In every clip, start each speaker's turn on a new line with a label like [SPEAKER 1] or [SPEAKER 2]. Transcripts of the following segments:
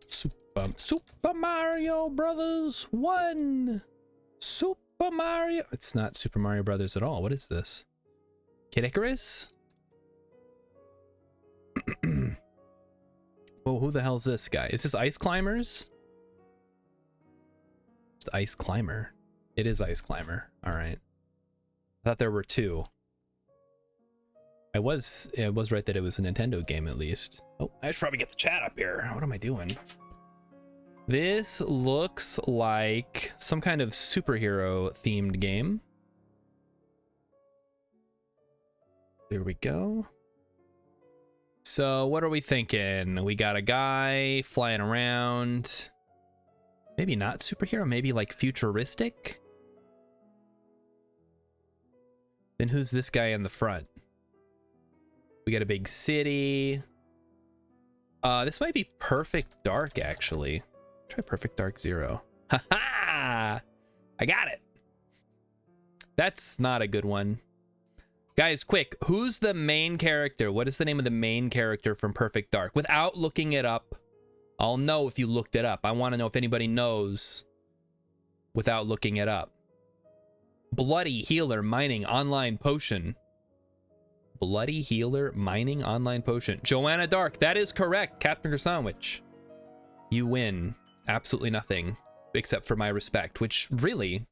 [SPEAKER 1] Super Mario Brothers 1. Super Mario. It's not Super Mario Brothers at all. What is this? Kid Icarus? Oh, who the hell's this guy? Is this Ice Climbers? It's Ice Climber. It is Ice Climber. All right. I thought there were two. It was right that it was a Nintendo game at least. Oh, I should probably get the chat up here. What am I doing? This looks like some kind of superhero themed game. There we go. So what are we thinking? We got a guy flying around. Maybe not superhero, maybe like futuristic. Then who's this guy in the front? We got a big city. This might be Perfect Dark, actually. Try Perfect Dark 0. Ha-ha! I got it. That's not a good one. Guys, quick. Who's the main character? What is the name of the main character from Perfect Dark? Without looking it up. I'll know if you looked it up. I want to know if anybody knows without looking it up. Bloody Healer Mining Online Potion. Bloody Healer Mining Online Potion. Joanna Dark. That is correct. Captain Sandwich. You win. Absolutely nothing except for my respect, which really,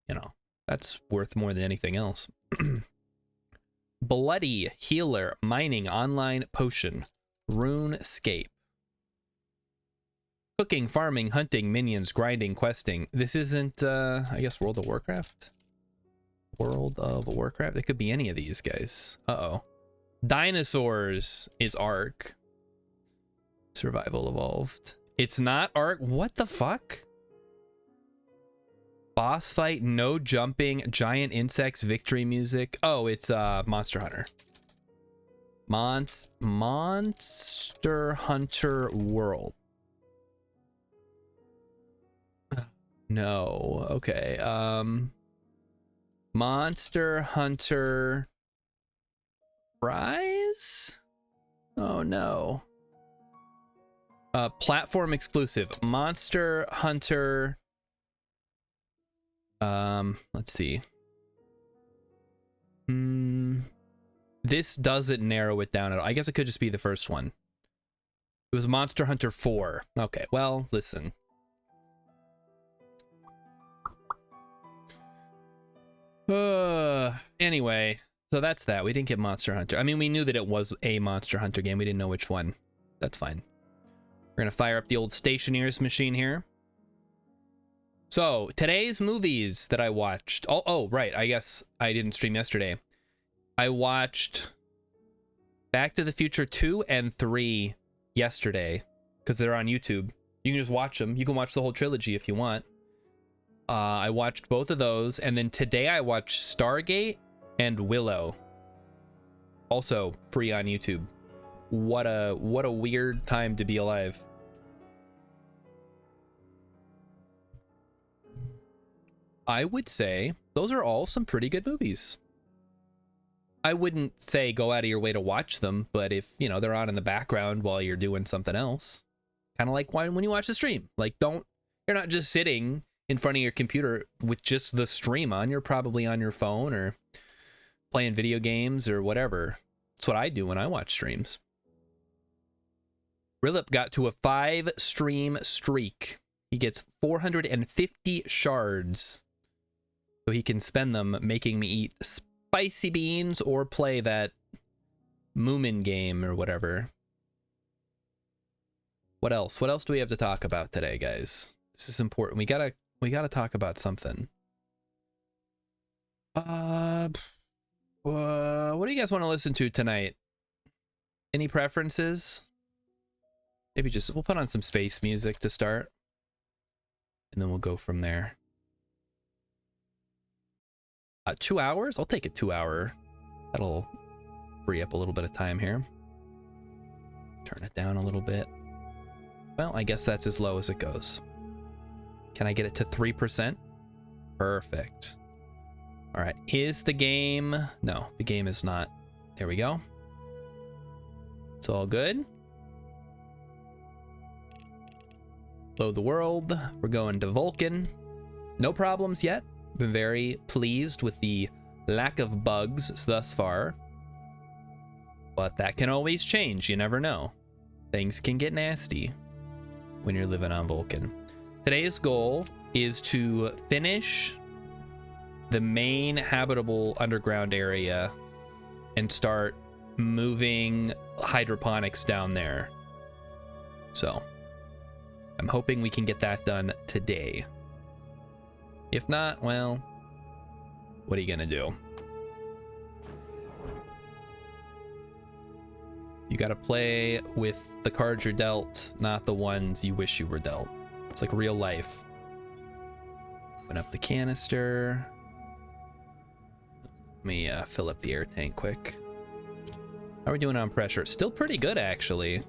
[SPEAKER 1] you know, that's worth more than anything else. Bloody Healer Mining Online Potion. RuneScape. Cooking, farming, hunting, minions, grinding, questing. This isn't, I guess, World of Warcraft? World of Warcraft? It could be any of these guys. Uh-oh. Dinosaurs is Ark. Survival Evolved. It's not Ark. What the fuck? Boss fight, no jumping, giant insects, victory music. Oh, it's Monster Hunter. Monster Hunter World. No. Okay. Monster Hunter Rise? Oh no. Platform exclusive. Monster Hunter. Let's see. This doesn't narrow it down at all. I guess it could just be the first one. It was Monster Hunter 4. Okay, well, listen. Anyway, so that's that. We didn't get Monster Hunter. I mean, we knew that it was a Monster Hunter game. We didn't know which one. That's fine. We're gonna fire up the old Stationeers machine here. So, today's movies that I watched. Oh, right. I guess I didn't stream yesterday. I watched Back to the Future 2 and 3 yesterday because they're on YouTube. You can just watch them. You can watch the whole trilogy if you want. I watched both of those, and then today I watched Stargate and Willow. Also free on YouTube. What a weird time to be alive. I would say those are all some pretty good movies. I wouldn't say go out of your way to watch them, but if, you know, they're on in the background while you're doing something else, kind of like when you watch the stream, like you're not just sitting in front of your computer with just the stream on. You're probably on your phone or playing video games or whatever. That's what I do when I watch streams. Rilip got to a 5-stream streak. He gets 450 shards. So he can spend them making me eat spicy beans or play that Moomin game or whatever. What else? What else do we have to talk about today, guys? This is important. We gotta talk about something. What do you guys want to listen to tonight? Any preferences? Maybe we'll put on some space music to start, and then we'll go from there. 2 hours? I'll take a 2-hour. That'll free up a little bit of time here. Turn it down a little bit. Well, I guess that's as low as it goes. Can I get it to 3%? Perfect. All right. Is the game... No, the game is not. There we go. It's all good. Load the world. We're going to Vulcan. No problems yet. Been very pleased with the lack of bugs thus far. But that can always change. You never know. Things can get nasty when you're living on Vulcan. Today's goal is to finish the main habitable underground area and start moving hydroponics down there. So I'm hoping we can get that done today. If not, well, what are you gonna do? You gotta play with the cards you're dealt, not the ones you wish you were dealt. It's like real life. Open up the canister. Let me fill up the air tank quick. How are we doing on pressure? Still pretty good, actually.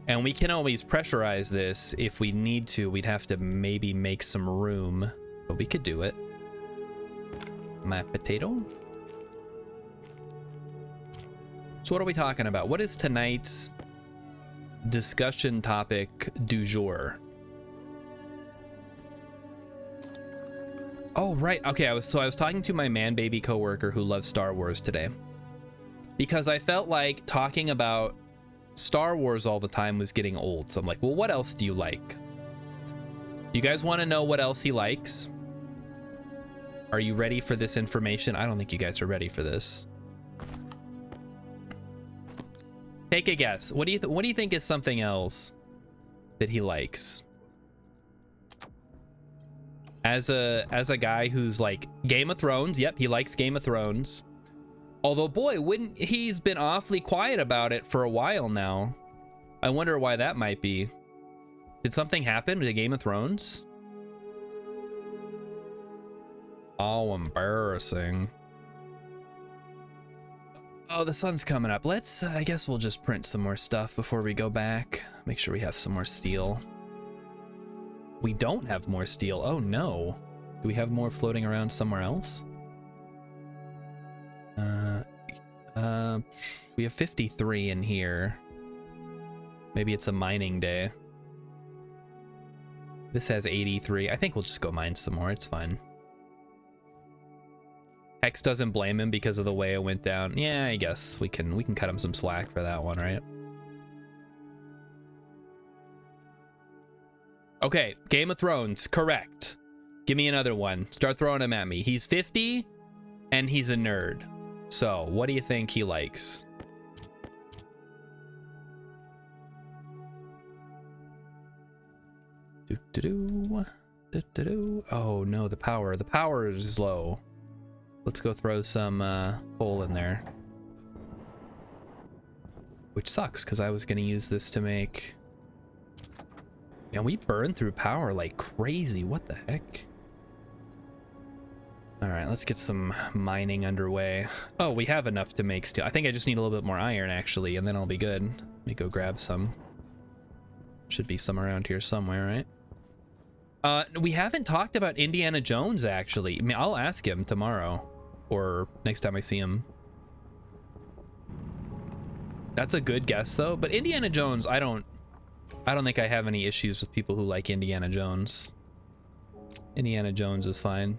[SPEAKER 1] And we can always pressurize this if we need to. We'd have to maybe make some room, but we could do it. My potato. So what are we talking about? What is tonight's discussion topic du jour? Oh, right. Okay, I was talking to my man baby coworker who loves Star Wars today, because I felt like talking about Star Wars all the time was getting old. So I'm like, well, what else do you like? You guys want to know what else he likes? Are you ready for this information? I don't think you guys are ready for this. Take a guess. What do you think is something else that he likes? As a guy who's like Game of Thrones, yep, he likes Game of Thrones. Although, boy, he's been awfully quiet about it for a while now. I wonder why that might be. Did something happen with Game of Thrones? Oh, embarrassing. Oh, the sun's coming up. Let's, I guess we'll just print some more stuff before we go back. Make sure we have some more steel. We don't have more steel. Oh, no. Do we have more floating around somewhere else? We have 53 in here. Maybe it's a mining day. This has 83. I think we'll just go mine some more. It's fine. Hex doesn't blame him because of the way it went down. Yeah, I guess we can cut him some slack for that one, right? Okay, Game of Thrones, correct. Give me another one. Start throwing him at me. He's 50 and he's a nerd. So, what do you think he likes? Oh no, the power is low. Let's go throw some coal in there, which sucks because I was gonna use this to make. And we burn through power like crazy. What the heck? All right, let's get some mining underway. Oh, we have enough to make steel. I think I just need a little bit more iron actually, and then I'll be good. Let me go grab some. Should be some around here somewhere, right? We haven't talked about Indiana Jones actually. I mean, I'll ask him tomorrow or next time I see him. That's a good guess though, but Indiana Jones, I don't think I have any issues with people who like Indiana Jones. Indiana Jones is fine.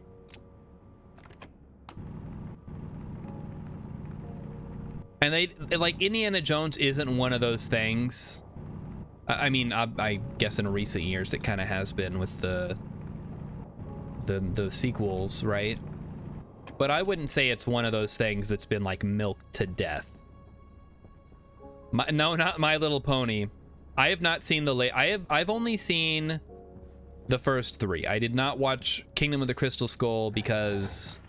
[SPEAKER 1] And they like Indiana Jones isn't one of those things. I mean, I guess in recent years it kind of has been with the sequels, right? But I wouldn't say it's one of those things that's been like milked to death. No, not My Little Pony. I have not seen I've only seen the first three. I did not watch Kingdom of the Crystal Skull because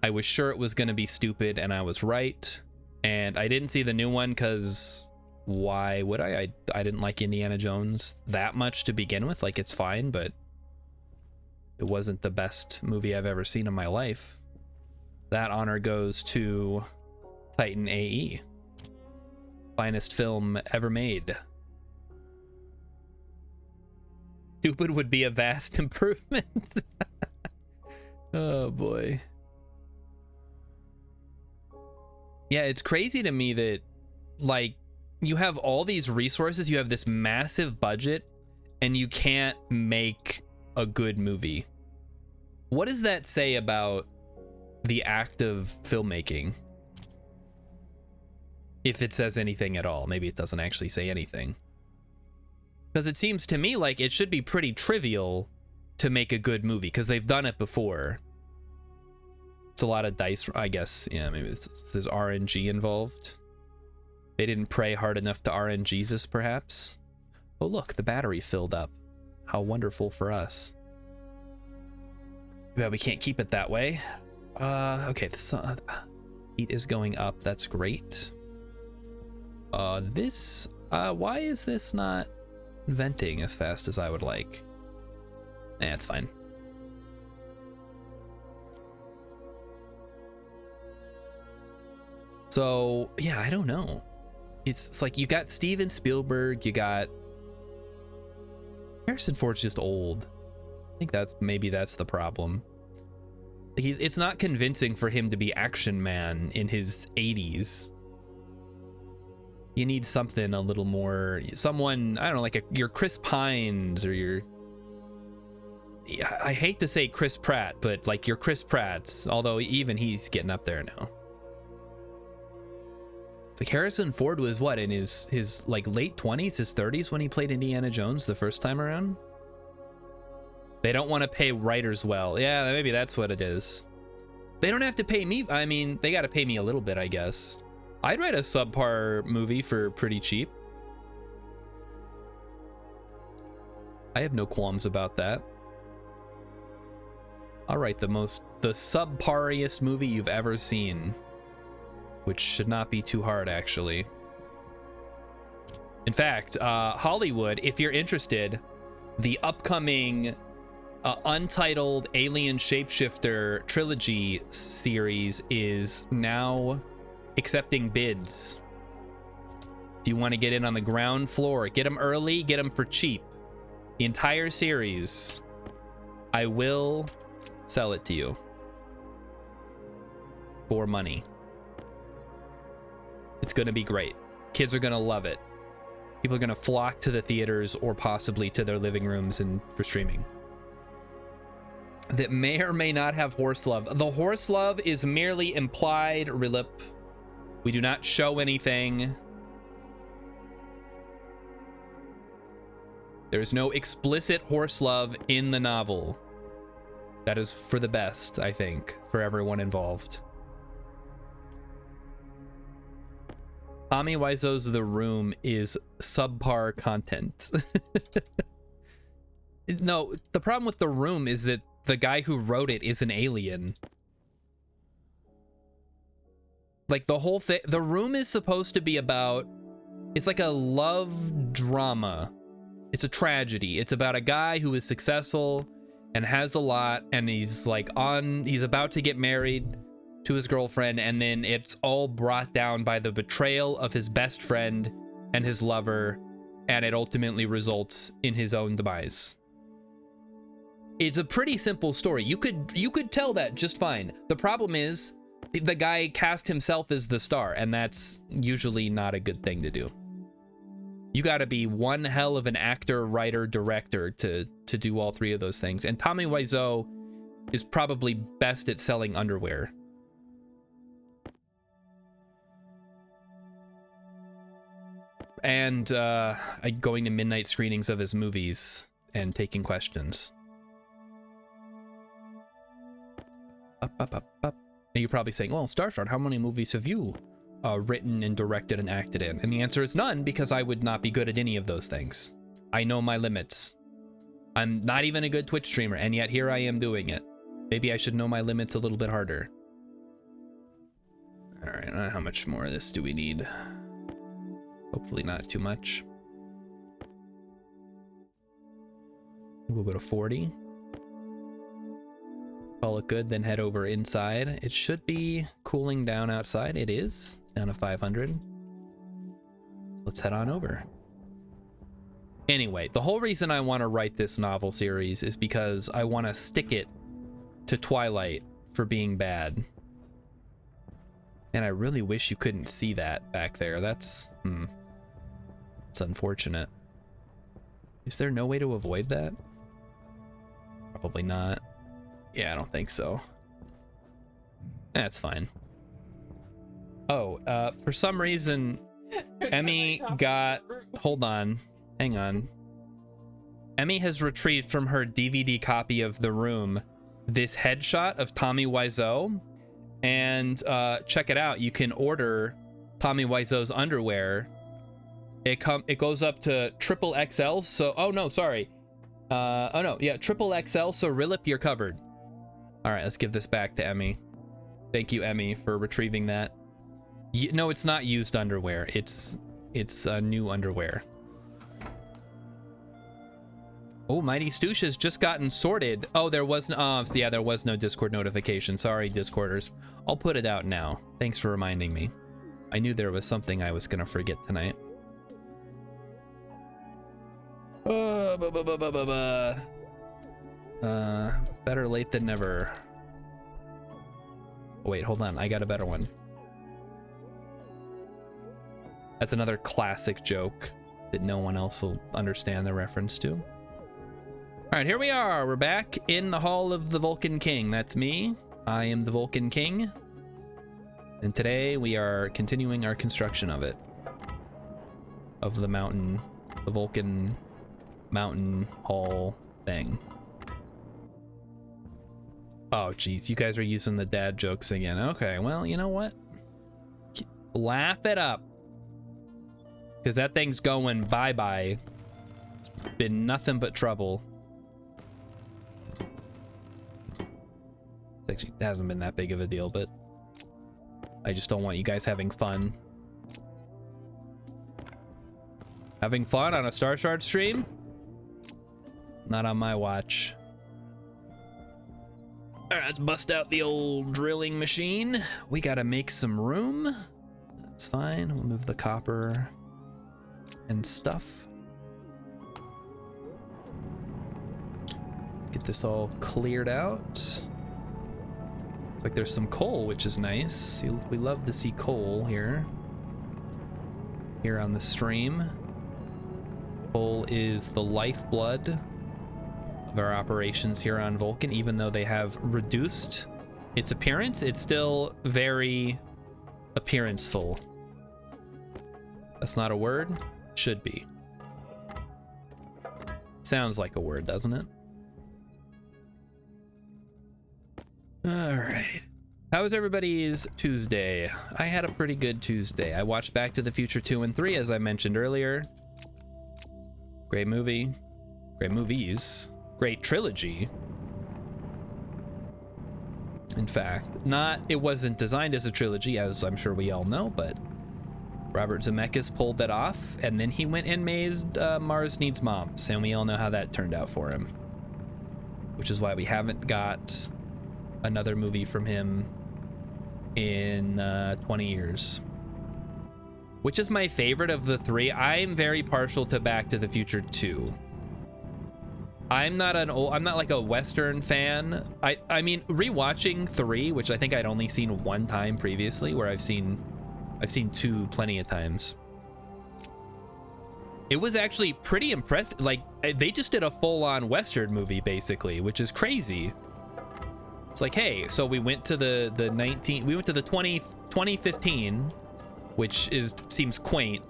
[SPEAKER 1] I was sure it was going to be stupid and I was right. And I didn't see the new one because why would I didn't like Indiana Jones that much to begin with. Like, it's fine, but it wasn't the best movie I've ever seen in my life. That honor goes to Titan AE. Finest film ever made. Stupid would be a vast improvement. Oh boy. Yeah, it's crazy to me that like you have all these resources, you have this massive budget, and you can't make a good movie. What does that say about the act of filmmaking? If it says anything at all. Maybe it doesn't actually say anything. Because it seems to me like it should be pretty trivial to make a good movie, because they've done it before. It's a lot of dice, I guess. Yeah, maybe there's RNG involved. They didn't pray hard enough to RNGesus, perhaps. Oh, look, the battery filled up. How wonderful for us. Yeah, we can't keep it that way. Okay, the heat is going up. That's great. Why is this not venting as fast as I would like? It's fine. So, yeah, I don't know. It's like you got Steven Spielberg, you got Harrison Ford's just old. I think maybe that's the problem. Like it's not convincing for him to be Action Man in his 80s. You need something a little more, someone, I don't know, like your Chris Pines or your, I hate to say Chris Pratt, but like your Chris Pratts, although even he's getting up there now. It's like Harrison Ford was what, in his like late 20s, his 30s when he played Indiana Jones the first time around? They don't want to pay writers well. Yeah, maybe that's what it is. They don't have to pay me. I mean, they got to pay me a little bit, I guess. I'd write a subpar movie for pretty cheap. I have no qualms about that. I'll write the subpariest movie you've ever seen, which should not be too hard, actually. In fact, Hollywood, if you're interested, the upcoming untitled Alien Shapeshifter trilogy series is now accepting bids. If you want to get in on the ground floor, get them early, get them for cheap. The entire series, I will sell it to you for money. It's going to be great. Kids are going to love it. People are going to flock to the theaters or possibly to their living rooms and for streaming. That may or may not have horse love. The horse love is merely implied, Rilip. We do not show anything. There is no explicit horse love in the novel. That is for the best, I think, for everyone involved. Tommy Wiseau's The Room is subpar content. No, the problem with The Room is that the guy who wrote it is an alien. Like the whole thing, The Room is supposed to be about, it's like a love drama. It's a tragedy. It's about a guy who is successful and has a lot, and he's like he's about to get married to his girlfriend, and then it's all brought down by the betrayal of his best friend and his lover, and it ultimately results in his own demise. It's a pretty simple story. You could tell that just fine. The problem is the guy cast himself as the star, and that's usually not a good thing to do. You got to be one hell of an actor, writer, director to do all three of those things. And Tommy Wiseau is probably best at selling underwear. And going to midnight screenings of his movies and taking questions. Up. And you're probably saying, well, Starshard, how many movies have you written and directed and acted in? And the answer is none, because I would not be good at any of those things. I know my limits. I'm not even a good Twitch streamer, and yet here I am doing it. Maybe I should know my limits a little bit harder. All right, how much more of this do we need? Hopefully not too much. We'll go to 40. Call it good, then head over inside. It should be cooling down outside. It is down to 500. Let's head on over. Anyway, the whole reason I want to write this novel series is because I want to stick it to Twilight for being bad. And I really wish you couldn't see that back there. That's It's unfortunate. Is there no way to avoid that? Probably not. Yeah, I don't think so. That's fine. Oh, for some reason, Emmy got... Hold on. Hang on. Emmy has retrieved from her DVD copy of The Room this headshot of Tommy Wiseau. And check it out. You can order Tommy Wiseau's underwear. It goes up to triple XL. So, oh no, sorry. Oh no, yeah, triple XL. So Rilip, you're covered. All right, let's give this back to Emmy. Thank you, Emmy, for retrieving that. No, it's not used underwear. It's new underwear. Oh, Mighty Stoosh has just gotten sorted. Oh, there was no, so yeah, there was no Discord notification. Sorry, Discorders. I'll put it out now. Thanks for reminding me. I knew there was something I was gonna forget tonight. Better late than never. Oh, wait, hold on. I got a better one. That's another classic joke that no one else will understand the reference to. All right, here we are. We're back in the Hall of the Vulcan King. That's me. I am the Vulcan King. And today we are continuing our construction of it. Of the mountain, the Vulcan mountain hall thing. Oh, geez, you guys are using the dad jokes again. Okay, well, you know what? Laugh it up. Because that thing's going bye-bye. It's been nothing but trouble. Actually, it hasn't been that big of a deal, but I just don't want you guys having fun. Having fun on a Star Shard stream? Not on my watch. All right, let's bust out the old drilling machine. We gotta make some room. That's fine. We'll move the copper and stuff. Let's get this all cleared out. Looks like there's some coal, which is nice. We love to see coal here on the stream. Coal is the lifeblood of our operations here on Vulcan. Even though they have reduced its appearance, it's still very appearanceful. That's not a word? Should be. Sounds like a word, doesn't it? All right. How was everybody's Tuesday? I had a pretty good Tuesday. I watched Back to the Future 2 and 3, as I mentioned earlier. Great movie. Great movies. Great trilogy. In fact, it wasn't designed as a trilogy, as I'm sure we all know, but Robert Zemeckis pulled that off, and then he went and made Mars Needs Moms, and we all know how that turned out for him. Which is why we haven't got another movie from him in 20 years. Which is my favorite of the three. I'm very partial to Back to the Future 2. I'm not like a Western fan. I mean, rewatching 3, which I think I'd only seen one time previously, where I've seen 2 plenty of times. It was actually pretty impressive. Like, they just did a full-on Western movie, basically, which is crazy. It's like, hey, so we went to the 2015, which seems quaint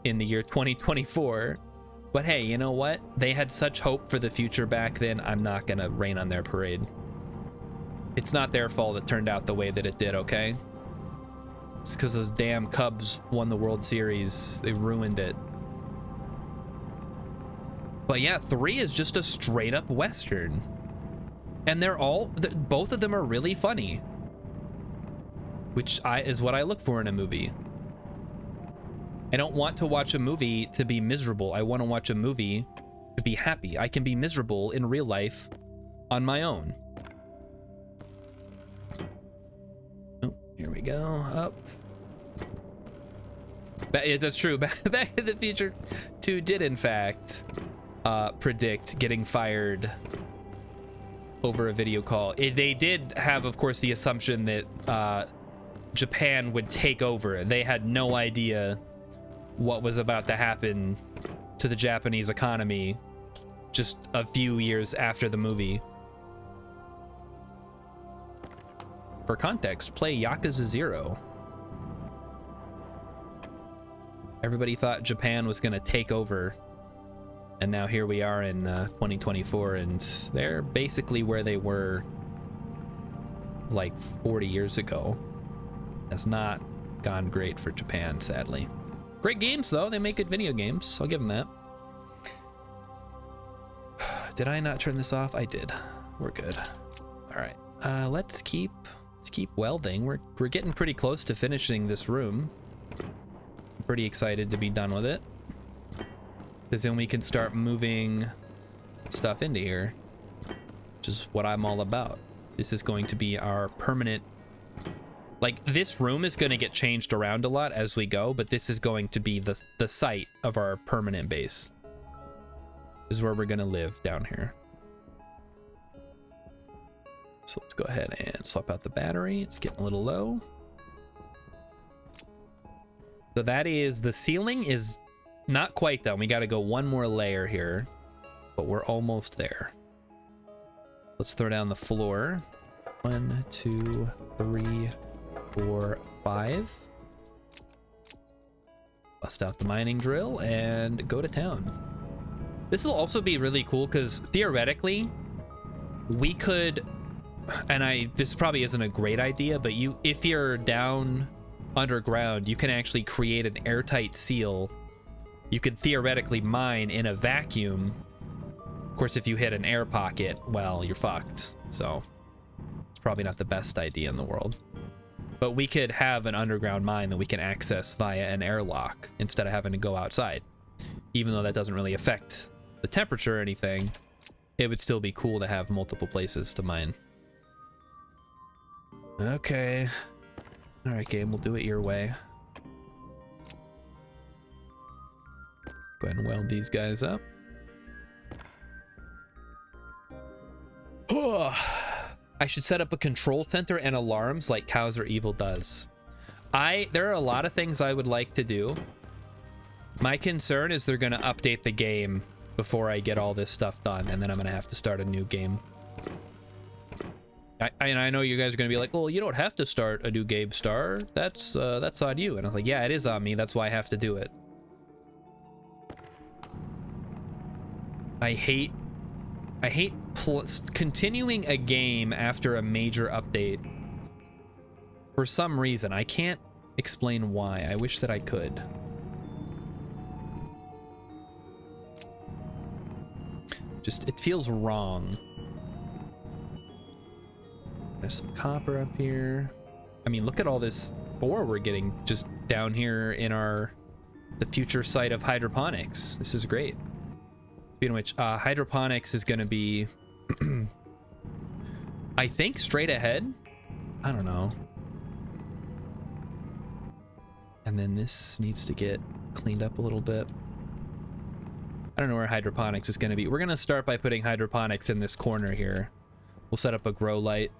[SPEAKER 1] in the year 2024. But hey, you know what? They had such hope for the future back then. I'm not gonna rain on their parade. It's not their fault it turned out the way that it did, okay? It's because those damn Cubs won the World Series. They ruined it. But yeah, 3 is just a straight up Western. And both of them are really funny. Which is what I look for in a movie. I don't want to watch a movie to be miserable. I want to watch a movie to be happy. I can be miserable in real life on my own. Oh, here we go. Up. That's true. Back to the Future 2 did, in fact, predict getting fired over a video call. They did have, of course, the assumption that Japan would take over. They had no idea what was about to happen to the Japanese economy just a few years after the movie. For context, play Yakuza 0. Everybody thought Japan was going to take over, and now here we are in 2024, and they're basically where they were like 40 years ago. Has not gone great for Japan, sadly. Great games, though. They make good video games. I'll give them that. Did I not turn this off? I did. We're good. All right. Let's keep welding. We're getting pretty close to finishing this room. I'm pretty excited to be done with it, because then we can start moving stuff into here, which is what I'm all about. This is going to be our permanent, like, this room is going to get changed around a lot as we go, but this is going to be the site of our permanent base. This is where we're going to live down here. So let's go ahead and swap out the battery. It's getting a little low. So that is, the ceiling is not quite done. We got to go one more layer here, but we're almost there. Let's throw down the floor. 1, 2, 3, 4, 5. Bust out the mining drill and go to town. This will also be really cool because theoretically we could, and this probably isn't a great idea, but if you're down underground, you can actually create an airtight seal. You could theoretically mine in a vacuum. Of course, if you hit an air pocket, well, you're fucked. So it's probably not the best idea in the world. But we could have an underground mine that we can access via an airlock instead of having to go outside. Even though that doesn't really affect the temperature or anything, it would still be cool to have multiple places to mine. Okay. All right, game, we'll do it your way. Go ahead and weld these guys up. I should set up a control center and alarms like Bowser Evil does. There are a lot of things I would like to do. My concern is they're going to update the game before I get all this stuff done, and then I'm going to have to start a new game. I know you guys are going to be like, well, you don't have to start a new game, Star. That's on you. And I was like, yeah, it is on me. That's why I have to do it. I hate continuing a game after a major update for some reason. I can't explain why. I wish that I could. Just, it feels wrong. There's some copper up here. I mean, look at all this ore we're getting just down here in the future site of hydroponics. This is great. Speaking of which, hydroponics is going to be, I think, straight ahead. I don't know. And then this needs to get cleaned up a little bit. I don't know where hydroponics is going to be. We're going to start by putting hydroponics in this corner here. We'll set up a grow light.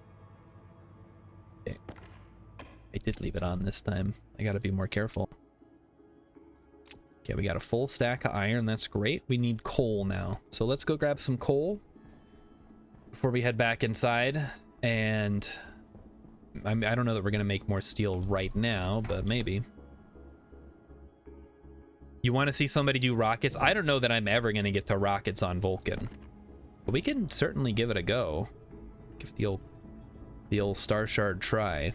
[SPEAKER 1] Okay. I did leave it on this time. I got to be more careful. Okay, we got a full stack of iron. That's great. We need coal now. So let's go grab some coal before we head back inside. And I don't know that we're going to make more steel right now, but maybe. You want to see somebody do rockets? I don't know that I'm ever going to get to rockets on Vulcan, but we can certainly give it a go. Give the old star shard try.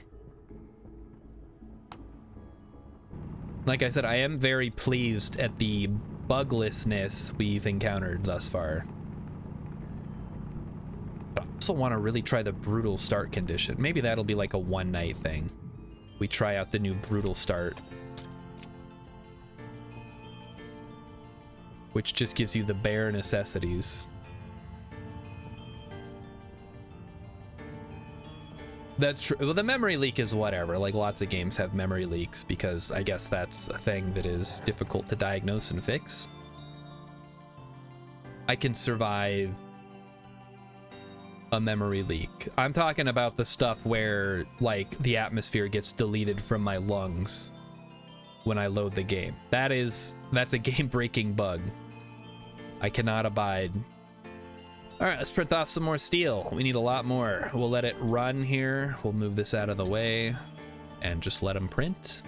[SPEAKER 1] Like I said, I am very pleased at the buglessness we've encountered thus far. But I also want to really try the brutal start condition. Maybe that'll be like a one-night thing. We try out the new brutal start, which just gives you the bare necessities. That's true. Well, the memory leak is whatever. Like, lots of games have memory leaks because I guess that's a thing that is difficult to diagnose and fix. I can survive a memory leak. I'm talking about the stuff where, like, the atmosphere gets deleted from my lungs. when I load the game. That's a game-breaking bug. I cannot abide. All right, let's print off some more steel. We need a lot more. We'll let it run here. We'll move this out of the way and just let them print.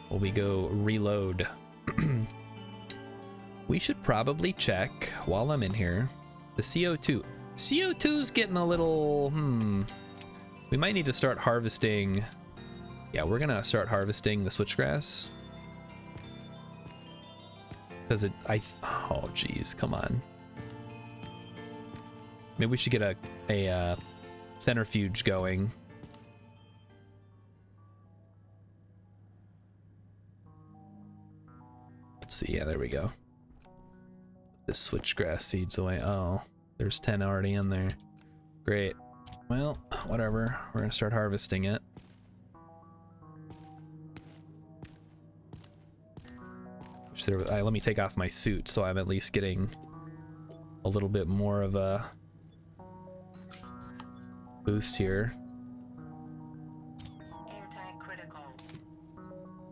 [SPEAKER 1] While we go reload. We should probably check while I'm in here the CO2. CO2's getting a little, we might need to start harvesting. Yeah, we're gonna start harvesting the switchgrass. Because oh geez, come on. Maybe we should get a centrifuge going. Let's see, yeah, there we go. The switchgrass seeds away. Oh, there's 10 already in there. Great. Well, whatever. We're gonna start harvesting it. Let me take off my suit so I'm at least getting a little bit more of a boost here.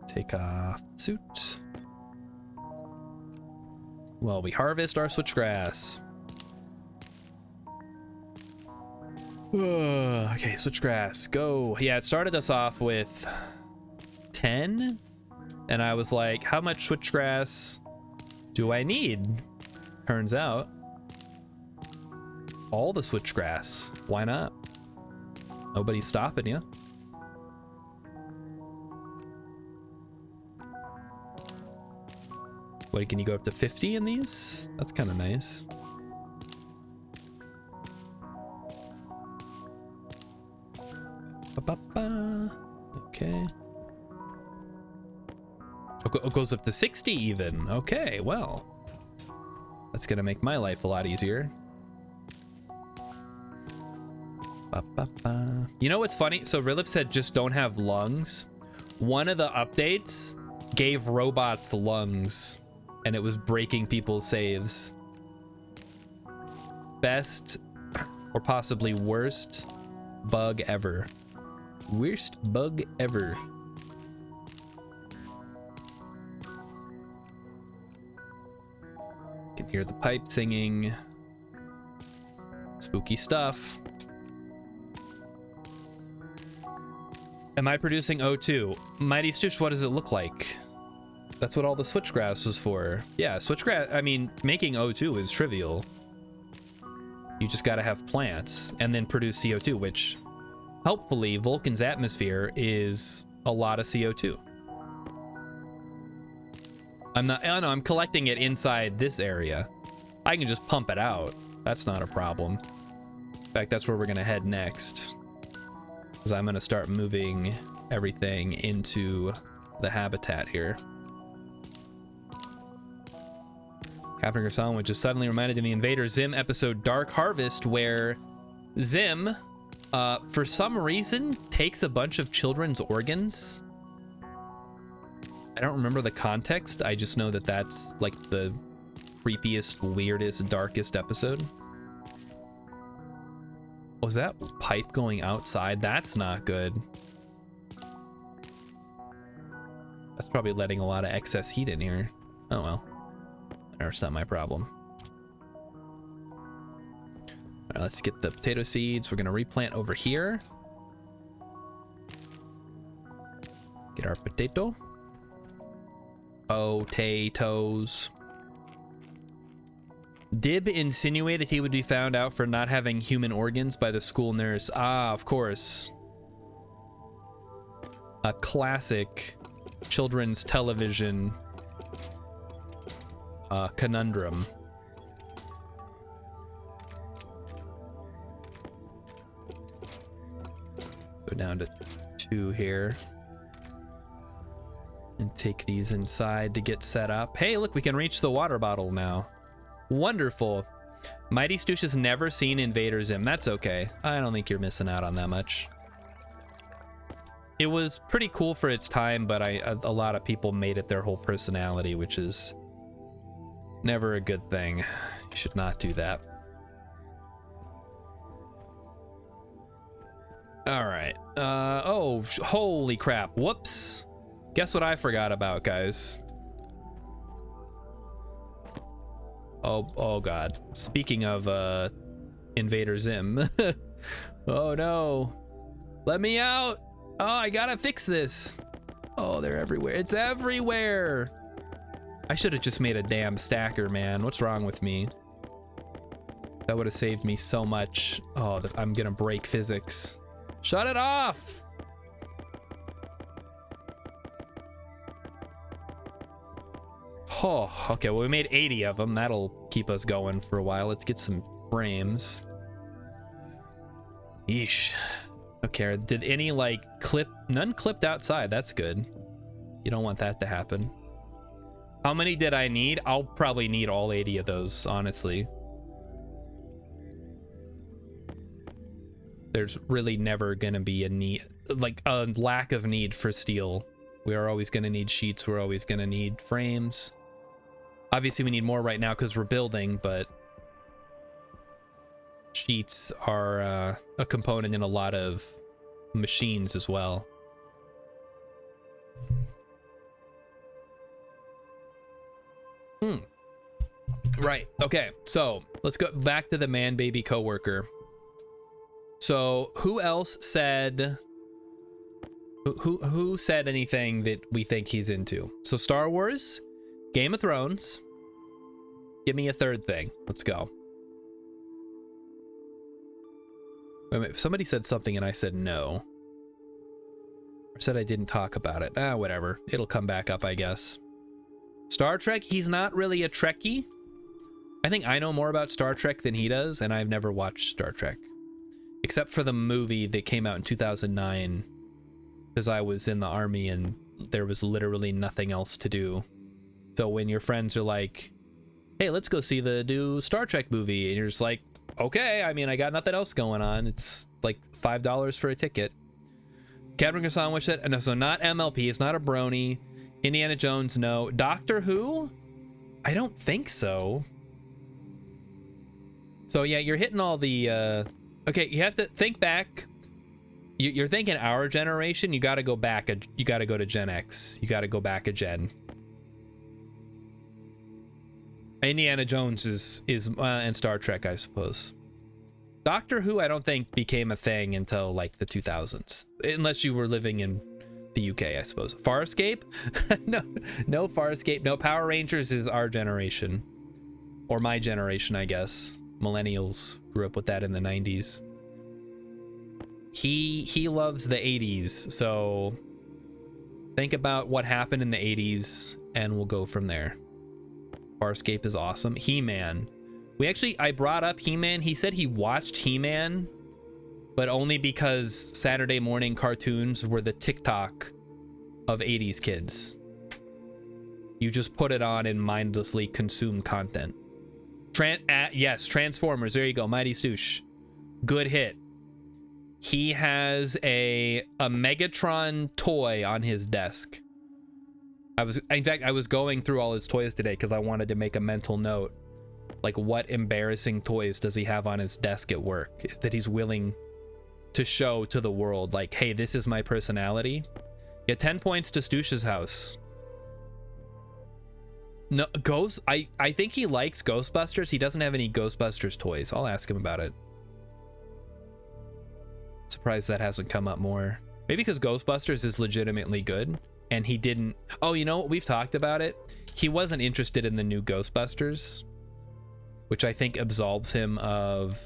[SPEAKER 1] Take off the suit. Well, we harvest our switchgrass. Okay, switchgrass, go. Yeah, it started us off with 10. And I was like, how much switchgrass do I need? Turns out, all the switchgrass. Why not? Nobody's stopping you. Wait, can you go up to 50 in these? That's kind of nice. Ba-ba-ba. Okay. It goes up to 60 even. Okay, well. That's gonna make my life a lot easier. Ba-ba-ba. You know what's funny? So Rilip said just don't have lungs. One of the updates gave robots lungs, and it was breaking people's saves. Best or possibly worst bug ever. Worst bug ever. Can hear the pipe singing. Spooky stuff. Am I producing O2? Mighty Stoosh, what does it look like? That's what all the switchgrass was for. Yeah, switchgrass, I mean, making O2 is trivial. You just gotta have plants and then produce CO2, which helpfully Vulcan's atmosphere is a lot of CO2. I'm collecting it inside this area. I can just pump it out. That's not a problem. In fact, that's where we're gonna head next. Because I'm gonna start moving everything into the habitat here. Captain Garcon, which is suddenly reminded in the Invader Zim episode Dark Harvest, where Zim, for some reason, takes a bunch of children's organs. I don't remember the context. I just know that that's like the creepiest, weirdest, darkest episode. Was that pipe going outside? That's not good. That's probably letting a lot of excess heat in here. Oh well. It's not my problem. All right, let's get the potato seeds. We're gonna replant over here. Get our potato. Potatoes. Dib insinuated he would be found out for not having human organs by the school nurse. Ah, of course. A classic children's television conundrum. Go down to 2 here. And take these inside to get set up. Hey, look, we can reach the water bottle now. Wonderful. Mighty Stoosh has never seen Invader Zim. That's okay. I don't think you're missing out on that much. It was pretty cool for its time, but a lot of people made it their whole personality, which is never a good thing. You should not do that. All right. Oh, holy crap. Whoops. Guess what I forgot about, guys? Oh god. Speaking of Invader Zim. Oh no. Let me out. Oh, I gotta fix this. Oh, they're everywhere. It's everywhere. I should have just made a damn stacker, man. What's wrong with me? That would have saved me so much. Oh, I'm gonna break physics. Shut it off. Oh, okay. Well, we made 80 of them. That'll keep us going for a while. Let's get some frames. Yeesh. Okay, did any like none clipped outside? That's good. You don't want that to happen. How many did I need? I'll probably need all 80 of those, honestly. There's really never gonna be a need, like a lack of need for steel. We are always gonna need sheets. We're always gonna need frames. Obviously we need more right now because we're building, but sheets are a component in a lot of machines as well. Right. Okay. So let's go back to the man baby coworker. So who else said? Who said anything that we think he's into? So Star Wars, Game of Thrones. Give me a third thing. Let's go. Wait a minute, somebody said something and I said no. Or said I didn't talk about it. Ah, whatever. It'll come back up, I guess. Star Trek, he's not really a Trekkie. I think I know more about Star Trek than he does, and I've never watched Star Trek. Except for the movie that came out in 2009. Because I was in the army and there was literally nothing else to do. So when your friends are like, hey, let's go see the new Star Trek movie, and you're just like, okay, I mean, I got nothing else going on. It's like $5 for a ticket. Captain Sandwich said, no, so not MLP, it's not a brony. Indiana Jones, no. Doctor Who? I don't think so. So yeah, you're hitting all the, okay, you have to think back. You're thinking our generation, you gotta go back, you gotta go to Gen X. You gotta go back a gen. Indiana Jones is and Star Trek, I suppose. Doctor Who, I don't think became a thing until like the 2000s, unless you were living in the UK, I suppose. Farscape? no Farscape. No, Power Rangers is our generation, or my generation, I guess. Millennials grew up with that in the 90s. He loves the 80s, so think about what happened in the 80s, and we'll go from there. Farscape is awesome. He-Man. I brought up He-Man. He said he watched He-Man, but only because Saturday morning cartoons were the TikTok of 80s kids. You just put it on and mindlessly consume content. Yes, Transformers. There you go. Mighty Stoosh. Good hit. He has a Megatron toy on his desk. In fact, I was going through all his toys today because I wanted to make a mental note. Like, what embarrassing toys does he have on his desk at work that he's willing to show to the world? Like, hey, this is my personality. Yeah, 10 points to Stoosh's house. No, I think he likes Ghostbusters. He doesn't have any Ghostbusters toys. I'll ask him about it. Surprised that hasn't come up more. Maybe because Ghostbusters is legitimately good and he didn't. Oh, you know what? We've talked about it. He wasn't interested in the new Ghostbusters, which I think absolves him of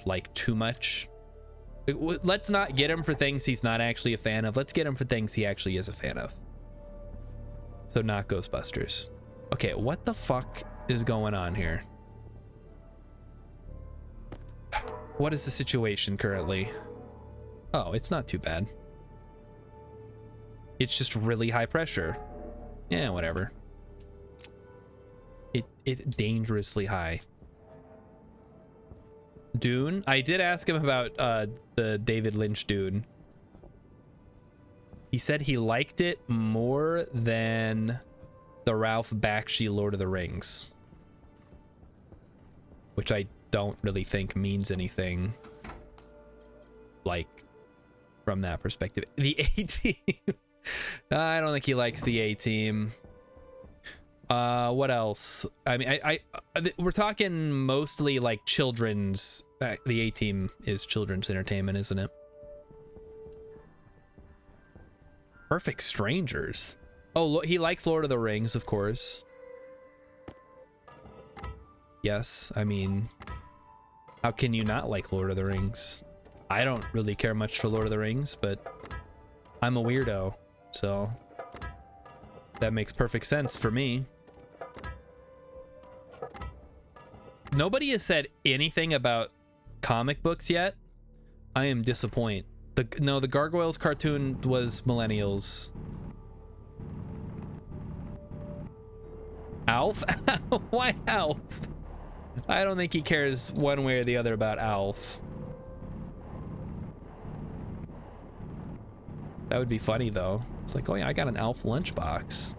[SPEAKER 1] like too much. Let's not get him for things he's not actually a fan of. Let's get him for things he actually is a fan of. So not Ghostbusters. Okay, what the fuck is going on here? What is the situation currently? Oh, it's not too bad. It's just really high pressure. Yeah, whatever. It dangerously high. Dune? I did ask him about the David Lynch Dune. He said he liked it more than the Ralph Bakshi Lord of the Rings, which I don't really think means anything like from that perspective. The A-Team. I don't think he likes the A-Team. What else? I mean, we're talking mostly like children's. The A-Team is children's entertainment, isn't it? Perfect Strangers. Oh, he likes Lord of the Rings, of course. Yes, I mean, how can you not like Lord of the Rings? I don't really care much for Lord of the Rings, but I'm a weirdo, so that makes perfect sense for me. Nobody has said anything about comic books yet. I am disappointed. No, the Gargoyles cartoon was millennials. Alf? Why Alf? I don't think he cares one way or the other about Alf. That would be funny though. It's like, oh yeah, I got an Alf lunchbox.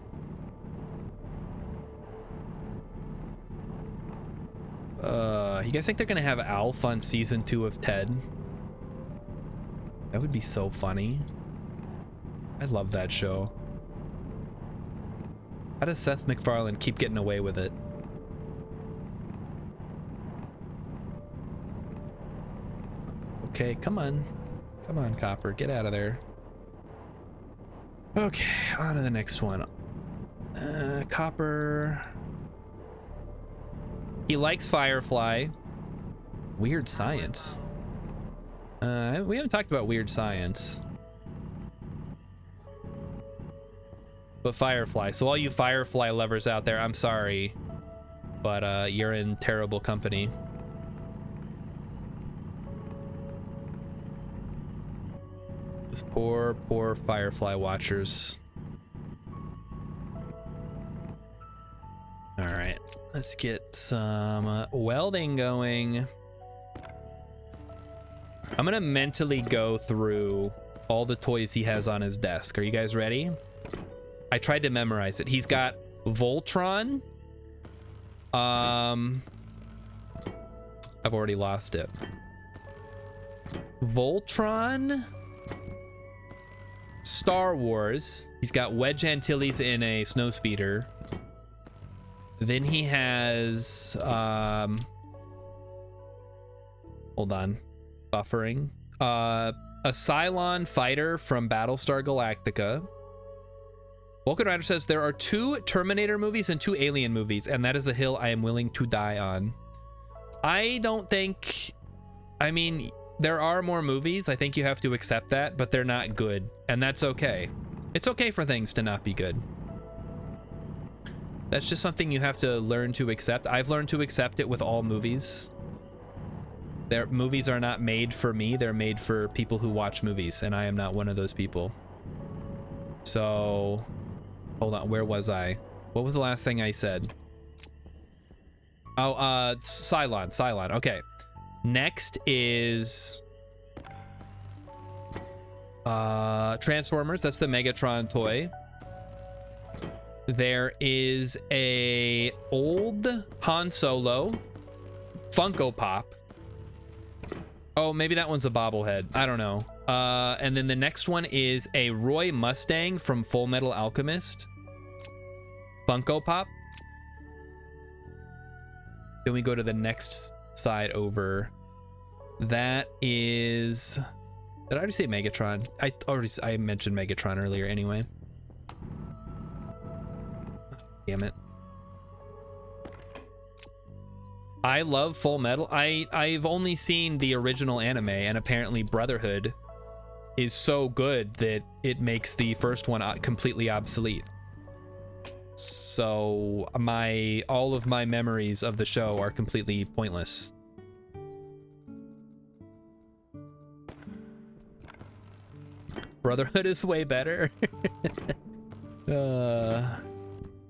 [SPEAKER 1] You guys think they're gonna have Alf on season 2 of Ted? That would be so funny. I love that show. How does Seth MacFarlane keep getting away with it? Okay, come on. Come on, Copper, get out of there. Okay, on to the next one. Copper. He likes Firefly. Weird Science. We haven't talked about Weird Science. But Firefly. So all you Firefly lovers out there, I'm sorry. But you're in terrible company. Those poor, poor Firefly watchers. All right, let's get some welding going. I'm gonna mentally go through all the toys he has on his desk. Are you guys ready? I tried to memorize it. He's got Voltron. I've already lost it. Voltron. Star Wars. He's got Wedge Antilles in a snowspeeder. Then he has hold on, buffering. A Cylon fighter from Battlestar Galactica. Vulcan Rider says there are 2 Terminator movies and 2 Alien movies, and that is a hill I am willing to die on. I don't think, I mean, there are more movies. I think you have to accept that, but they're not good, and that's okay. It's okay for things to not be good. That's just something you have to learn to accept. I've learned to accept it with all movies. Their movies are not made for me. They're made for people who watch movies, and I am not one of those people. So, hold on. Where was I? What was the last thing I said? Oh, Cylon. Okay. Next is Transformers. That's the Megatron toy. There is a old Han Solo Funko Pop. Oh, maybe that one's a bobblehead. I don't know. And then the next one is a Roy Mustang from Full Metal Alchemist Funko Pop. Then we go to the next side over. That is, did I already say Megatron? I mentioned Megatron earlier anyway. Damn it. I love Full Metal. I've only seen the original anime, and apparently Brotherhood is so good that it makes the first one completely obsolete. So all of my memories of the show are completely pointless. Brotherhood is way better.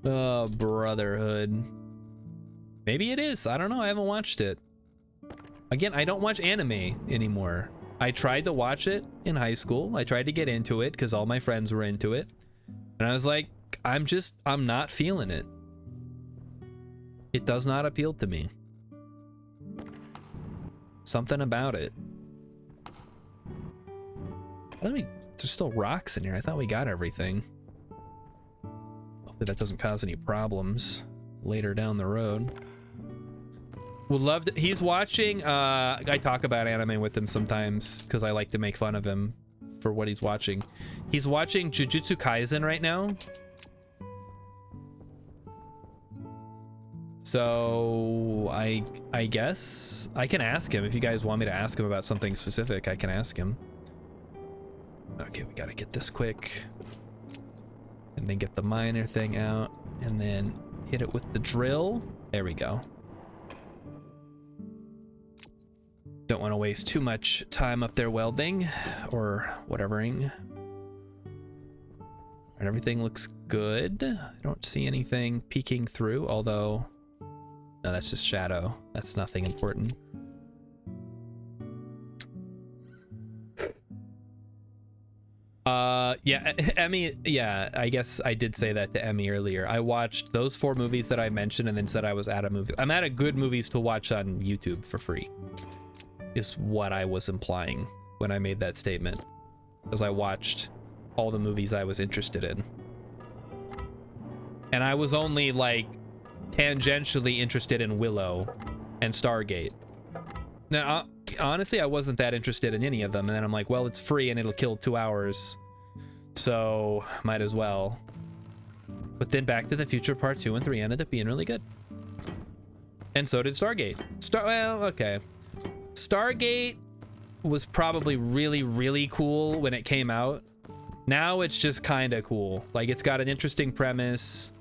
[SPEAKER 1] Brotherhood. Maybe it is. I don't know. I haven't watched it. Again, I don't watch anime anymore. I tried to watch it in high school. I tried to get into it because all my friends were into it. And I was like, I'm not feeling it. It does not appeal to me. Something about it. Let me there's still rocks in here. I thought we got everything. Hopefully that doesn't cause any problems later down the road. Would love to, he's watching, I talk about anime with him sometimes because I like to make fun of him for what he's watching. He's watching Jujutsu Kaisen right now. So I guess I can ask him. If you guys want me to ask him about something specific, I can ask him. Okay, we gotta get this quick. And then get the miner thing out. And then hit it with the drill. There we go. Don't want to waste too much time up there welding or whatevering. And everything looks good. I don't see anything peeking through, although... No, that's just shadow. That's nothing important. Yeah, Emmy, yeah, I guess I did say that to Emmy earlier. I watched those 4 movies that I mentioned and then said I was out of movies. I'm out of good movies to watch on YouTube for free, is what I was implying when I made that statement. Because I watched all the movies I was interested in. And I was only like tangentially interested in Willow and Stargate. Now, honestly, I wasn't that interested in any of them. And then I'm like, well, it's free and it'll kill 2 hours. So might as well. But then Back to the Future Part 2 and 3 ended up being really good. And so did Stargate. Well, okay. Stargate was probably really, really cool when it came out. Now it's just kind of cool. Like, it's got an interesting premise.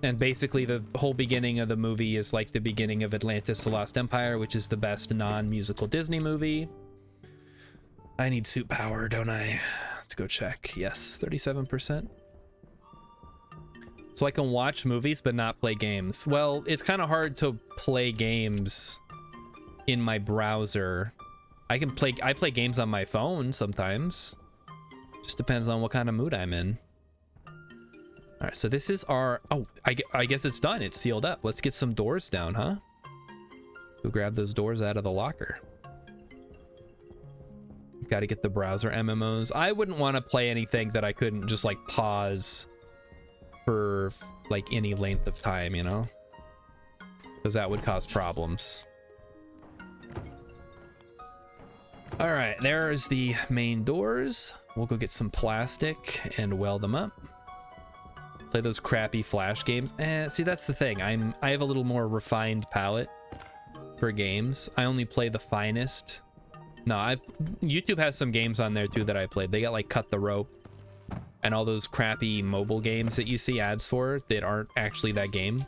[SPEAKER 1] And basically the whole beginning of the movie is like the beginning of Atlantis: The Lost Empire, which is the best non-musical Disney movie. I need suit power, don't I? Let's go check. Yes, 37%. So I can watch movies but not play games. Well, it's kind of hard to play games in my browser. I play games on my phone sometimes. Just depends on what kind of mood I'm in. All right, so this is our, oh, I guess it's done. It's sealed up. Let's get some doors down, huh? Go grab those doors out of the locker. Got to get the browser MMOs. I wouldn't want to play anything that I couldn't just like pause for like any length of time, you know? Because that would cause problems. All right, there's the main doors. We'll go get some plastic and weld them up. Play those crappy Flash games. See, that's the thing. I have a little more refined palette for games. I only play the finest. No, YouTube has some games on there too that I played. They got like Cut the Rope and all those crappy mobile games that you see ads for that aren't actually that game.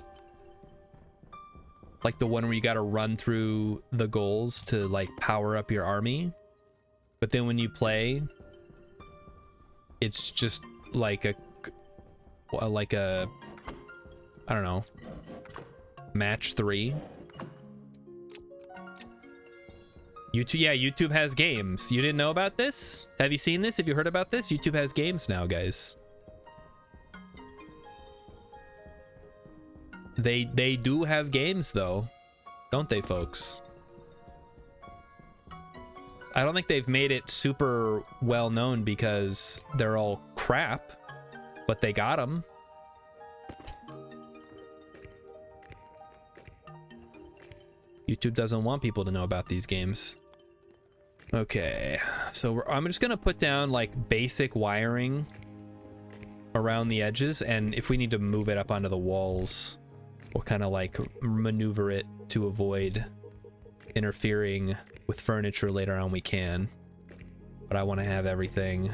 [SPEAKER 1] Like the one where you got to run through the goals to like power up your army. But then when you play, it's just like a I don't know, match 3. YouTube, yeah, YouTube has games. You didn't know about this? Have you seen this? Have you heard about this? YouTube has games now, guys. They do have games though, don't they, folks? I don't think they've made it super well known because they're all crap. But they got them. YouTube doesn't want people to know about these games. Okay, so I'm just gonna put down like basic wiring around the edges, and if we need to move it up onto the walls, we'll kind of like maneuver it to avoid interfering with furniture later on. We can, but I want to have everything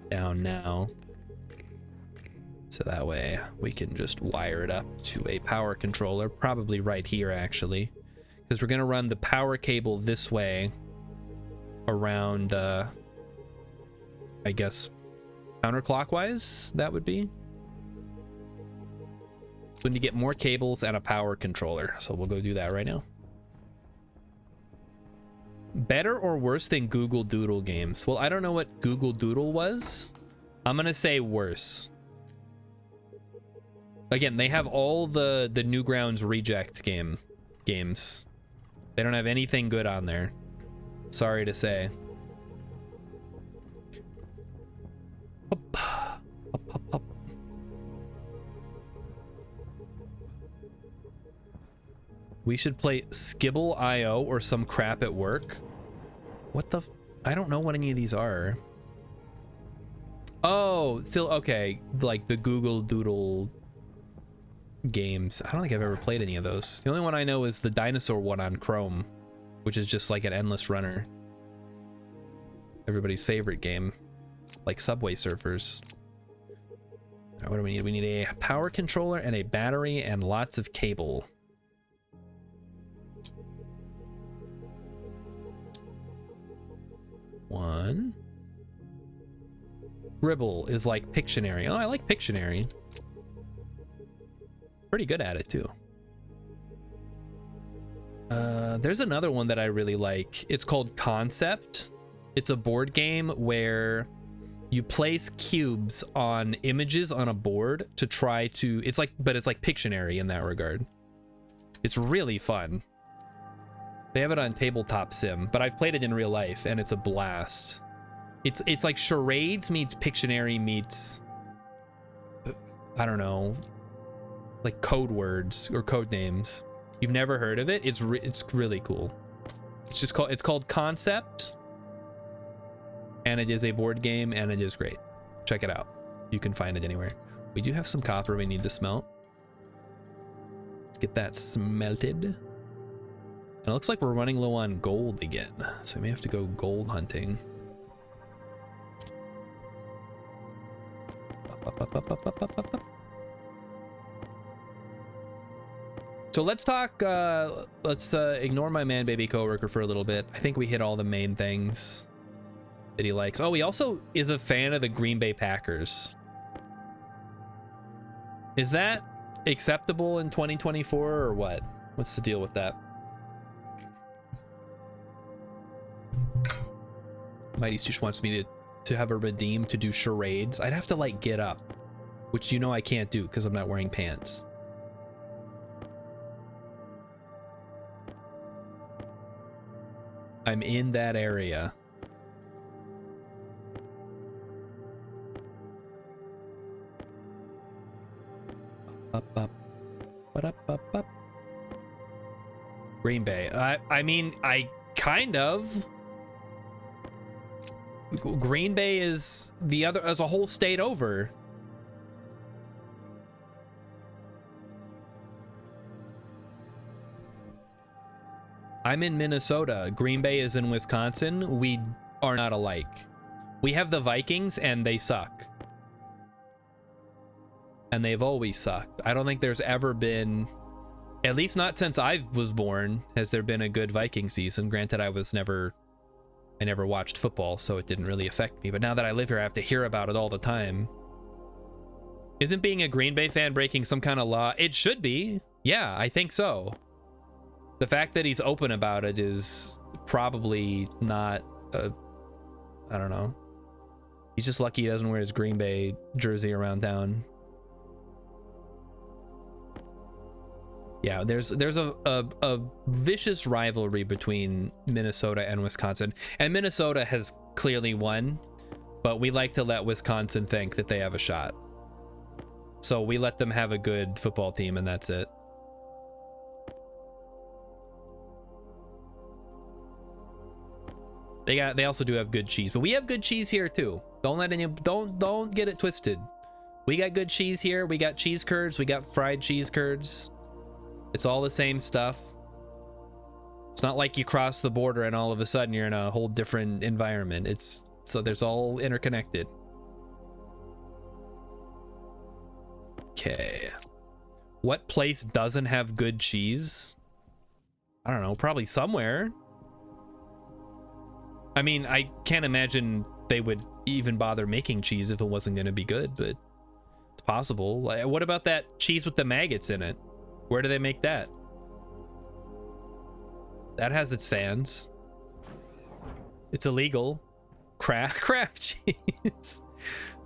[SPEAKER 1] down now, so that way we can just wire it up to a power controller, probably right here actually, because we're going to run the power cable this way around I guess counterclockwise. That would be when you get more cables and a power controller, so we'll go do that right now. Better or worse than Google Doodle games? Well, I don't know what Google Doodle was. I'm gonna say worse. Again, they have all the Newgrounds reject games. They don't have anything good on there. Sorry to say. Up, up. We should play Skibble.io or some crap at work. What the? I don't know what any of these are. Oh, still okay. Like the Google Doodle games. I don't think I've ever played any of those. The only one I know is the dinosaur one on Chrome, which is just like an endless runner. Everybody's favorite game, like Subway Surfers. All right, what do we need? We need a power controller and a battery and lots of cable. One. Gribble is like Pictionary. Oh, I like Pictionary. Pretty good at it too. There's another one that I really like. It's called Concept. It's a board game where you place cubes on images on a board to try to, it's like, but it's like Pictionary in that regard. It's really fun. They have it on Tabletop Sim, but I've played it in real life and it's a blast. It's like charades meets Pictionary meets, I don't know, like code words or code names. You've never heard of it? It's really cool. It's called Concept, and it is a board game and it is great. Check it out. You can find it anywhere. We do have some copper we need to smelt. Let's get that smelted. And it looks like we're running low on gold again, so we may have to go gold hunting. So let's talk, let's ignore my man baby coworker for a little bit. I think we hit all the main things that he likes. Oh, he also is a fan of the Green Bay Packers. Is that acceptable in 2024 or what? What's the deal with that? Mighty Stoosh wants me to have a redeem to do charades. I'd have to like get up, which you know I can't do because I'm not wearing pants. I'm in that area. Up. Green Bay. I mean, I kind of. Green Bay is the other, as a whole state over. I'm in Minnesota. Green Bay is in Wisconsin. We are not alike. We have the Vikings and they suck. And they've always sucked. I don't think there's ever been, at least not since I was born, has there been a good Viking season. Granted, I never watched football, so it didn't really affect me. But now that I live here, I have to hear about it all the time. Isn't being a Green Bay fan breaking some kind of law? It should be. Yeah, I think so. The fact that he's open about it is probably not I don't know. He's just lucky he doesn't wear his Green Bay jersey around town. Yeah, there's a vicious rivalry between Minnesota and Wisconsin. And Minnesota has clearly won, but we like to let Wisconsin think that they have a shot. So we let them have a good football team and that's it. They also do have good cheese, but we have good cheese here too. Don't get it twisted. We got good cheese here. We got cheese curds. We got fried cheese curds. It's all the same stuff. It's not like you cross the border and all of a sudden you're in a whole different environment. So there's all interconnected. Okay. What place doesn't have good cheese? I don't know, probably somewhere. I mean, I can't imagine they would even bother making cheese if it wasn't going to be good, but it's possible. Like, what about that cheese with the maggots in it? Where do they make that? That has its fans. It's illegal. Craft cheese.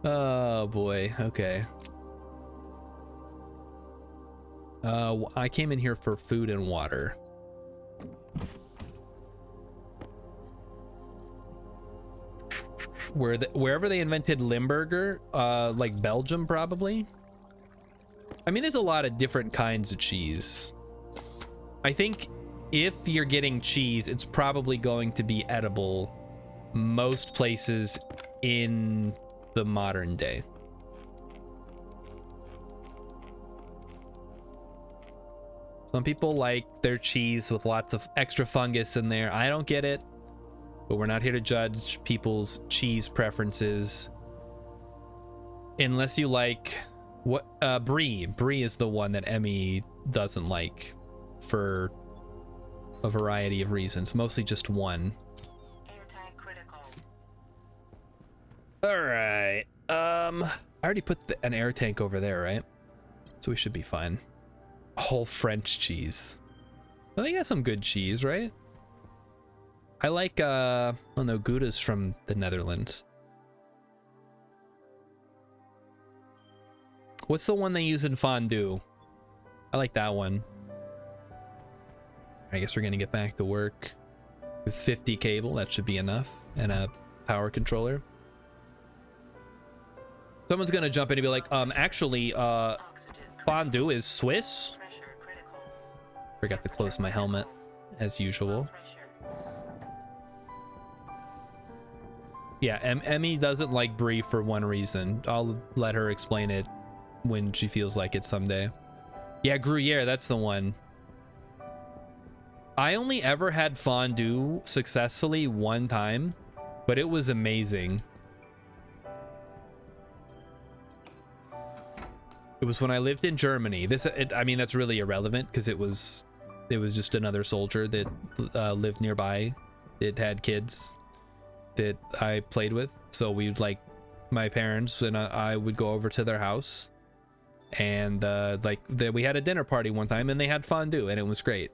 [SPEAKER 1] Oh boy. Okay. I came in here for food and water. wherever they invented Limburger, like Belgium probably. I mean, there's a lot of different kinds of cheese. I think if you're getting cheese, it's probably going to be edible most places in the modern day. Some people like their cheese with lots of extra fungus in there. I don't get it, but we're not here to judge people's cheese preferences. Unless you like what brie. Brie is the one that Emmy doesn't like for a variety of reasons, mostly just one. All right. I already put an air tank over there, right? So we should be fine. Whole French cheese. Well, they got some good cheese, right? I like oh no, Gouda's from the Netherlands. What's the one they use in fondue? I like that one. I guess we're gonna get back to work with 50 cable. That should be enough, and a power controller. Someone's gonna jump in and be like, actually, fondue is Swiss. Forgot to close my helmet, as usual. Yeah, Emmy doesn't like brie for one reason. I'll let her explain it when she feels like it someday. Yeah, Gruyere, that's the one. I only ever had fondue successfully one time, but it was amazing. It was when I lived in Germany. I mean, that's really irrelevant because it was just another soldier that lived nearby. It had kids that I played with, so we'd like my parents and I would go over to their house, and we had a dinner party one time, and they had fondue, and it was great.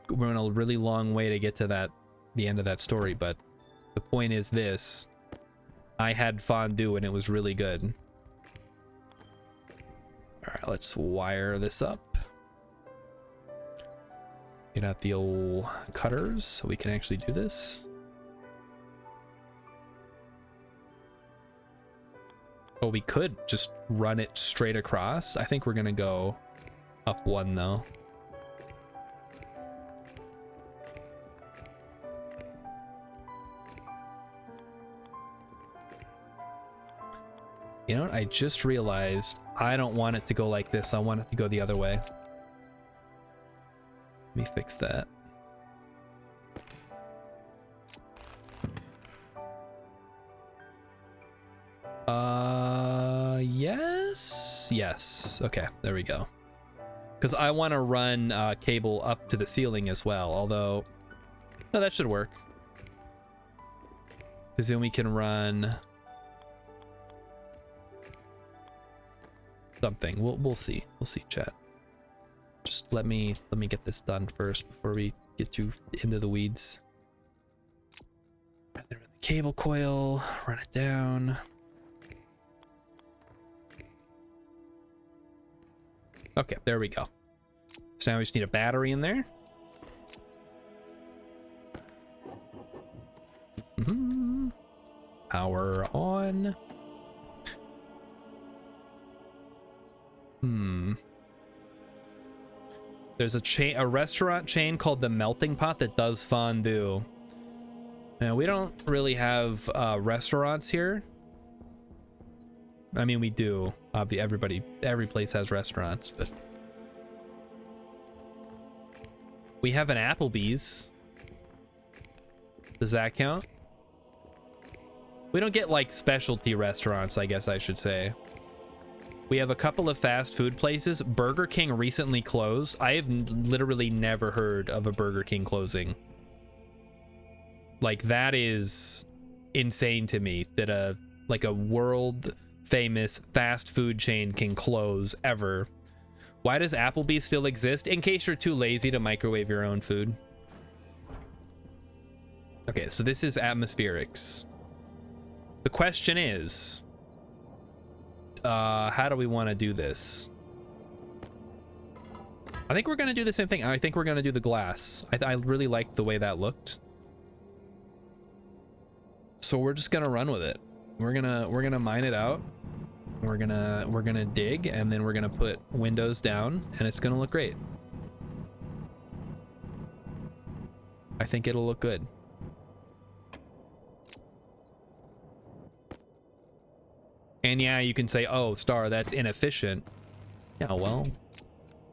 [SPEAKER 1] We're on a really long way to get to the end of that story, but the point is this: I had fondue, and it was really good. All right, let's wire this up. Get out the old cutters so we can actually do this. Oh, we could just run it straight across. I think we're gonna go up one though. You know what? I just realized I don't want it to go like this. I want it to go the other way. Let me fix that. Yes. Okay, there we go. Because I want to run cable up to the ceiling as well. Although, no, that should work. Because then we can run something. We'll see. We'll see, chat. Just let me get this done first before we get too into the weeds. Run the cable coil, run it down. Okay, there we go. So now we just need a battery in there. Power on. There's a restaurant chain called The Melting Pot that does fondue. Now, we don't really have restaurants here. I mean, we do. Every place has restaurants, but we have an Applebee's. Does that count? We don't get like specialty restaurants, I guess I should say. We have a couple of fast food places. Burger King recently closed. I have literally never heard of a Burger King closing. Like, that is insane to me that a world famous fast food chain can close ever. Why does Applebee's still exist? In case you're too lazy to microwave your own food. Okay, so this is atmospherics. The question is, how do we want to do this? I think we're gonna do the same thing. I think we're gonna do the glass. I really liked the way that looked. So we're just gonna run with it. We're gonna mine it out. We're gonna dig, and then we're gonna put windows down, and it's gonna look great. I think it'll look good. And yeah, you can say, oh, Star, that's inefficient. Yeah, well,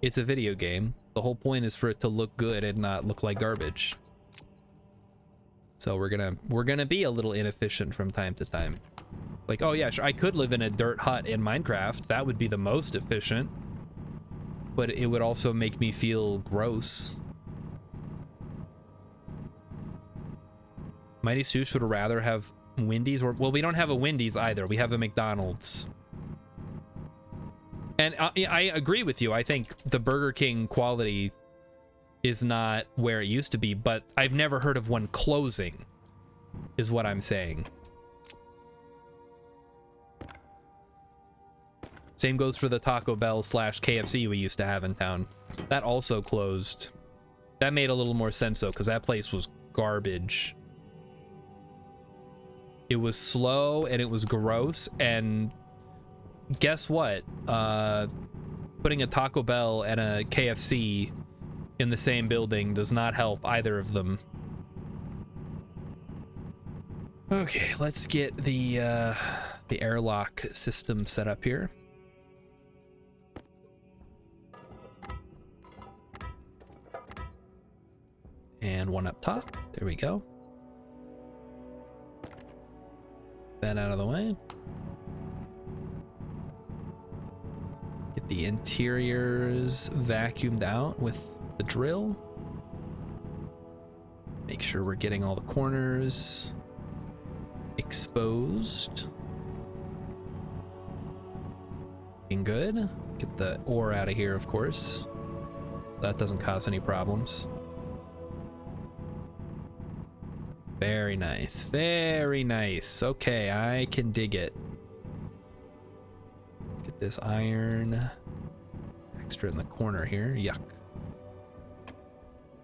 [SPEAKER 1] it's a video game. The whole point is for it to look good and not look like garbage. So we're gonna be a little inefficient from time to time. Like, oh yeah, sure, I could live in a dirt hut in Minecraft. That would be the most efficient. But it would also make me feel gross. Mighty Swoosh would rather have Wendy's, or well, we don't have a Wendy's either. We have a McDonald's. And I agree with you. I think the Burger King quality is not where it used to be, but I've never heard of one closing, is what I'm saying. Same goes for the Taco Bell / KFC we used to have in town. That also closed. That made a little more sense though, because that place was garbage. It was slow and it was gross, and guess what? Putting a Taco Bell and a KFC in the same building does not help either of them. Okay, let's get the airlock system set up here. And one up top. There we go. That out of the way. Get the interiors vacuumed out with the drill. Make sure we're getting all the corners exposed. Looking good. Get the ore out of here, of course. That doesn't cause any problems. Very nice. Very nice. Okay, I can dig it. Let's get this iron extra in the corner here. Yuck.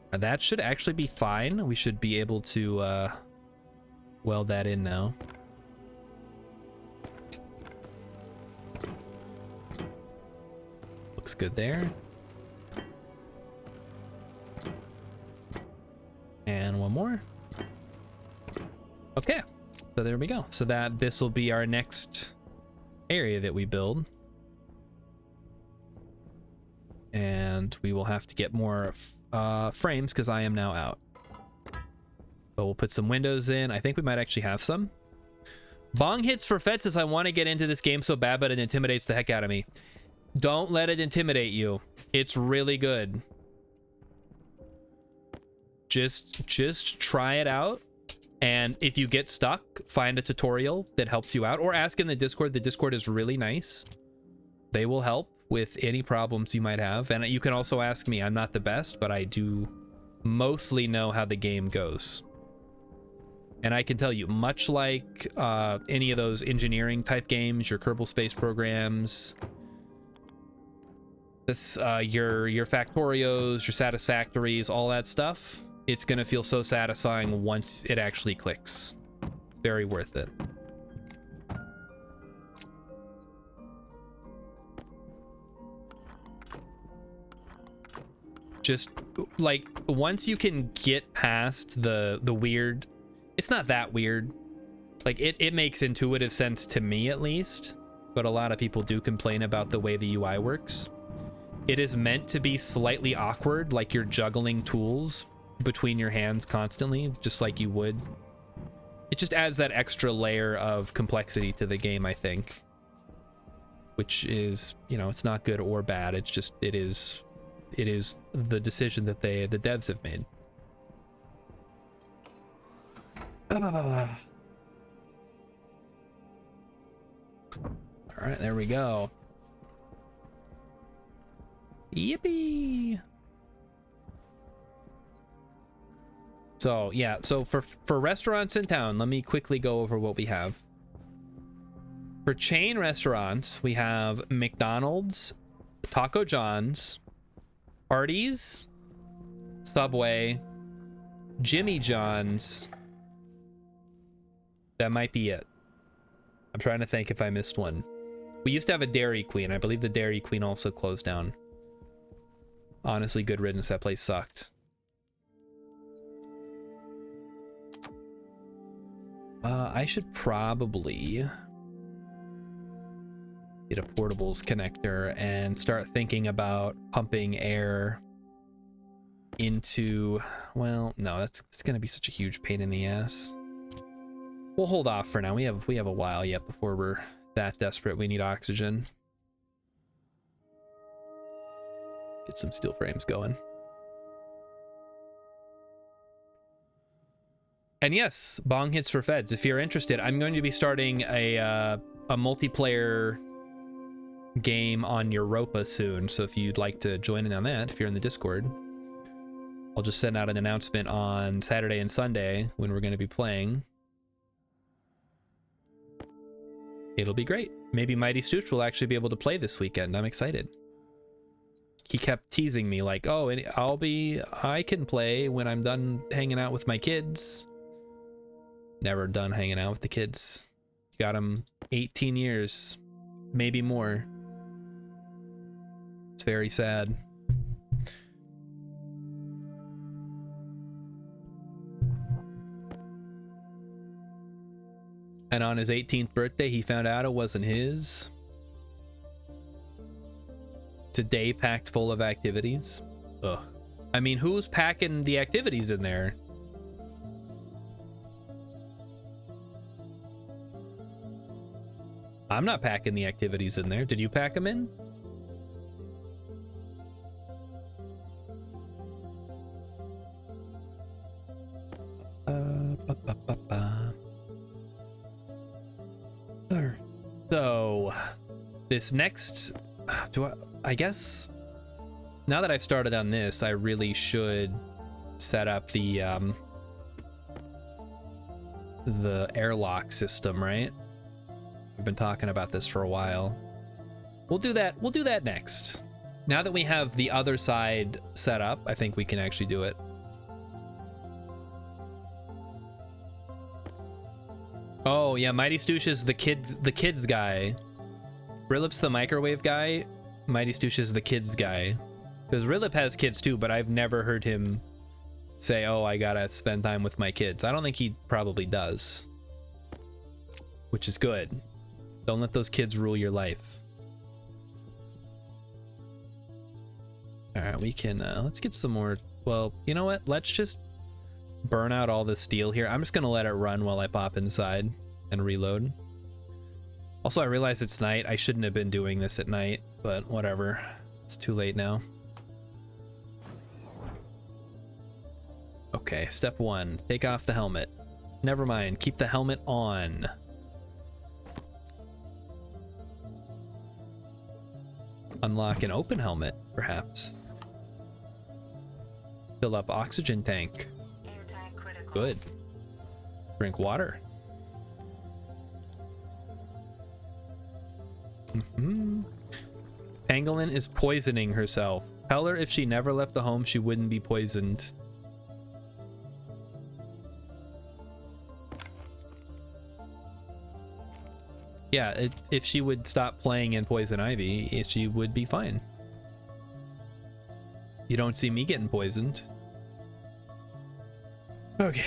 [SPEAKER 1] That should actually be fine. We should be able to weld that in now. Looks good there. And one more. Okay, so there we go. So that this will be our next area that we build. And we will have to get more frames because I am now out. But we'll put some windows in. I think we might actually have some. Bong Hits for Fed says, I want to get into this game so bad, but it intimidates the heck out of me. Don't let it intimidate you. It's really good. Just try it out. And if you get stuck, find a tutorial that helps you out, or ask in the Discord. The Discord is really nice. They will help with any problems you might have. And you can also ask me. I'm not the best, but I do mostly know how the game goes. And I can tell you, much like any of those engineering type games, your Kerbal Space programs, this your Factorios, your Satisfactories, all that stuff, it's gonna feel so satisfying once it actually clicks. Very worth it. Just like once you can get past the weird, it's not that weird. Like it makes intuitive sense to me at least, but a lot of people do complain about the way the UI works. It is meant to be slightly awkward, like you're juggling tools between your hands constantly, just like you would. It just adds that extra layer of complexity to the game, I think, which is, you know, it's not good or bad. It's just, it is the decision that the devs have made. All right, there we go. Yippee. So yeah, so for restaurants in town, let me quickly go over what we have. For chain restaurants, we have McDonald's, Taco John's, Arby's, Subway, Jimmy John's, That might be it. I'm trying to think if I missed one. We used to have a Dairy Queen. I believe the Dairy Queen also closed down. Honestly, good riddance. That place sucked. I should probably get a portables connector and start thinking about pumping air into, well, no, it's gonna be such a huge pain in the ass. We'll hold off for now. We have a while yet before we're that desperate. We need oxygen. Get some steel frames going. And yes, bong hits for feds. If you're interested, I'm going to be starting a multiplayer game on Europa soon. So if you'd like to join in on that, if you're in the Discord, I'll just send out an announcement on Saturday and Sunday when we're going to be playing. It'll be great. Maybe Mighty Stooch will actually be able to play this weekend. I'm excited. He kept teasing me like, oh, I can play when I'm done hanging out with my kids. Never done hanging out with the kids. Got him 18 years, maybe more. It's very sad. And on his 18th birthday, he found out it wasn't his. It's a day packed full of activities. Ugh. I mean, who's packing the activities in there? I'm not packing the activities in there. Did you pack them in? So this next, I guess now that I've started on this, I really should set up the airlock system, right? We've been talking about this for a while. We'll do that. We'll do that next. Now that we have the other side set up, I think we can actually do it. Oh yeah, Mighty Stoosh is the kids guy. Rilip's the microwave guy. Mighty Stoosh is the kids guy. Because Rilip has kids too, but I've never heard him say, oh, I gotta spend time with my kids. I don't think he probably does. Which is good. Don't let those kids rule your life. All right, we can, let's get some more. Well, you know what? Let's just burn out all the steel here. I'm just gonna let it run while I pop inside and reload. Also, I realize it's night. I shouldn't have been doing this at night, but whatever. It's too late now. Okay, step one, take off the helmet. Never mind, keep the helmet on. Unlock an open helmet, perhaps. Fill up oxygen tank. Good. Drink water. Pangolin is poisoning herself. Tell her if she never left the home, she wouldn't be poisoned. Yeah, if she would stop playing in Poison Ivy, she would be fine. You don't see me getting poisoned. Okay,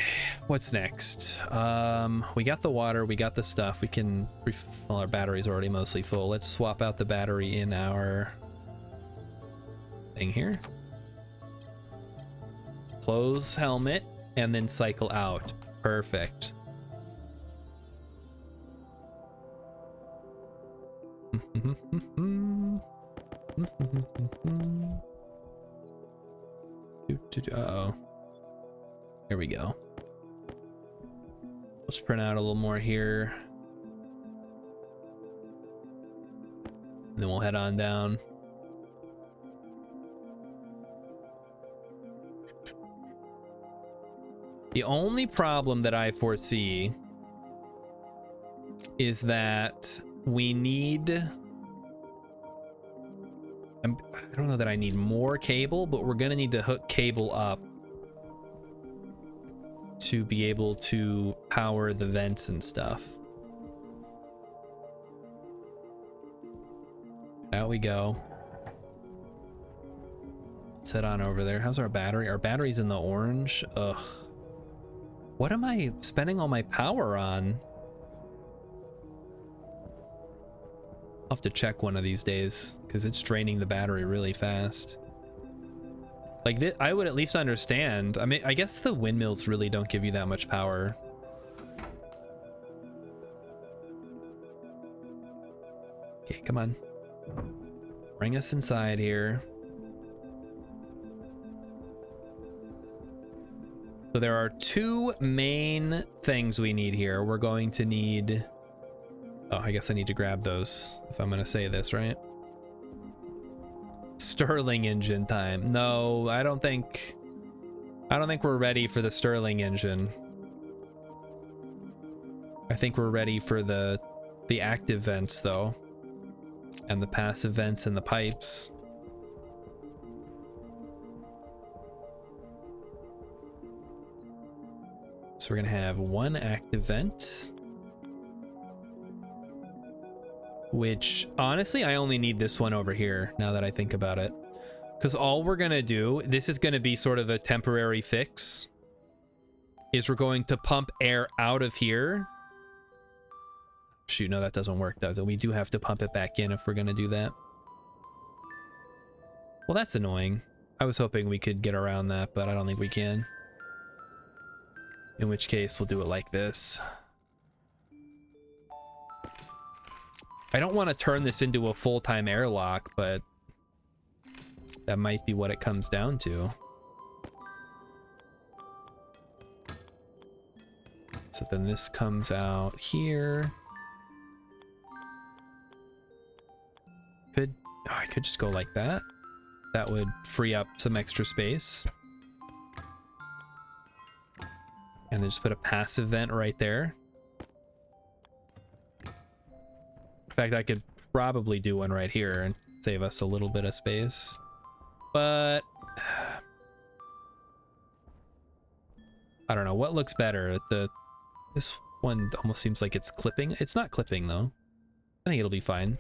[SPEAKER 1] what's next? We got the water, we got the stuff. We can refill. Our battery's already mostly full. Let's swap out the battery in our thing here. Close helmet and then cycle out. Perfect. Uh-oh. Here we go. Let's print out a little more here. And then we'll head on down. The only problem that I foresee is that we need... I don't know that I need more cable, but we're gonna need to hook cable up to be able to power the vents and stuff. Out we go. Let's head on over there. How's our battery? Our battery's in the orange. Ugh. What am I spending all my power on? I'll have to check one of these days because it's draining the battery really fast. Like this, I would at least understand. I mean, I guess the windmills really don't give you that much power. Okay, come on. Bring us inside here. So there are two main things we need here. We're going to need... Oh, I guess I need to grab those if I'm going to say this, right? Stirling engine time. No, I don't think we're ready for the Stirling engine. I think we're ready for the active vents though. And the passive vents and the pipes. So we're gonna have one active vent. Which, honestly, I only need this one over here, now that I think about it. Because all we're gonna do, this is gonna be sort of a temporary fix, is we're going to pump air out of here. Shoot, no, that doesn't work, does it? We do have to pump it back in if we're gonna do that. Well, that's annoying. I was hoping we could get around that, but I don't think we can. In which case, we'll do it like this. I don't want to turn this into a full-time airlock, but that might be what it comes down to. So then this comes out here. I could just go like that. That would free up some extra space. And then just put a passive vent right there. In fact, I could probably do one right here and save us a little bit of space. But I don't know what looks better. This one almost seems like it's clipping. It's not clipping though. I think it'll be fine.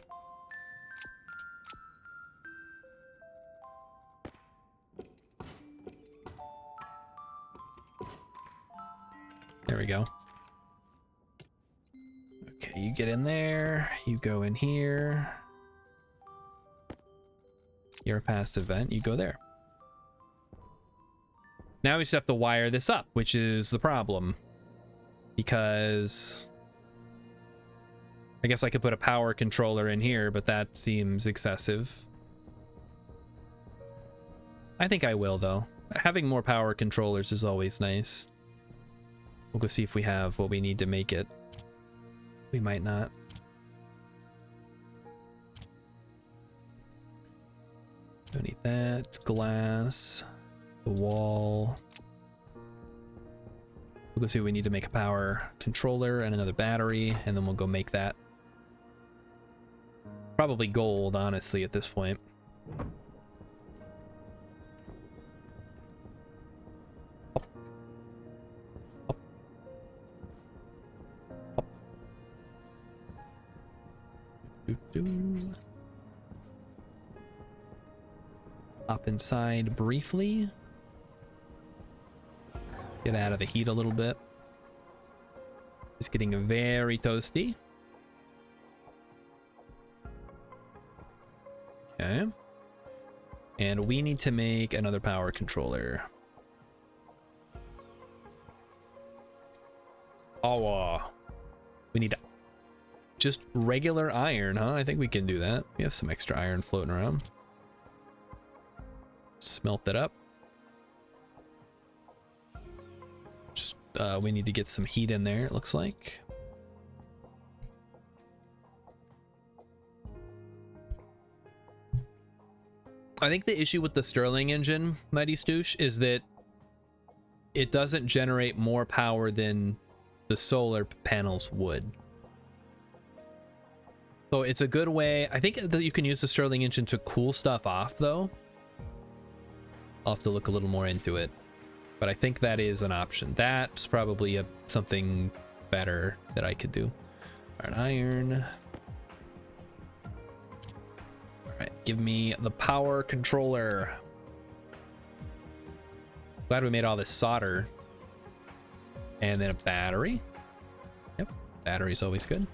[SPEAKER 1] There we go. Okay, you get in there, you go in here. You're a passive vent, you go there. Now we just have to wire this up, which is the problem. Because I guess I could put a power controller in here, but that seems excessive. I think I will, though. Having more power controllers is always nice. We'll go see if we have what we need to make it. We might not. Don't need that. It's glass. The wall. We'll go see what we need to make a power controller and another battery, and then we'll go make that. Probably gold, honestly, at this point. Hop inside briefly. Get out of the heat a little bit. It's getting very toasty. Okay. And we need to make another power controller. Oh, we need just regular iron, huh? I think we can do that. We have some extra iron floating around. Smelt that up. Just we need to get some heat in there, it looks like. I think the issue with the Stirling engine, Mighty Stoosh, is that it doesn't generate more power than the solar panels would. So it's a good way. I think that you can use the Stirling engine to cool stuff off, though. I'll have to look a little more into it. But I think that is an option. That's probably something better that I could do. All right, iron. All right, give me the power controller. Glad we made all this solder. And then a battery. Yep, battery's always good.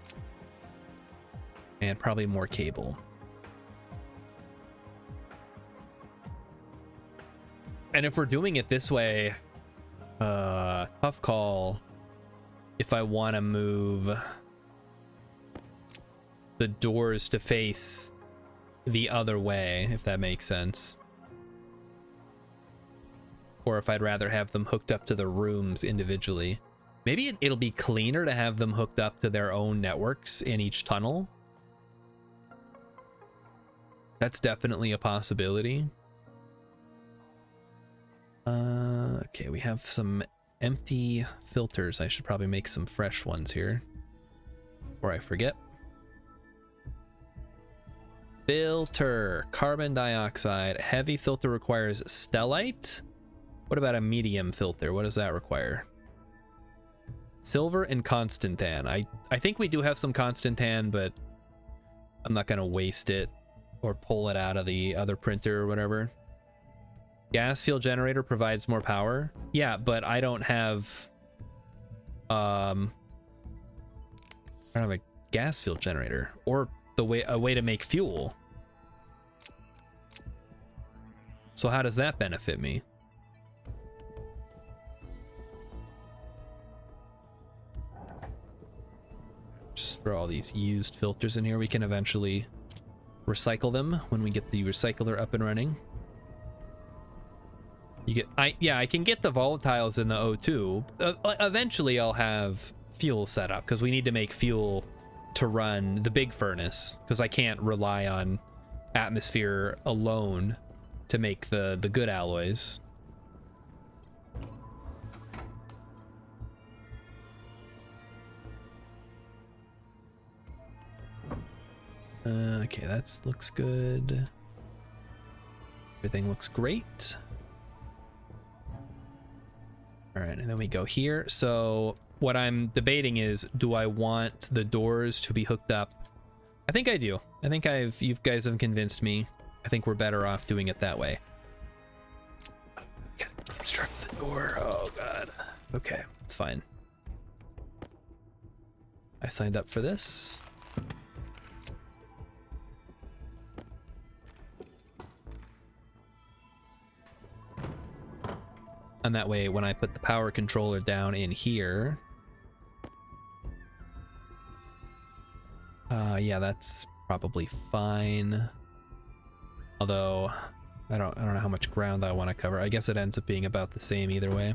[SPEAKER 1] And probably more cable. And if we're doing it this way, tough call if I want to move the doors to face the other way, if that makes sense. Or if I'd rather have them hooked up to the rooms individually. Maybe it'll be cleaner to have them hooked up to their own networks in each tunnel. That's definitely a possibility. Okay, we have some empty filters. I should probably make some fresh ones here before I forget. Filter, carbon dioxide. Heavy filter requires stellite. What about a medium filter? What does that require? Silver and constantan. I think we do have some constantan, but I'm not gonna waste it or pull it out of the other printer or whatever. Gas fuel generator provides more power. Yeah, but I don't have I don't have a gas fuel generator or a way to make fuel. So how does that benefit me? Just throw all these used filters in here. We can eventually recycle them when we get the recycler up and running. You get, I can get the volatiles in the O2. Eventually I'll have fuel set up because we need to make fuel to run the big furnace because I can't rely on atmosphere alone to make the good alloys. Okay, that looks good. Everything looks great. All right, and then we go here. So what I'm debating is, do I want the doors to be hooked up? I think I do. I think you guys have convinced me. I think we're better off doing it that way. Gotta construct the door. Oh God. Okay, it's fine. I signed up for this. And that way, when I put the power controller down in here, yeah, that's probably fine. Although I don't know how much ground I want to cover. I guess it ends up being about the same either way.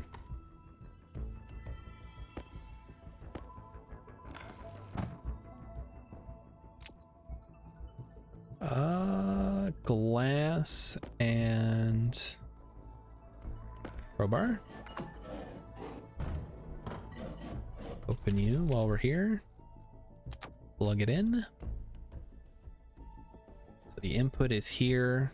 [SPEAKER 1] Glass and crowbar. Open you while we're here. Plug it in. So the input is here.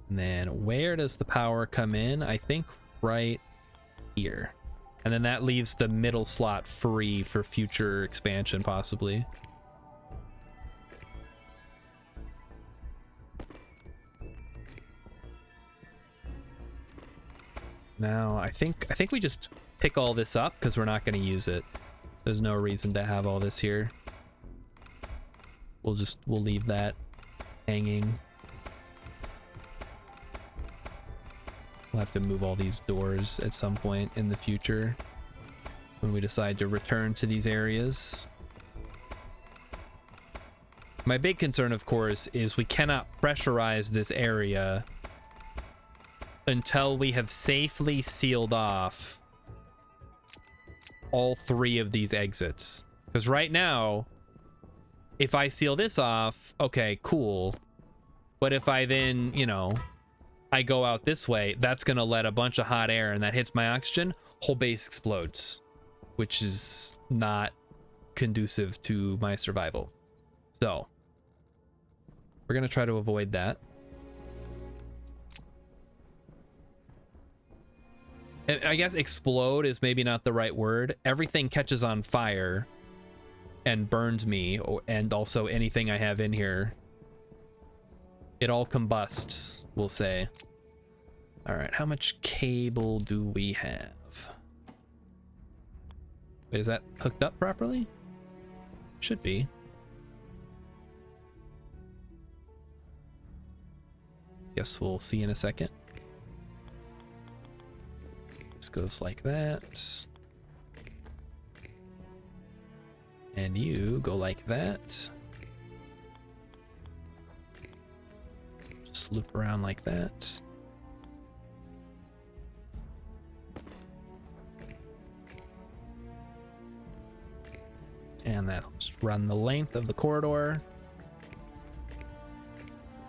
[SPEAKER 1] And then where does the power come in? I think right here. And then that leaves the middle slot free for future expansion, possibly. Now, I think we just pick all this up because we're not going to use it. There's no reason to have all this here. We'll leave that hanging. We'll have to move all these doors at some point in the future when we decide to return to these areas. My big concern, of course, is we cannot pressurize this area until we have safely sealed off all 3 of these exits. Because right now, if I seal this off, okay, cool. But if I then, you know, I go out this way, that's gonna let a bunch of hot air and that hits my oxygen, whole base explodes, which is not conducive to my survival. So We're gonna try to avoid that. I guess explode is maybe not the right word. Everything catches on fire and burns me, and also anything I have in here. It all combusts, we'll say. All right, how much cable do we have? Wait, is that hooked up properly? Should be. Guess we'll see in a second. This goes like that. And you go like that. Just loop around like that. And that'll just run the length of the corridor.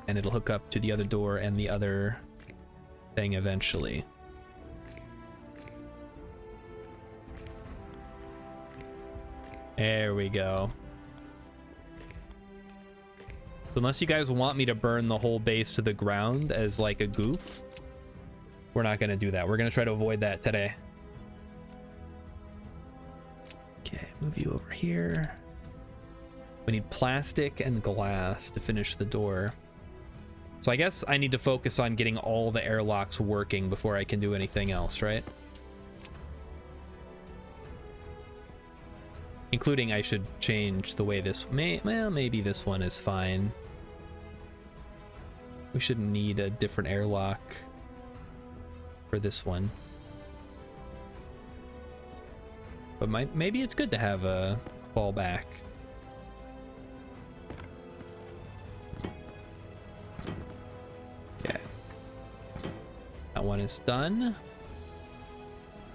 [SPEAKER 1] And it'll hook up to the other door and the other thing eventually. There we go. So unless you guys want me to burn the whole base to the ground as like a goof, we're not going to do that. We're going to try to avoid that today. Okay, move you over here. We need plastic and glass to finish the door. So I guess I need to focus on getting all the airlocks working before I can do anything else, right? Including I should change the way this well, maybe this one is fine. We shouldn't need a different airlock for this one. But maybe it's good to have a fallback. Okay. That one is done.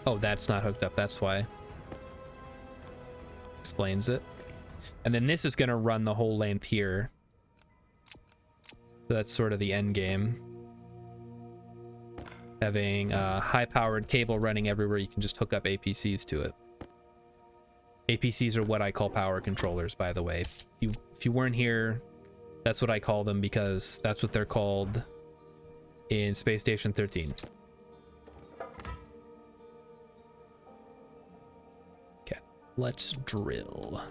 [SPEAKER 1] Oh, that's not hooked up, that's why. Explains it. And then this is going to run the whole length here. So that's sort of the end game. Having a high-powered cable running everywhere, you can just hook up APCs to it. APCs are what I call power controllers, by the way. If you weren't here, that's what I call them because that's what they're called in Space Station 13. Okay, let's drill.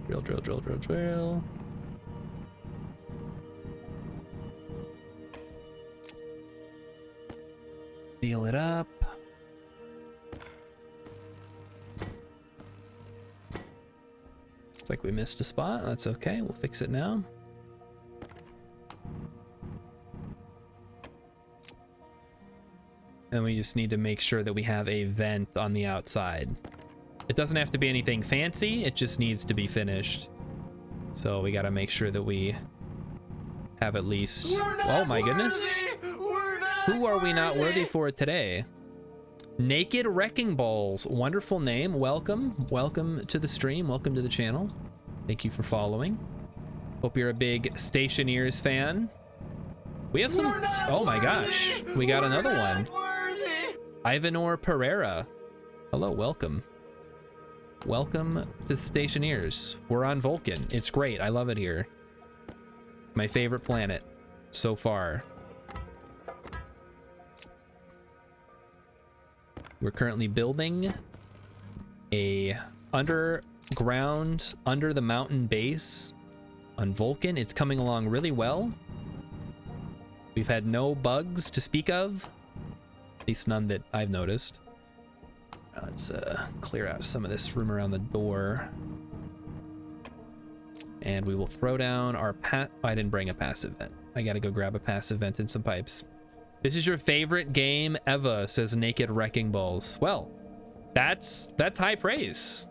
[SPEAKER 1] Drill, drill, drill, drill, drill. Seal it up. Looks like we missed a spot. That's okay. We'll fix it now. And we just need to make sure that we have a vent on the outside. It doesn't have to be anything fancy. It just needs to be finished. So we got to make sure that we have at least... Oh my goodness. Who are we not worthy for today? Naked Wrecking Balls. Wonderful name. Welcome. Welcome to the stream. Welcome to the channel. Thank you for following. Hope you're a big Stationeers fan. We have some... Oh my gosh. We got another one. Ivanor Pereira. Hello, welcome. Welcome to Stationeers. We're on Vulcan. It's great. I love it here. It's my favorite planet so far. We're currently building a underground, under the mountain base on Vulcan. It's coming along really well. We've had no bugs to speak of, at least none that I've noticed. Let's clear out some of this room around the door. And we will throw down our I didn't bring a passive vent. I gotta go grab a passive vent and some pipes. This is your favorite game ever, says Naked Wrecking Balls. Well, that's high praise.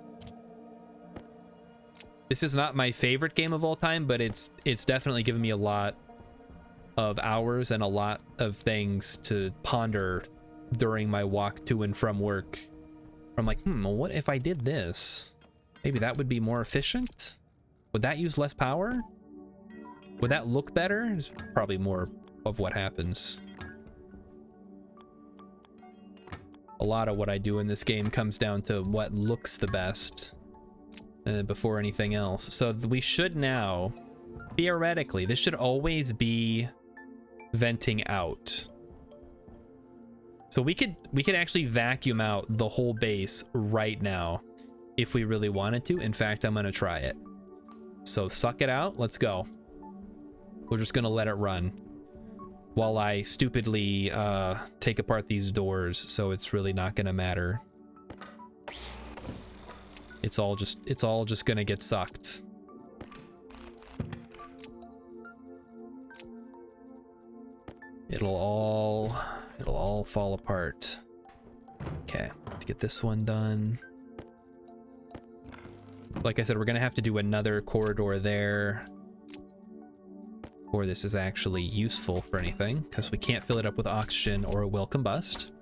[SPEAKER 1] This is not my favorite game of all time, but it's definitely given me a lot of hours and a lot of things to ponder during my walk to and from work. I'm like, well, what if I did this? Maybe that would be more efficient? Would that use less power? Would that look better? It's probably more of what happens. A lot of what I do in this game comes down to what looks the best before anything else. So we should now, theoretically, this should always be venting out. So we could actually vacuum out the whole base right now if we really wanted to. In fact, I'm gonna try it. So suck it out, let's go. We're just gonna let it run while I stupidly take apart these doors, so it's really not gonna matter. It's all just gonna get sucked. It'll all fall apart. Okay, let's get this one done. Like I said, we're gonna have to do another corridor there before this is actually useful for anything, because we can't fill it up with oxygen or it will combust.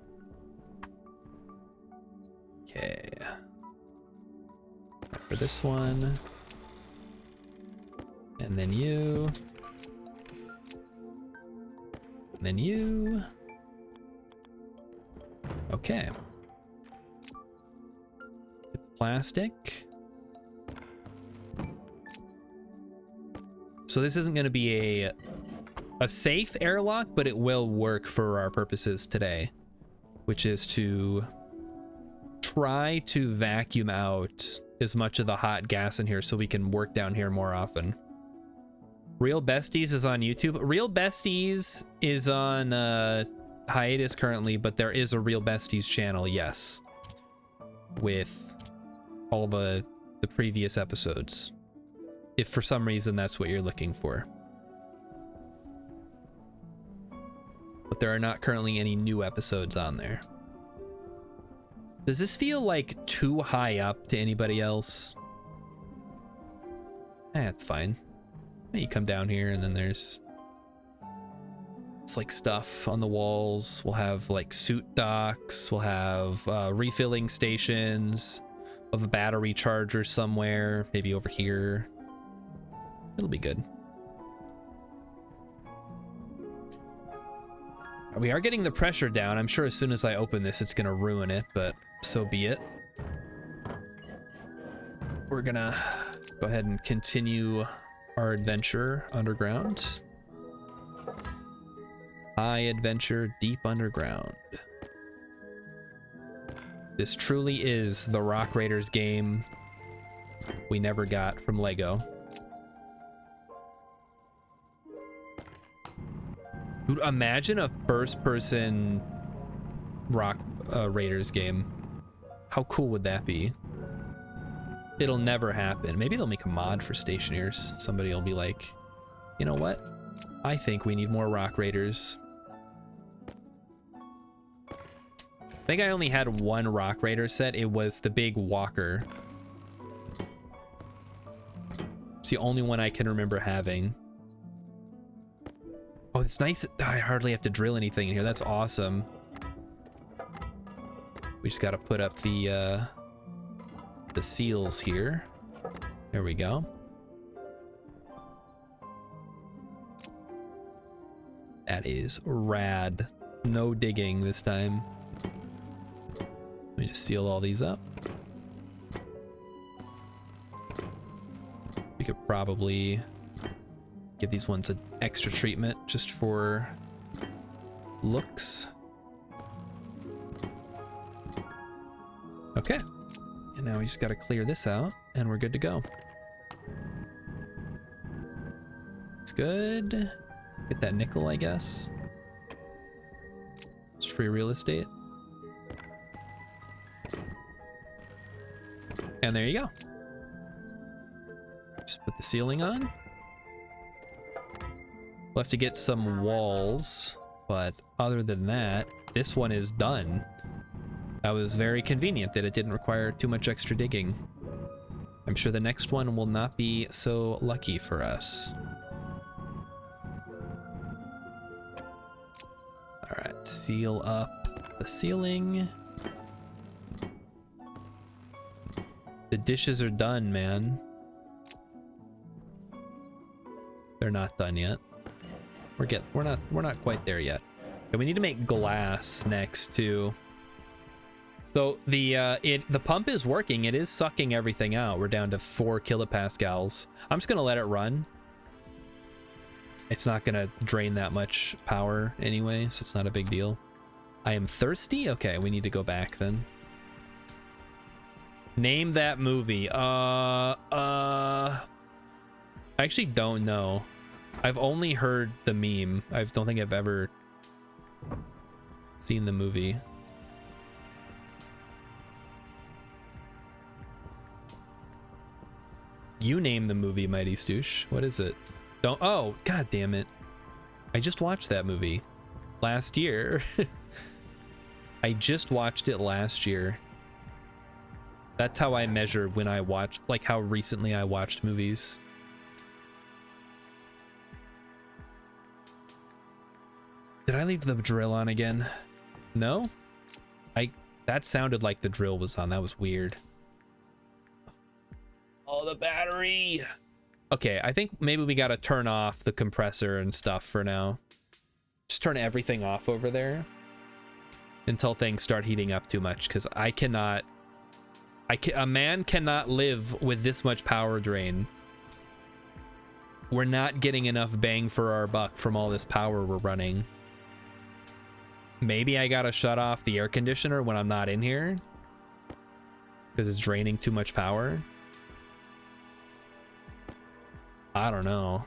[SPEAKER 1] Okay. For this one. And then you. And then you. Okay. Plastic. So this isn't going to be a safe airlock, but it will work for our purposes today, which is to try to vacuum out as much of the hot gas in here so we can work down here more often. Real Besties is on YouTube. Real Besties is on hiatus currently, but there is a Real Besties channel, yes, with all the previous episodes, if for some reason that's what you're looking for. But there are not currently any new episodes on there. Does this feel like too high up to anybody else? It's fine. You come down here and then there's it's like stuff on the walls. We'll have like suit docks. We'll have refilling stations of a battery charger somewhere, maybe over here. It'll be good. We are getting the pressure down. I'm sure as soon as I open this, it's gonna ruin it, but so be it. We're gonna go ahead and continue our adventure underground. High adventure deep underground. This truly is the Rock Raiders game we never got from Lego. Dude, imagine a first-person Rock Raiders game. How cool would that be? It'll never happen. Maybe they'll make a mod for Stationeers. Somebody will be like, you know what? I think we need more Rock Raiders. I think I only had one Rock Raider set. It was the big walker. It's the only one I can remember having. Oh, it's nice. I hardly have to drill anything in here. That's awesome. We just got to put up the seals here. There we go. That is rad. No digging this time. Let me just seal all these up. We could probably give these ones an extra treatment just for looks. Okay. And now we just got to clear this out and we're good to go. It's good. Get that nickel, I guess. It's free real estate. And there you go. Just put the ceiling on. We'll have to get some walls, but other than that, this one is done. That was very convenient that it didn't require too much extra digging. I'm sure the next one will not be so lucky for us. All right, seal up the ceiling. The dishes are done, man. They're not done yet. We're not quite there yet. Okay, we need to make glass next too. So the pump is working. It is sucking everything out. We're down to 4 kilopascals. I'm just gonna let it run. It's not gonna drain that much power anyway, so it's not a big deal. I am thirsty? Okay, we need to go back then. Name that movie. I actually don't know. I've only heard the meme. I don't think I've ever seen the movie. You name the movie, Mighty Stoosh. What is it? Don't. Oh, god damn it. I just watched that movie last year. I just watched it last year. That's how I measure when I watch, like how recently I watched movies. Did I leave the drill on again? No? That sounded like the drill was on. That was weird. Oh, the battery. Okay, I think maybe we gotta turn off the compressor and stuff for now. Just turn everything off over there until things start heating up too much, because I cannot... a man cannot live with this much power drain. We're not getting enough bang for our buck from all this power we're running. Maybe I gotta shut off the air conditioner when I'm not in here because it's draining too much power. I don't know.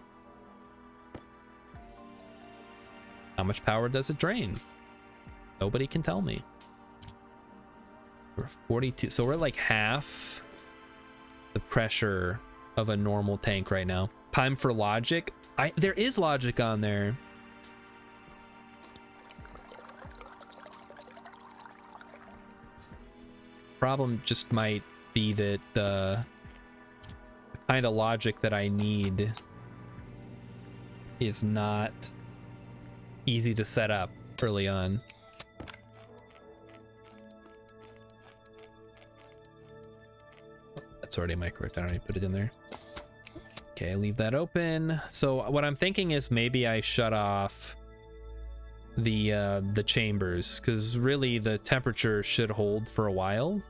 [SPEAKER 1] How much power does it drain? Nobody can tell me. We're 42, so we're like half the pressure of a normal tank right now. Time for logic. There is logic on there. Problem just might be that the kind of logic that I need is not easy to set up early on. That's already microwaved. I don't need to put it in there. Okay, leave that open. So what I'm thinking is maybe I shut off the chambers, because really the temperature should hold for a while.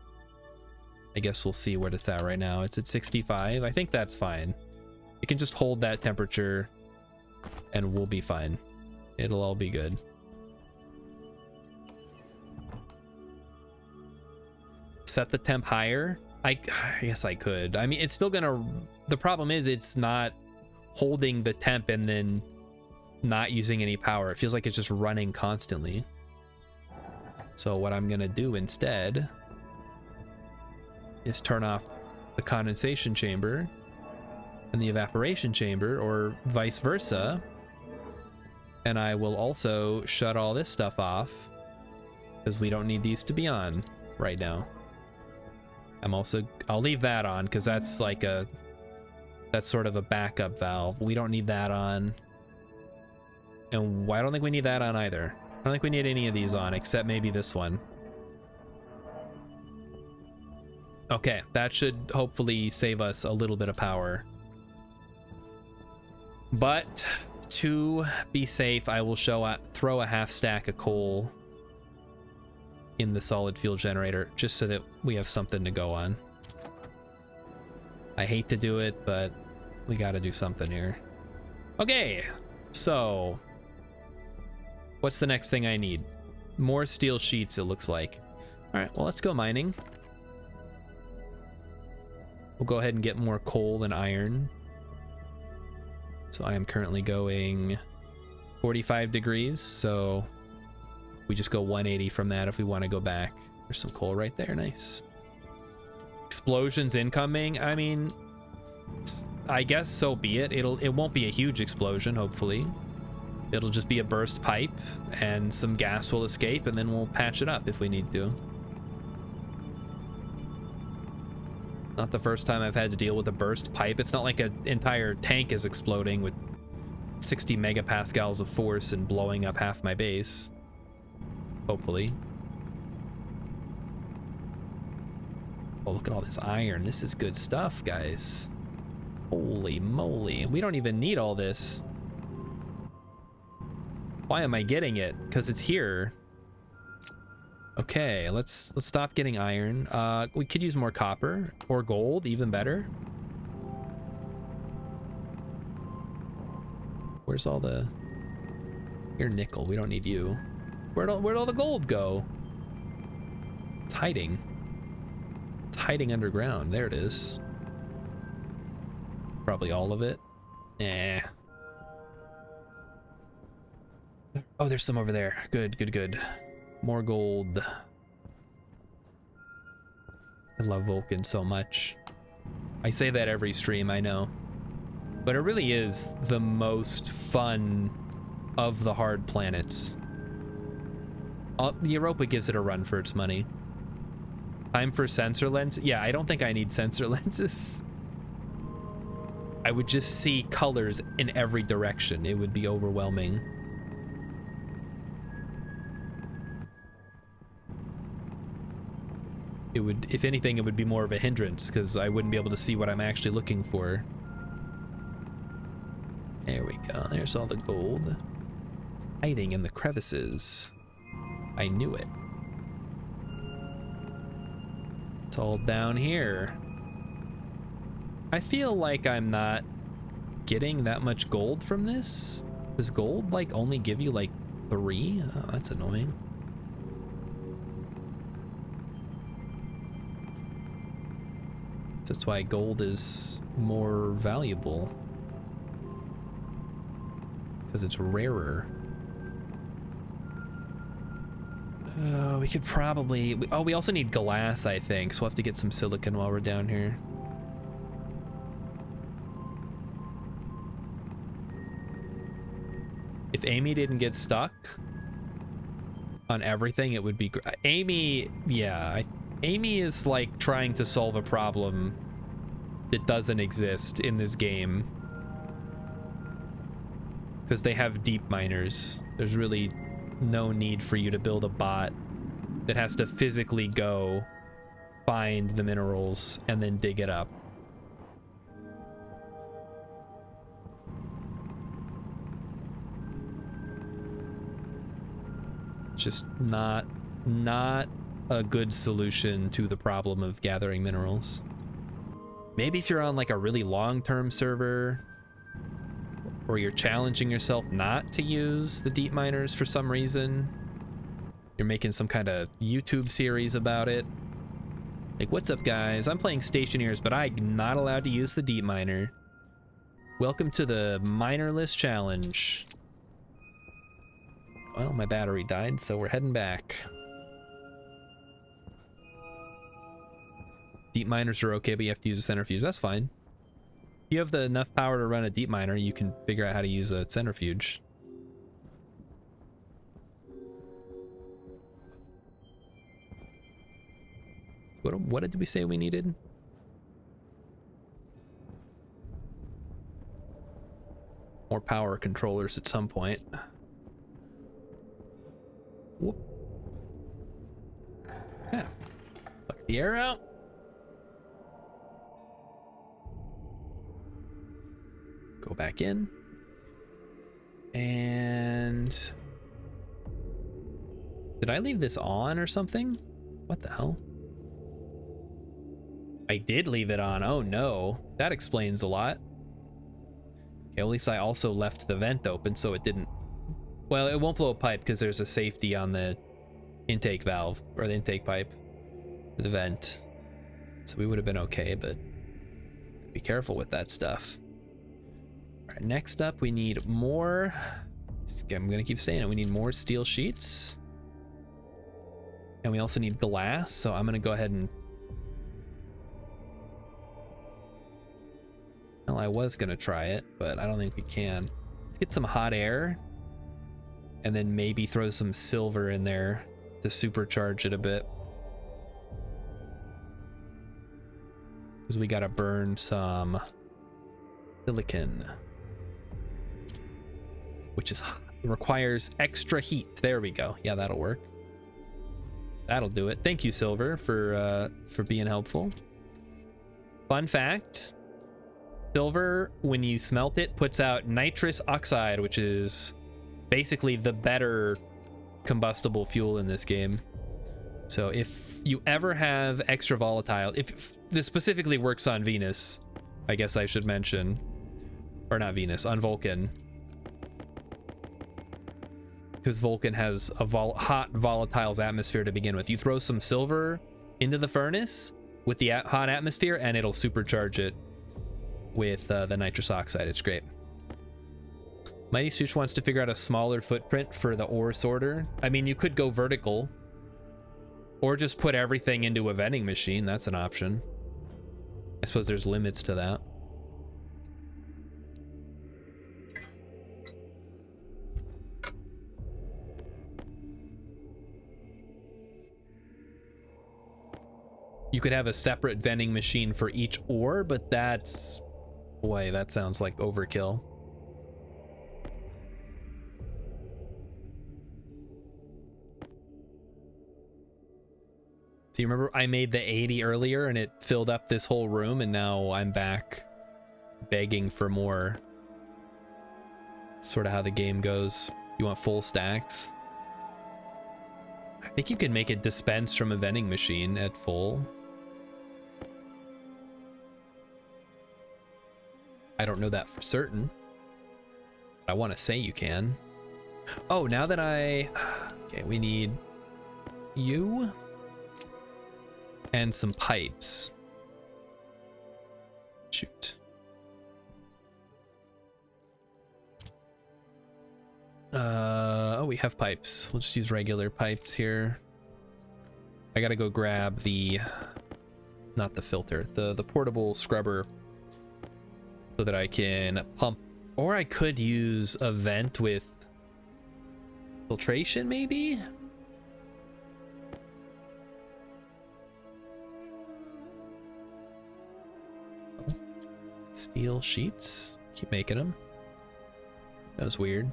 [SPEAKER 1] I guess we'll see what it's at right now. It's at 65. I think that's fine. You can just hold that temperature and we'll be fine. It'll all be good. Set the temp higher. I guess I could. I mean, it's still gonna... The problem is it's not holding the temp and then not using any power. It feels like it's just running constantly. So what I'm gonna do instead is turn off the condensation chamber and the evaporation chamber, or vice versa. And I will also shut all this stuff off because we don't need these to be on right now. I'll leave that on because that's like that's sort of a backup valve. We don't need that on. And I don't think we need that on either. I don't think we need any of these on except maybe this one. Okay, that should hopefully save us a little bit of power. But to be safe, I will throw a half stack of coal in the solid fuel generator just so that we have something to go on. I hate to do it, but we got to do something here. Okay, so what's the next thing I need? More steel sheets, it looks like. All right, well, let's go mining. We'll go ahead and get more coal and iron. So I am currently going 45 degrees, so we just go 180 from that if we want to go back. There's some coal right there, nice. Explosions incoming. I mean, I guess so be it. It won't be a huge explosion, hopefully. It'll just be a burst pipe and some gas will escape, and then we'll patch it up if we need to. Not the first time I've had to deal with a burst pipe. It's not like an entire tank is exploding with 60 megapascals of force and blowing up half my base. Hopefully. Oh, look at all this iron. This is good stuff, guys. Holy moly. We don't even need all this. Why am I getting it? Because it's here. Okay, let's stop getting iron. We could use more copper or gold, even better. Where's all the... You're nickel, we don't need you. Where'd all the gold go? It's hiding. It's hiding underground. There it is. Probably all of it. Nah. Oh, there's some over there. Good, good, good. More gold. I love Vulcan so much. I say that every stream, I know. But it really is the most fun of the hard planets. Europa gives it a run for its money. Time for sensor lens? Yeah, I don't think I need sensor lenses. I would just see colors in every direction. It would be overwhelming. It would, if anything, it would be more of a hindrance because I wouldn't be able to see what I'm actually looking for. There we go. There's all the gold. It's hiding in the crevices. I knew it. It's all down here. I feel like I'm not getting that much gold from this. Does gold like only give you like 3? Oh, that's annoying. That's why gold is more valuable. Because it's rarer. We could probably... Oh, we also need glass, I think. So we'll have to get some silicon while we're down here. If Amy didn't get stuck on everything, it would be great. Amy, yeah. Amy is like trying to solve a problem that doesn't exist in this game. Because they have deep miners. There's really no need for you to build a bot that has to physically go find the minerals and then dig it up. It's just not a good solution to the problem of gathering minerals. Maybe if you're on like a really long-term server, or you're challenging yourself not to use the deep miners for some reason. You're making some kind of YouTube series about it. Like, what's up, guys? I'm playing Stationeers, but I'm not allowed to use the deep miner. Welcome to the minerless challenge. Well, my battery died, so we're heading back. Deep miners are okay, but you have to use a centrifuge. That's fine. If you have enough power to run a deep miner, you can figure out how to use a centrifuge. What did we say we needed? More power controllers at some point. Whoop. Yeah. Suck the air out. Go back in. And did I leave this on or something? What the hell? I did leave it on. Oh no, that explains a lot. Okay, at least I also left the vent open so it didn't, well, it won't blow a pipe because there's a safety on the intake valve or the intake pipe, the vent. So we would have been okay, but be careful with that stuff. All right, next up we need more, I'm gonna keep saying it, we need more steel sheets. And we also need glass, so I'm gonna go ahead and, well, I was gonna try it, but I don't think we can. Let's get some hot air and then maybe throw some silver in there to supercharge it a bit. Because we gotta burn some silicon, which is requires extra heat. There we go. Yeah, that'll work. That'll do it. Thank you, Silver, for being helpful. Fun fact: silver, when you smelt it, puts out nitrous oxide, which is basically the better combustible fuel in this game. So if you ever have extra volatile, if this specifically works on Venus, I guess I should mention, or not Venus, on Vulcan, because Vulcan has a hot volatiles atmosphere to begin with. You throw some silver into the furnace with the hot atmosphere and it'll supercharge it with the nitrous oxide. It's great. Mighty Sush wants to figure out a smaller footprint for the ore sorter. I mean, you could go vertical or just put everything into a vending machine. That's an option. I suppose there's limits to that. You could have a separate vending machine for each ore, but that's... boy, that sounds like overkill. So you remember I made the 80 earlier and it filled up this whole room, and now I'm back begging for more. Sort of how the game goes. You want full stacks? I think you can make it dispense from a vending machine at full. I don't know that for certain. I want to say you can. Oh, now that okay, we need you and some pipes. Shoot. Oh, we have pipes. We'll just use regular pipes here. I gotta go grab the, not the filter, the portable scrubber, so that I can pump, or I could use a vent with filtration maybe? Steel sheets, keep making them. That was weird.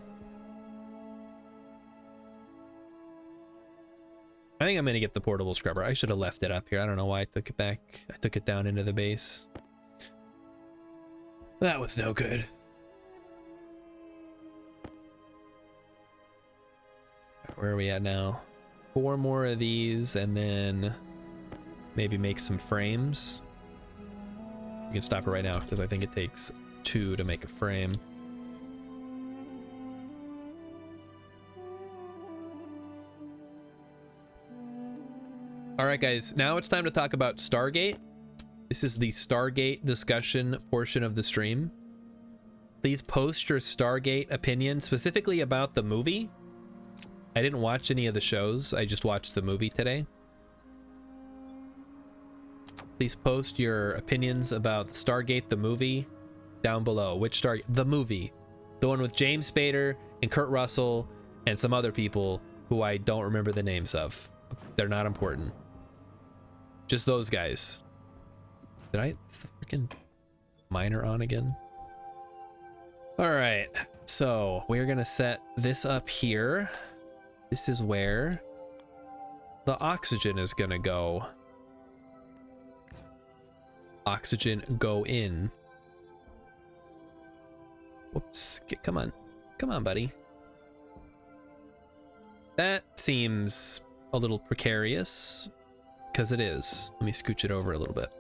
[SPEAKER 1] I think I'm gonna get the portable scrubber. I should have left it up here. I don't know why I took it back. I took it down into the base. That was no good. Where are we at now? 4 more of these and then maybe make some frames. You can stop it right now because I think it takes 2 to make a frame. All right, guys, now it's time to talk about Stargate. This is the Stargate discussion portion of the stream. Please post your Stargate opinion, specifically about the movie. I didn't watch any of the shows. I just watched the movie today. Please post your opinions about Stargate, the movie, down below. Which Stargate? The movie. The one with James Spader and Kurt Russell and some other people who I don't remember the names of. They're not important. Just those guys. Did I? Is the freaking miner on again? All right. So we're going to set this up here. This is where the oxygen is going to go. Oxygen go in. Whoops. Come on. Come on, buddy. That seems a little precarious, because it is. Let me scooch it over a little bit.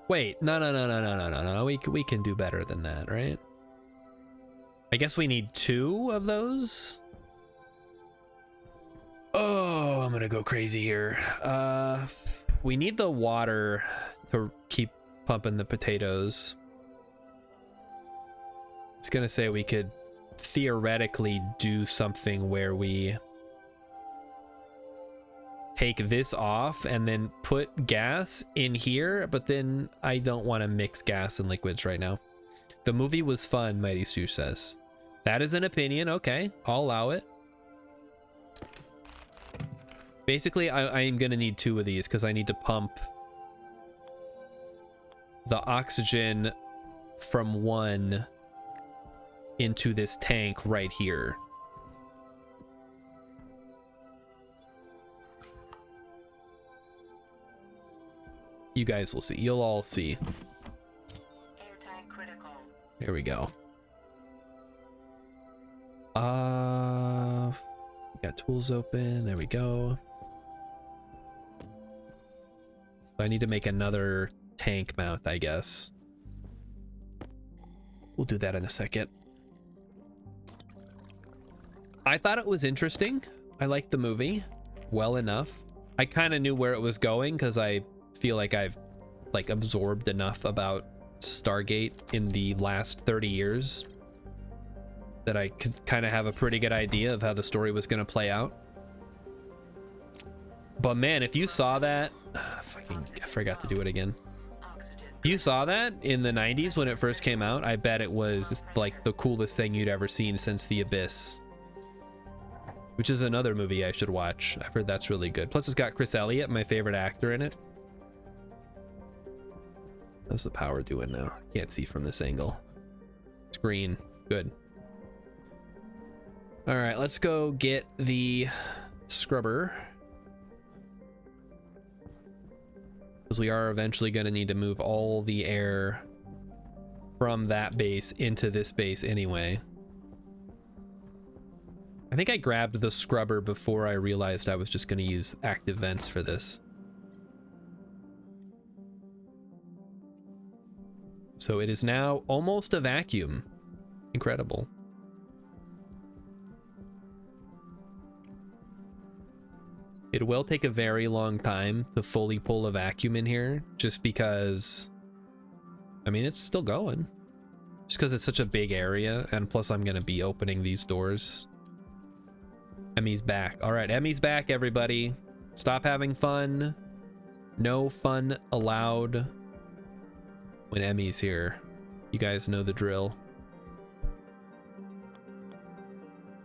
[SPEAKER 1] Wait, no. We can do better than that, right? I guess we need 2 of those. Oh, I'm gonna go crazy here. We need the water to keep pumping the potatoes. I was gonna say we could theoretically do something where we take this off and then put gas in here, but then I don't want to mix gas and liquids right now. The movie was fun, Mighty Stu says. That is an opinion. Okay, I'll allow it. Basically, I'm gonna need 2 of these because I need to pump the oxygen from one into this tank right here. You guys will see. You'll all see.
[SPEAKER 2] Airtime critical.
[SPEAKER 1] Here we go. got tools open. There we go. I need to make another tank mount, I guess. We'll do that in a second. I thought it was interesting. I liked the movie well enough. I kind of knew where it was going because I feel like I've like absorbed enough about Stargate in the last 30 years that I could kind of have a pretty good idea of how the story was going to play out. But man, if you saw that, I forgot to do it again. If you saw that in the 90s when it first came out, I bet it was like the coolest thing you'd ever seen since The Abyss, which is another movie I should watch. I've heard that's really good. Plus it's got Chris Elliott, my favorite actor, in it. How's the power doing now? Can't see from this angle. It's green. Good. All right, let's go get the scrubber, because we are eventually going to need to move all the air from that base into this base anyway. I think I grabbed the scrubber before I realized I was just going to use active vents for this. So it is now almost a vacuum. Incredible. It will take a very long time to fully pull a vacuum in here, just because, I mean, it's still going. Just because it's such a big area, and plus I'm going to be opening these doors. Emmy's back. All right, Emmy's back, everybody. Stop having fun. No fun allowed when Emmy's here. You guys know the drill.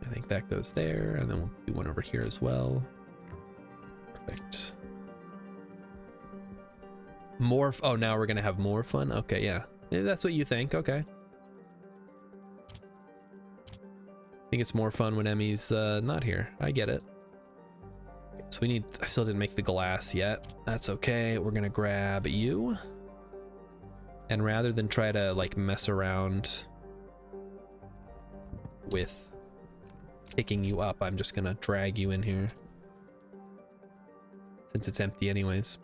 [SPEAKER 1] I think that goes there, and then we'll do one over here as well. Perfect. More, oh, now we're gonna have more fun? Okay, yeah. Maybe that's what you think, okay. I think it's more fun when Emmy's not here. I get it. So we need, I still didn't make the glass yet. That's okay, we're gonna grab you. And rather than try to like mess around with picking you up, I'm just gonna drag you in here, since it's empty anyways.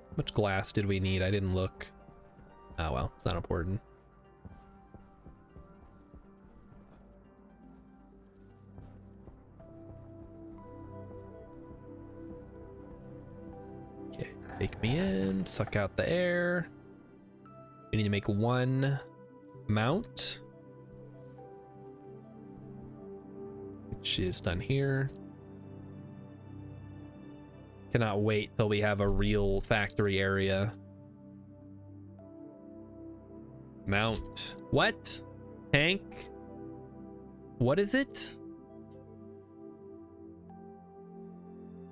[SPEAKER 1] How much glass did we need? I didn't look. Oh well, it's not important. Okay, take me in, suck out the air. We need to make one mount, which is done here. Cannot wait till we have a real factory area. Mount. What? Tank? What is it?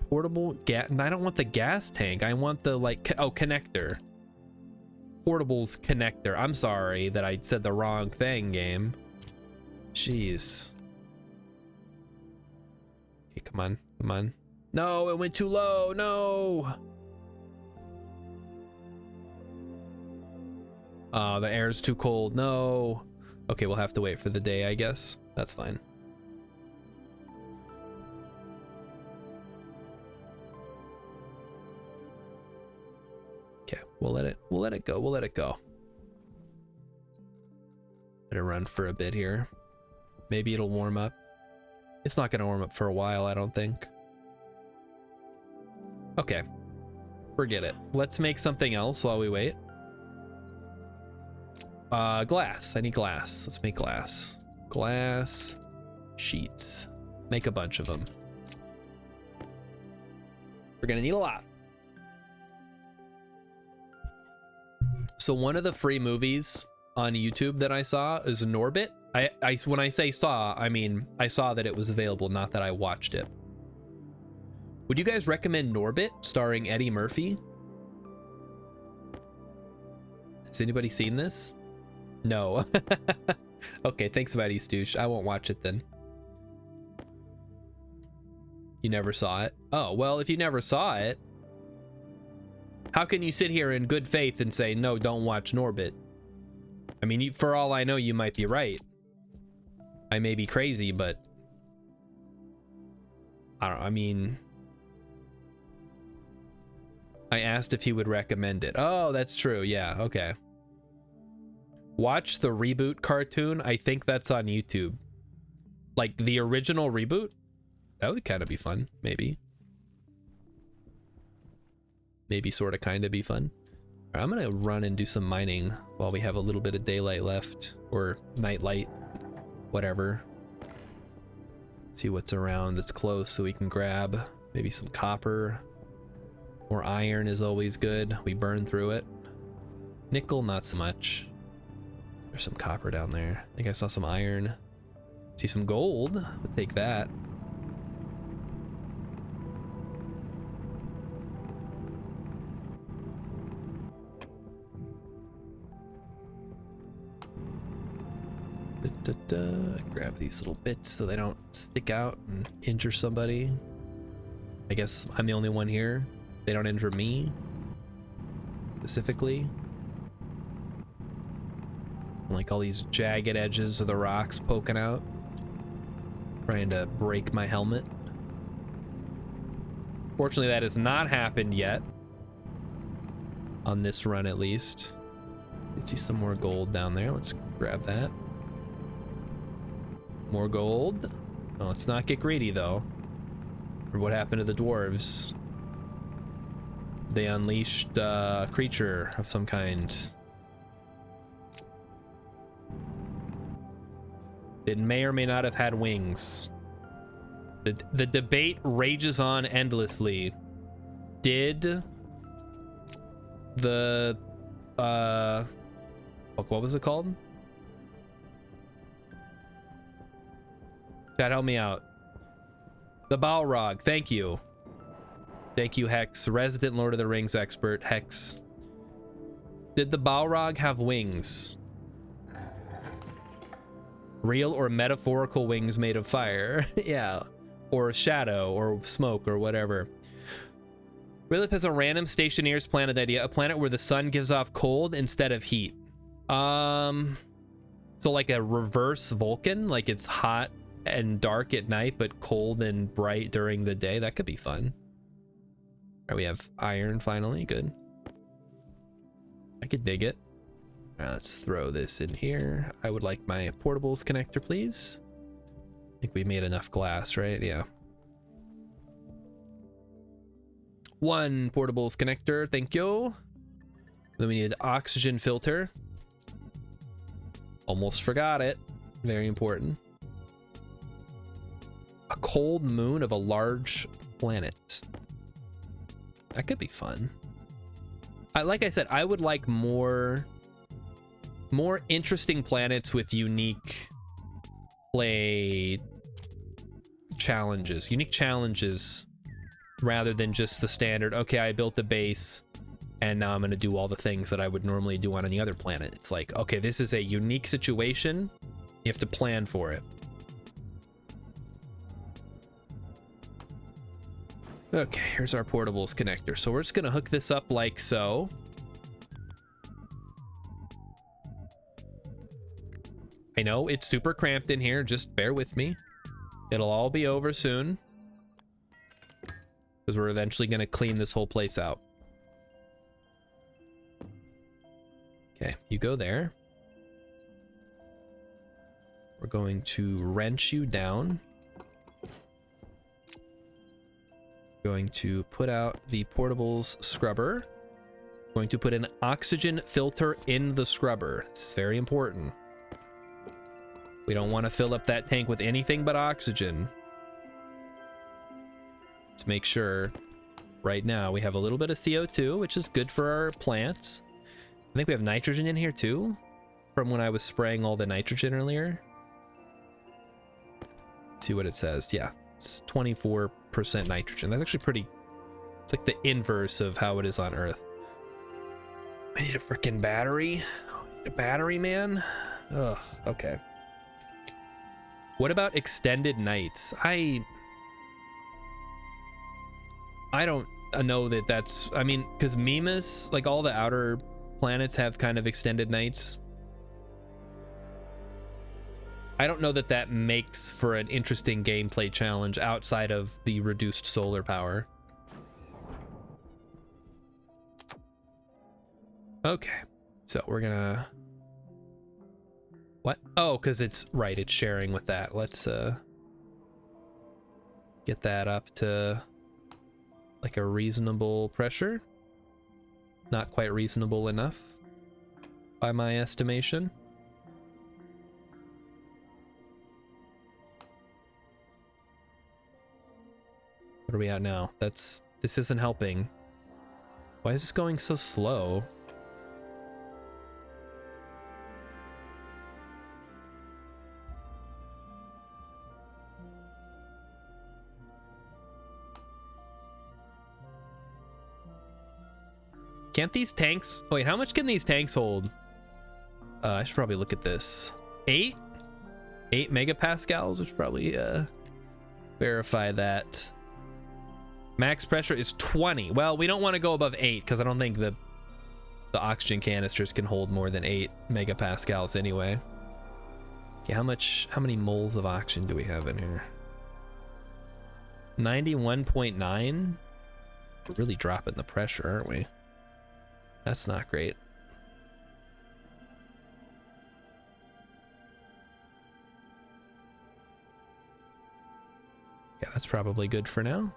[SPEAKER 1] Portable gas. I don't want the gas tank. I want the like, oh, connector. Portable's connector. I'm sorry that I said the wrong thing, game. Jeez. Okay, come on, come on. No, it went too low. No. Oh, the air's too cold. No. Okay, we'll have to wait for the day, I guess. That's fine. Okay, we'll let it go. We'll let it go. Let it run for a bit here. Maybe it'll warm up. It's not going to warm up for a while, I don't think. Okay, forget it. Let's make something else while we wait. Glass. I need glass. Let's make glass. Glass sheets. Make a bunch of them. We're gonna need a lot. So one of the free movies on YouTube that I saw is Norbit. When I say saw, I mean I saw that it was available, not that I watched it. Would you guys recommend Norbit, starring Eddie Murphy? Has anybody seen this? No. Okay, thanks, Matty Stoosh. I won't watch it then. You never saw it? Oh, well, if you never saw it, how can you sit here in good faith and say, no, don't watch Norbit? I mean, for all I know, you might be right. I may be crazy, but I don't know. I mean, I asked if he would recommend it. Oh, that's true. Yeah, okay. Watch the reboot cartoon. I think that's on YouTube. Like the original reboot? That would kind of be fun, maybe. Maybe sort of kind of be fun. All right, I'm gonna run and do some mining while we have a little bit of daylight left, or night light, whatever. See what's around that's close so we can grab maybe some copper. More iron is always good. We burn through it. Nickel, not so much. There's some copper down there. I think I saw some iron. See some gold. We'll take that. Grab these little bits so they don't stick out and injure somebody. I guess I'm the only one here. They don't injure me specifically. Like all these jagged edges of the rocks poking out, trying to break my helmet. Fortunately, that has not happened yet. On this run, at least. I see some more gold down there. Let's grab that. More gold. Oh, let's not get greedy, though. Or what happened to the dwarves? They unleashed a creature of some kind. It may or may not have had wings. The debate rages on endlessly. Did the what was it called? Chat, help me out. The Balrog, thank you. Thank you, Hex, resident Lord of the Rings expert, Hex. Did the Balrog have wings? Real or metaphorical wings made of fire? Yeah, or shadow, or smoke, or whatever. Rilith has a random stationeer's planet idea, a planet where the sun gives off cold instead of heat. So like a reverse Vulcan, like it's hot and dark at night, but cold and bright during the day. That could be fun. All right, we have iron finally, good. I could dig it. All right, let's throw this in here. I would like my portables connector, please. I think we made enough glass, right? Yeah. One portables connector, thank you. Then we need an oxygen filter. Almost forgot it. Very important. A cold moon of a large planet. That could be fun. Like I said, I would like more interesting planets with unique play challenges. Unique challenges rather than just the standard, okay, I built the base and now I'm going to do all the things that I would normally do on any other planet. It's like, okay, this is a unique situation. You have to plan for it. Okay, here's our portables connector. So we're just going to hook this up like so. I know it's super cramped in here. Just bear with me. It'll all be over soon. Because we're eventually going to clean this whole place out. Okay, you go there. We're going to wrench you down. Going to put out the portables scrubber. Going to put an oxygen filter in the scrubber. This is very important. We don't want to fill up that tank with anything but oxygen. Let's make sure right now we have a little bit of CO2, which is good for our plants. I think we have nitrogen in here too, from when I was spraying all the nitrogen earlier. Let's see what it says. Yeah, it's 24% nitrogen. That's actually pretty, it's like the inverse of how it is on Earth. I need a freaking battery. A battery, man. Ugh, okay. What about extended nights? I don't know that that's, I mean, because Mimas, like all the outer planets have kind of extended nights. I don't know that that makes for an interesting gameplay challenge outside of the reduced solar power. Okay, so we're gonna... What? Oh, because it's right, it's sharing with that. Let's get that up to like a reasonable pressure. Not quite reasonable enough by my estimation. What are we at now? This isn't helping. Why is this going so slow? Can't these tanks... Wait, how much can these tanks hold? I should probably look at this. 8 megapascals, which probably verify that. Max pressure is 20. Well, we don't want to go above 8 because I don't think the oxygen canisters can hold more than 8 megapascals anyway. Okay, how many moles of oxygen do we have in here? 91.9. We're really dropping the pressure, aren't we? That's not great. Yeah, that's probably good for now.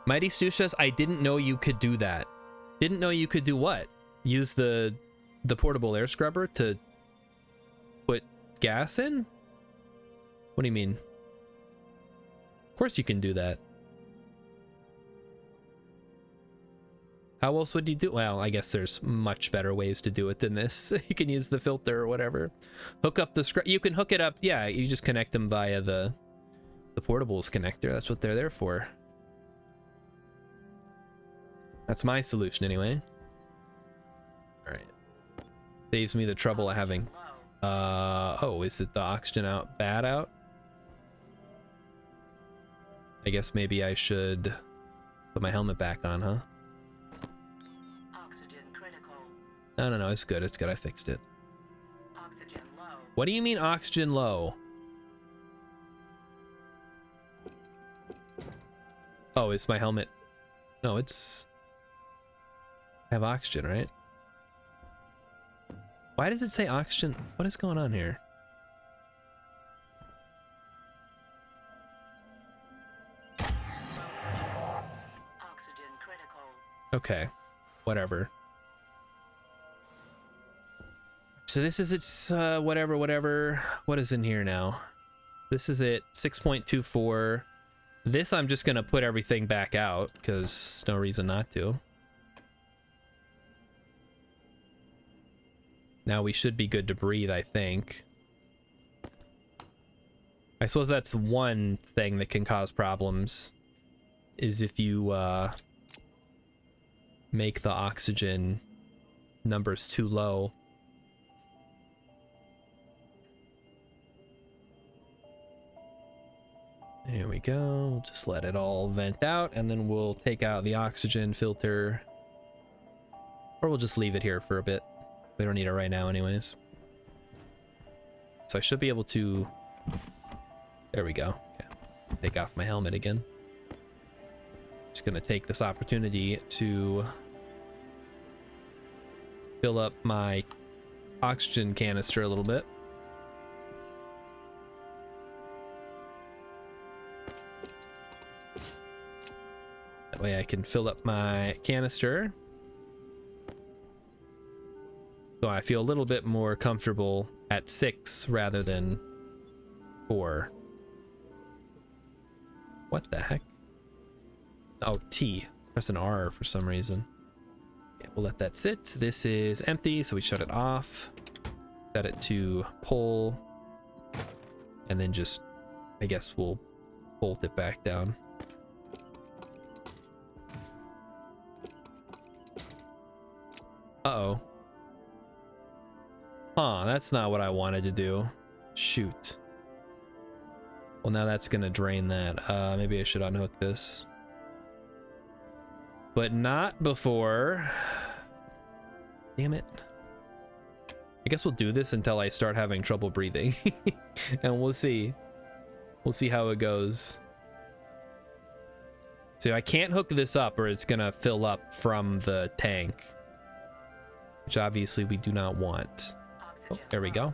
[SPEAKER 1] Mighty Stu says, I didn't know you could do that. Didn't know you could do what? Use the portable air scrubber to put gas in? What do you mean? Of course you can do that. How else would you do? Well, I guess there's much better ways to do it than this. You can use the filter or whatever. Hook up the scrub. You can hook it up. Yeah, you just connect them via the portables connector. That's what they're there for. That's my solution anyway. All right. Saves me the trouble of having... oh, is it the oxygen out? Bad out? I guess maybe I should put my helmet back on, huh? No, it's good. It's good. I fixed it.
[SPEAKER 2] Oxygen low.
[SPEAKER 1] What do you mean oxygen low? Oh, is my helmet... No, it's... I have oxygen, right? Why does it say oxygen? What is going on here?
[SPEAKER 2] Oxygen critical.
[SPEAKER 1] Okay, whatever. So this is its whatever. What is in here now? This is it, 6.24. This I'm just gonna put everything back out because there's no reason not to. Now we should be good to breathe, I think. I suppose that's one thing that can cause problems, is if you make the oxygen numbers too low. There we go. Just let it all vent out, and then we'll take out the oxygen filter. Or we'll just leave it here for a bit. We don't need it right now anyways. So I should be able to... There we go. Okay. Take off my helmet again. Just gonna take this opportunity to fill up my oxygen canister a little bit. That way I can fill up my canister. So I feel a little bit more comfortable at 6 rather than 4. What the heck? Oh, T. Press an R for some reason. Okay, we'll let that sit. This is empty, so we shut it off. Set it to pull. And then just, I guess we'll bolt it back down. Uh-oh. Huh, that's not what I wanted to do. Shoot. Well, now that's gonna drain that. Maybe I should unhook this. But not before... Damn it. guess we'll do this until I start having trouble breathing. And we'll see. We'll see how it goes. So I can't hook this up or it's gonna fill up from the tank, which obviously we do not want. Oh, there we go.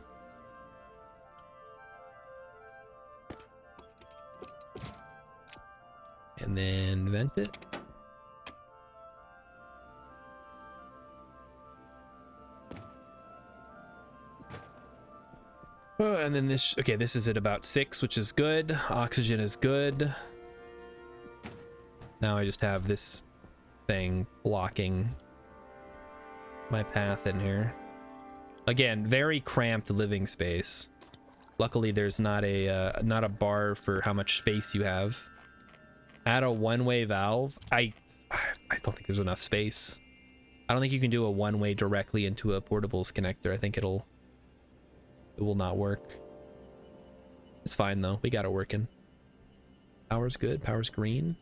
[SPEAKER 1] And then vent it. Oh, and then this, okay, this is at about 6, which is good. Oxygen is good. Now I just have this thing blocking my path in here. Again, very cramped living space. Luckily, there's not a bar for how much space you have. Add a one-way valve. I don't think there's enough space. I don't think you can do a one-way directly into a portables connector. I think it will not work. It's fine though. We got it working. Power's good. Power's green.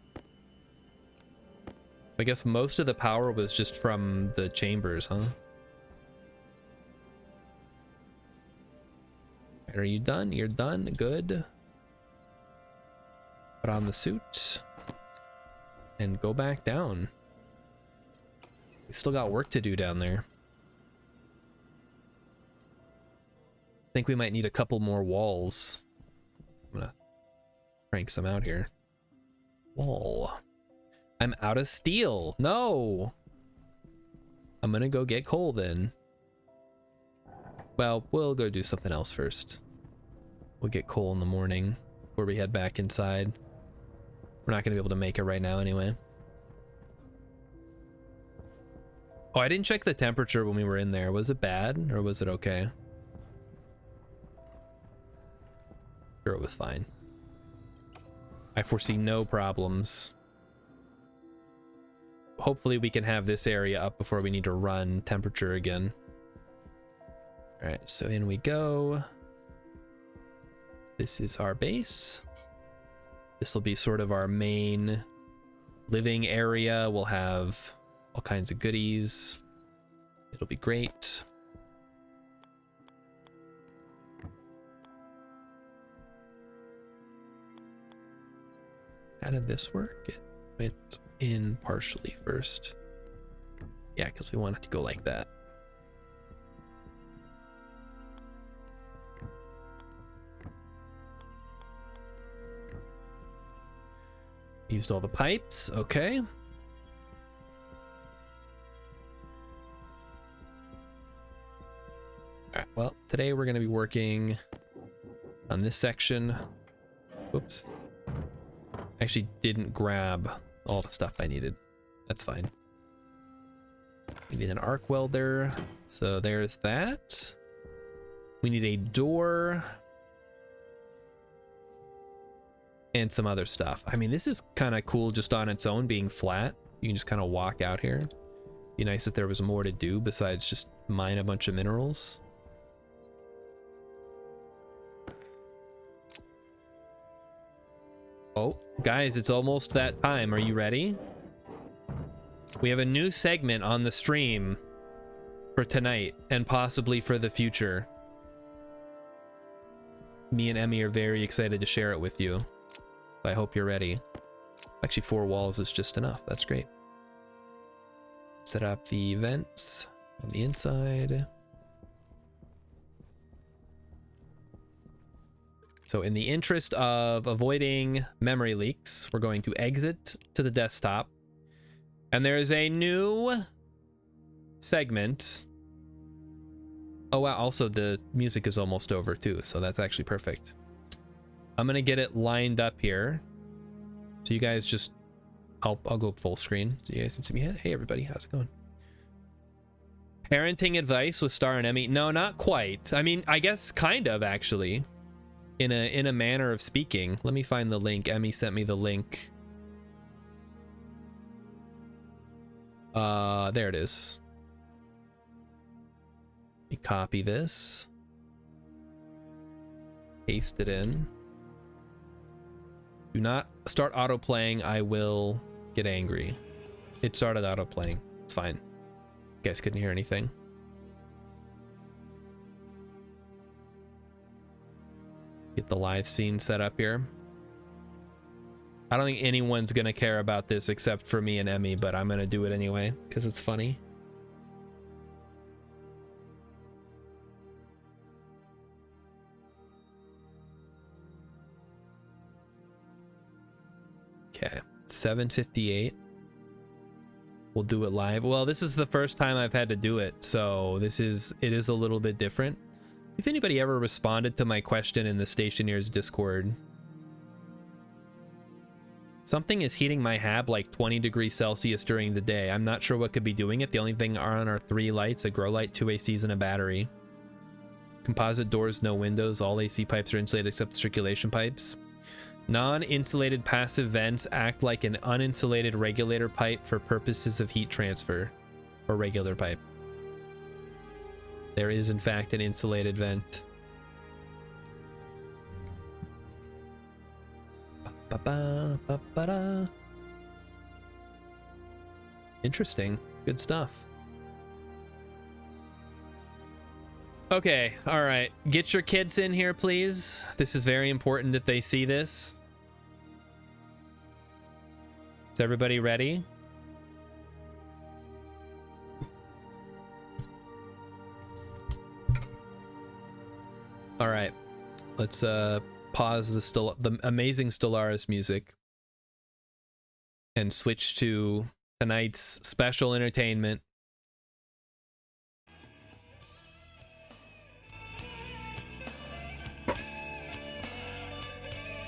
[SPEAKER 1] I guess most of the power was just from the chambers, huh? Are you done? You're done. Good. Put on the suit and go back down. We still got work to do down there. I think we might need a couple more walls. I'm gonna crank some out here. Wall. I'm out of steel. No. I'm gonna go get coal then. Well, we'll go do something else first. We'll get coal in the morning before we head back inside. We're not gonna be able to make it right now anyway. Oh, I didn't check the temperature when we were in there. Was it bad or was it okay? Sure, it was fine. I foresee no problems. Hopefully we can have this area up before we need to run temperature again. All right, so in we go. This is our base. This will be sort of our main living area. We'll have all kinds of goodies. It'll be great. How did this work? It went in partially first. Yeah, because we want it to go like that. Used all the pipes, okay. All right, well, today we're going to be working on this section. Whoops. Actually didn't grab all the stuff I needed. That's fine. We need an arc welder. So there's that. We need a door. And some other stuff. I mean, this is kind of cool just on its own being flat. You can just kind of walk out here. Be nice if there was more to do besides just mine a bunch of minerals. Oh, guys, it's almost that time. Are you ready? We have a new segment on the stream for tonight and possibly for the future. Me and Emmy are very excited to share it with you. I hope you're ready. Actually, 4 walls is just enough. That's great. Set up the vents on the inside. So in the interest of avoiding memory leaks, we're going to exit to the desktop. And there is a new segment. Oh wow, also the music is almost over too, so that's actually perfect. I'm gonna get it lined up here. So you guys just, I'll go full screen so you guys can see me. Hey everybody, how's it going? Parenting advice with Star and Emmy. No, not quite. I mean, I guess kind of actually. In a manner of speaking. Let me find the link. Emmy sent me the link. There it is. Let me copy this. Paste it in. Do not start auto playing. I will get angry. It started auto playing. It's fine. You guys couldn't hear anything. Get the live scene set up here. I don't think anyone's gonna care about this except for me and Emmy, but I'm gonna do it anyway because it's funny. Okay, 7:58. We'll do it live. Well, this is the first time I've had to do it, so it is a little bit different. If anybody ever responded to my question in the Stationeers Discord, something is heating my hab like 20 degrees Celsius during the day. I'm not sure what could be doing it. The only thing are on our 3 lights, a grow light, 2 ACs, and a battery. Composite doors, no windows. All AC pipes are insulated except the circulation pipes. Non-insulated passive vents act like an uninsulated regulator pipe for purposes of heat transfer, or regular pipe. There is in fact an insulated vent. Ba-ba-ba-ba-da. Interesting. Good stuff. Okay, all right. Get your kids in here, please. This is very important that they see this. Is everybody ready? All right. Let's pause the amazing Stellaris music and switch to tonight's special entertainment.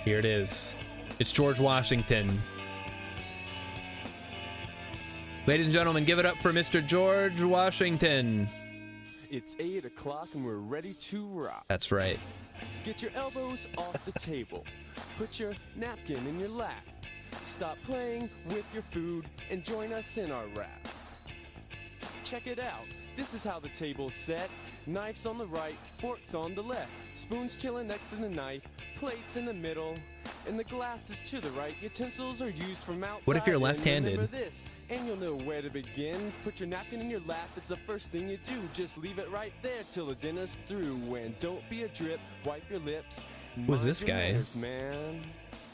[SPEAKER 1] Here it is. It's George Washington. Ladies and gentlemen, give it up for Mr. George Washington.
[SPEAKER 3] It's 8 o'clock and we're ready to rock.
[SPEAKER 1] That's right.
[SPEAKER 3] Get your elbows off the table. Put your napkin in your lap. Stop playing with your food and join us in our rap. Check it out. This is how the table's set. Knives on the right, forks on the left. Spoons chilling next to the knife, plates in the middle, and the glasses to the right. Utensils are used from outside.
[SPEAKER 1] What if you're left-handed?
[SPEAKER 3] Remember this, and you'll know where to begin. Put your napkin in your lap, it's the first thing you do. Just leave it right there till the dinner's through. And don't be a drip, wipe your lips.
[SPEAKER 1] Who's this
[SPEAKER 3] Mind your
[SPEAKER 1] guy?
[SPEAKER 3] manners, man.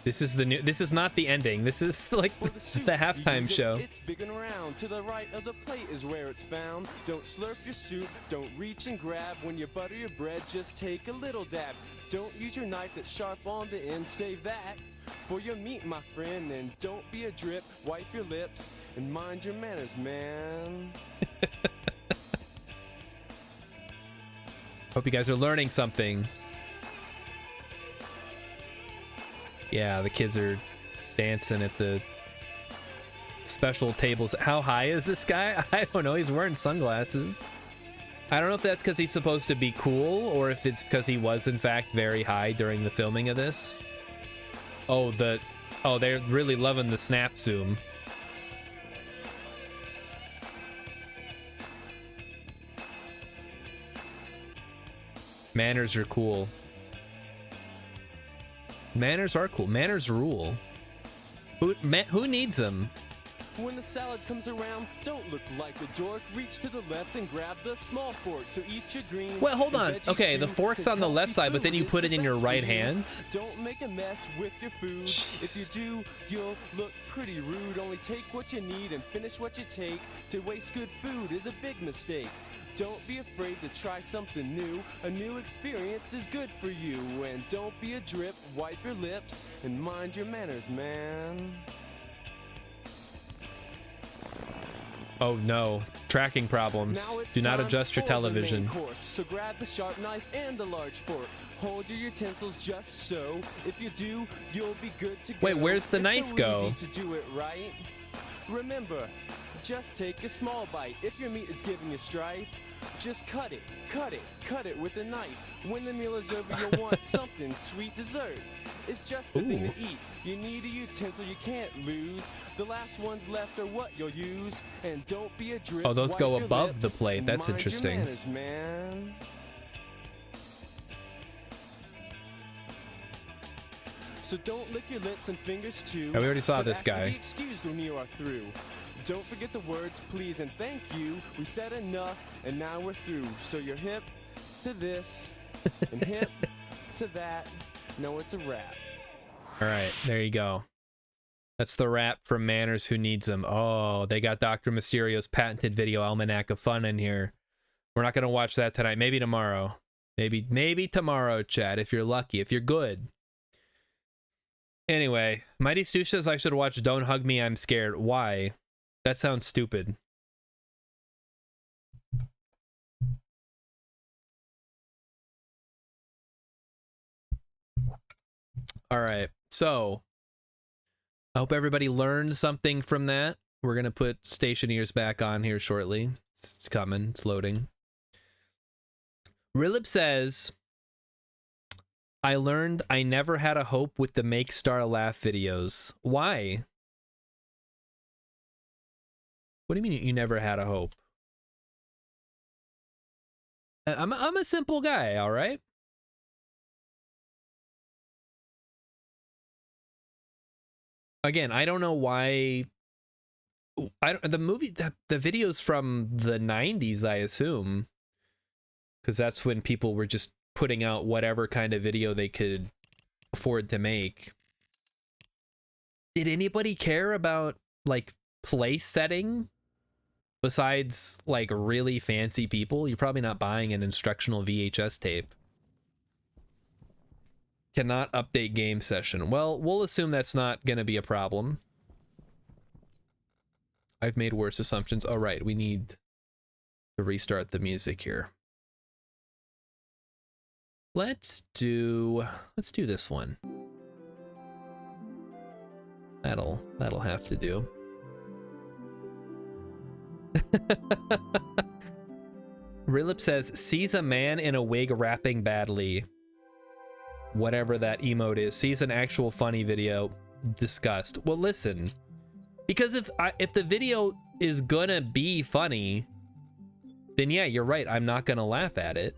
[SPEAKER 1] This is not the ending. This is like
[SPEAKER 3] For the soup,
[SPEAKER 1] the halftime
[SPEAKER 3] use it.
[SPEAKER 1] show.
[SPEAKER 3] It's big and round. To the right of the plate is where it's found. Don't slurp your soup. Don't reach and grab. When you butter your bread, just take a little dab. Don't use your knife that's sharp on the end. Save that for your meat, my friend. And don't be a drip. Wipe your lips and mind your manners, man.
[SPEAKER 1] Hope you guys are learning something. Yeah, the kids are dancing at the special tables. How high is this guy? I don't know. He's wearing sunglasses. I don't know if that's because he's supposed to be cool or if it's because he was in fact very high during the filming of this. Oh, they're really loving the snap zoom. Manners are cool. Manners are cool. Manners rule. Who needs them?
[SPEAKER 3] When the salad comes around, don't look like a dork. Reach to the left and grab the small fork. So eat your greens.
[SPEAKER 1] Well, hold on.
[SPEAKER 3] and veggies
[SPEAKER 1] Okay,
[SPEAKER 3] too,
[SPEAKER 1] the fork's
[SPEAKER 3] 'cause
[SPEAKER 1] on the left
[SPEAKER 3] healthy
[SPEAKER 1] side, but then
[SPEAKER 3] food
[SPEAKER 1] you
[SPEAKER 3] is
[SPEAKER 1] put
[SPEAKER 3] the
[SPEAKER 1] it in your
[SPEAKER 3] best
[SPEAKER 1] right
[SPEAKER 3] for you.
[SPEAKER 1] hand.
[SPEAKER 3] Don't make a mess with your food.
[SPEAKER 1] Jeez.
[SPEAKER 3] If you do, you'll look pretty rude. Only take what you need and finish what you take. To waste good food is a big mistake. Don't be afraid to try something new. A new experience is good for you. And don't be a drip. Wipe your lips and mind your manners, man.
[SPEAKER 1] Oh no, tracking problems.
[SPEAKER 3] Now it's
[SPEAKER 1] Do not
[SPEAKER 3] time
[SPEAKER 1] adjust your
[SPEAKER 3] for the main
[SPEAKER 1] television.
[SPEAKER 3] course. So grab the sharp knife and the large fork. Hold your utensils just so. If you do, you'll be good to go.
[SPEAKER 1] Wait, where's the
[SPEAKER 3] It's
[SPEAKER 1] knife
[SPEAKER 3] so
[SPEAKER 1] go?
[SPEAKER 3] easy to do it right. Remember, just take a small bite. If your meat is giving you strife, just cut it, cut it, cut it with a knife. When the meal is over, you'll want something sweet dessert. It's just a thing
[SPEAKER 1] Ooh.
[SPEAKER 3] to eat. You need a utensil you can't lose. The last ones left are what you'll use. And don't be a drip.
[SPEAKER 1] Oh, those
[SPEAKER 3] Wipe
[SPEAKER 1] go
[SPEAKER 3] your
[SPEAKER 1] above the
[SPEAKER 3] lips
[SPEAKER 1] plate.
[SPEAKER 3] and
[SPEAKER 1] That's
[SPEAKER 3] mind your
[SPEAKER 1] interesting.
[SPEAKER 3] manners, man. So don't lick your lips and fingers too.
[SPEAKER 1] Yeah, we already saw
[SPEAKER 3] but
[SPEAKER 1] this
[SPEAKER 3] ask to
[SPEAKER 1] guy.
[SPEAKER 3] be excused when you are through. Don't forget the words please and thank you. We said enough and now we're through. So you're hip to this and hip to that know it's a wrap.
[SPEAKER 1] All right, there you go. That's the rap from Manners Who Needs Them. Oh, they got Dr. Mysterio's patented video almanac of fun in here. We're not going to watch that tonight. Maybe tomorrow. Maybe tomorrow, Chad, if you're lucky, if you're good. Anyway, Mighty Stu says I should watch Don't Hug Me, I'm Scared. Why? That sounds stupid. All right, so I hope everybody learned something from that. We're going to put Station Ears back on here shortly. It's coming. It's loading. Rilip says, I learned I never had a hope with the Make Star Laugh videos. Why? What do you mean you never had a hope? I'm a simple guy, all right? Again, I don't know why. The videos from the 90s, I assume, because that's when people were just putting out whatever kind of video they could afford to make. Did anybody care about like place setting besides like really fancy people? You're probably not buying an instructional VHS tape. Cannot update game session. Well, we'll assume that's not going to be a problem. I've made worse assumptions. All right, we need to restart the music here. Let's do this one. That'll have to do. Rilip says, sees a man in a wig rapping badly. Whatever that emote is, sees an actual funny video. Disgust. Well, listen, because if the video is gonna be funny, then yeah, you're right, I'm not gonna laugh at it.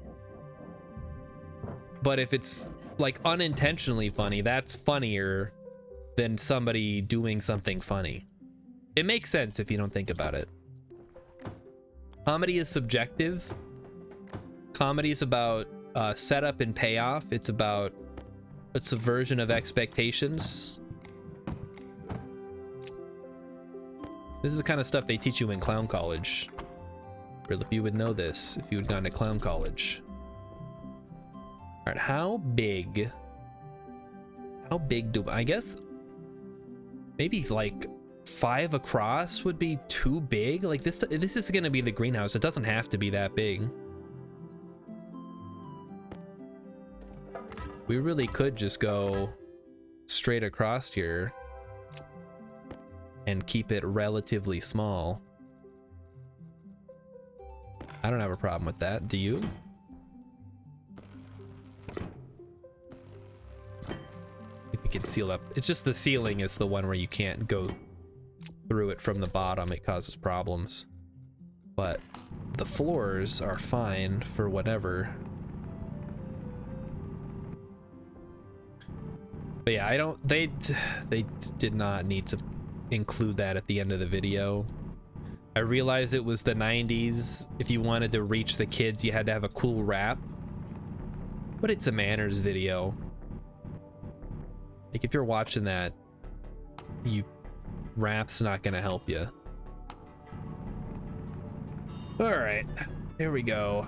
[SPEAKER 1] But if it's like unintentionally funny, that's funnier than somebody doing something funny. It makes sense if you don't think about it. Comedy is subjective. Comedy is about setup and payoff. It's about a subversion of expectations. This is the kind of stuff they teach you in clown college. Philip, you would know this if you had gone to clown college. All right, how big do I guess maybe like 5 across would be too big? Like this is gonna be the greenhouse. It doesn't have to be that big. We really could just go straight across here and keep it relatively small. I don't have a problem with that. Do you? I think we can seal up. It's just the ceiling is the one where you can't go through it from the bottom. It causes problems. But the floors are fine for whatever. But yeah, they did not need to include that at the end of the video. I realized it was the 90s. If you wanted to reach the kids, you had to have a cool rap. But it's a manners video. Like if you're watching that, rap's not gonna help you. All right, here we go.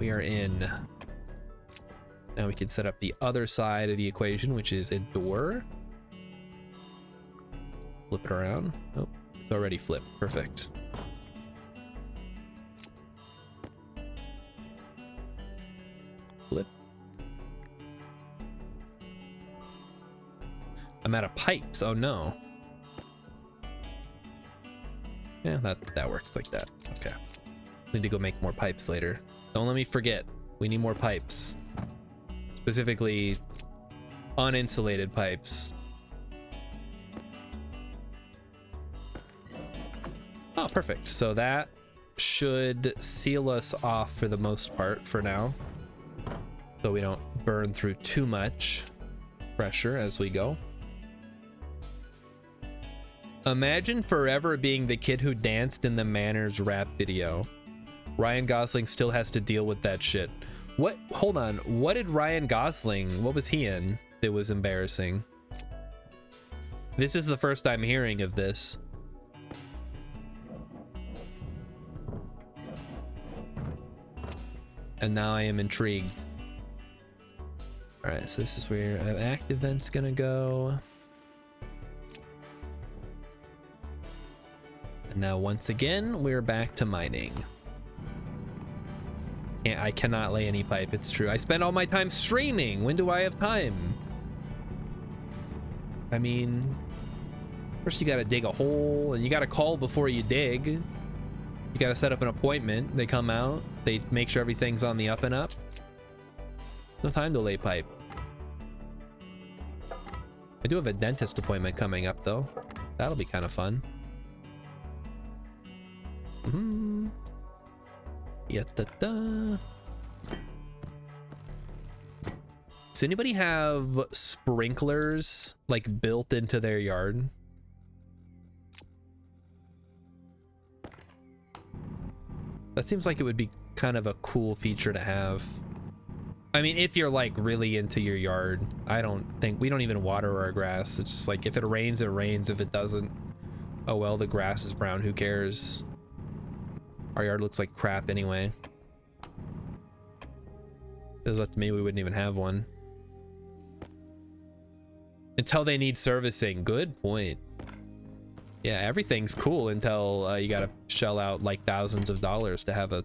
[SPEAKER 1] We are in. Now we can set up the other side of the equation, which is a door. Flip it around. Oh, it's already flipped. Perfect. Flip. I'm out of pipes. Oh no. Yeah, that works like that. Okay. Need to go make more pipes later. Don't let me forget. We need more pipes. Specifically, uninsulated pipes. Oh, perfect. So that should seal us off for the most part for now. So we don't burn through too much pressure as we go. Imagine forever being the kid who danced in the Manners rap video. Ryan Gosling still has to deal with that shit. What? Hold on. What did Ryan Gosling, what was he in that was embarrassing? This is the first I'm hearing of this. And now I am intrigued. All right, so this is where active vent's gonna go. And now once again, we're back to mining. I cannot lay any pipe, it's true. I spend all my time streaming. When do I have time? I mean, first you gotta dig a hole and you gotta call before you dig. You gotta set up an appointment. They come out, they make sure everything's on the up and up. No time to lay pipe. I do have a dentist appointment coming up though. That'll be kind of fun. Yeah-da-da. Does anybody have sprinklers like built into their yard? That seems like it would be kind of a cool feature to have. I mean, if you're like really into your yard. I don't think, we don't even water our grass. It's just like if it rains, it rains. If it doesn't, oh well, the grass is brown, who cares? Our yard looks like crap anyway. If it was up to me, we wouldn't even have one. Until they need servicing. Good point. Yeah, everything's cool until you gotta shell out like thousands of dollars to have a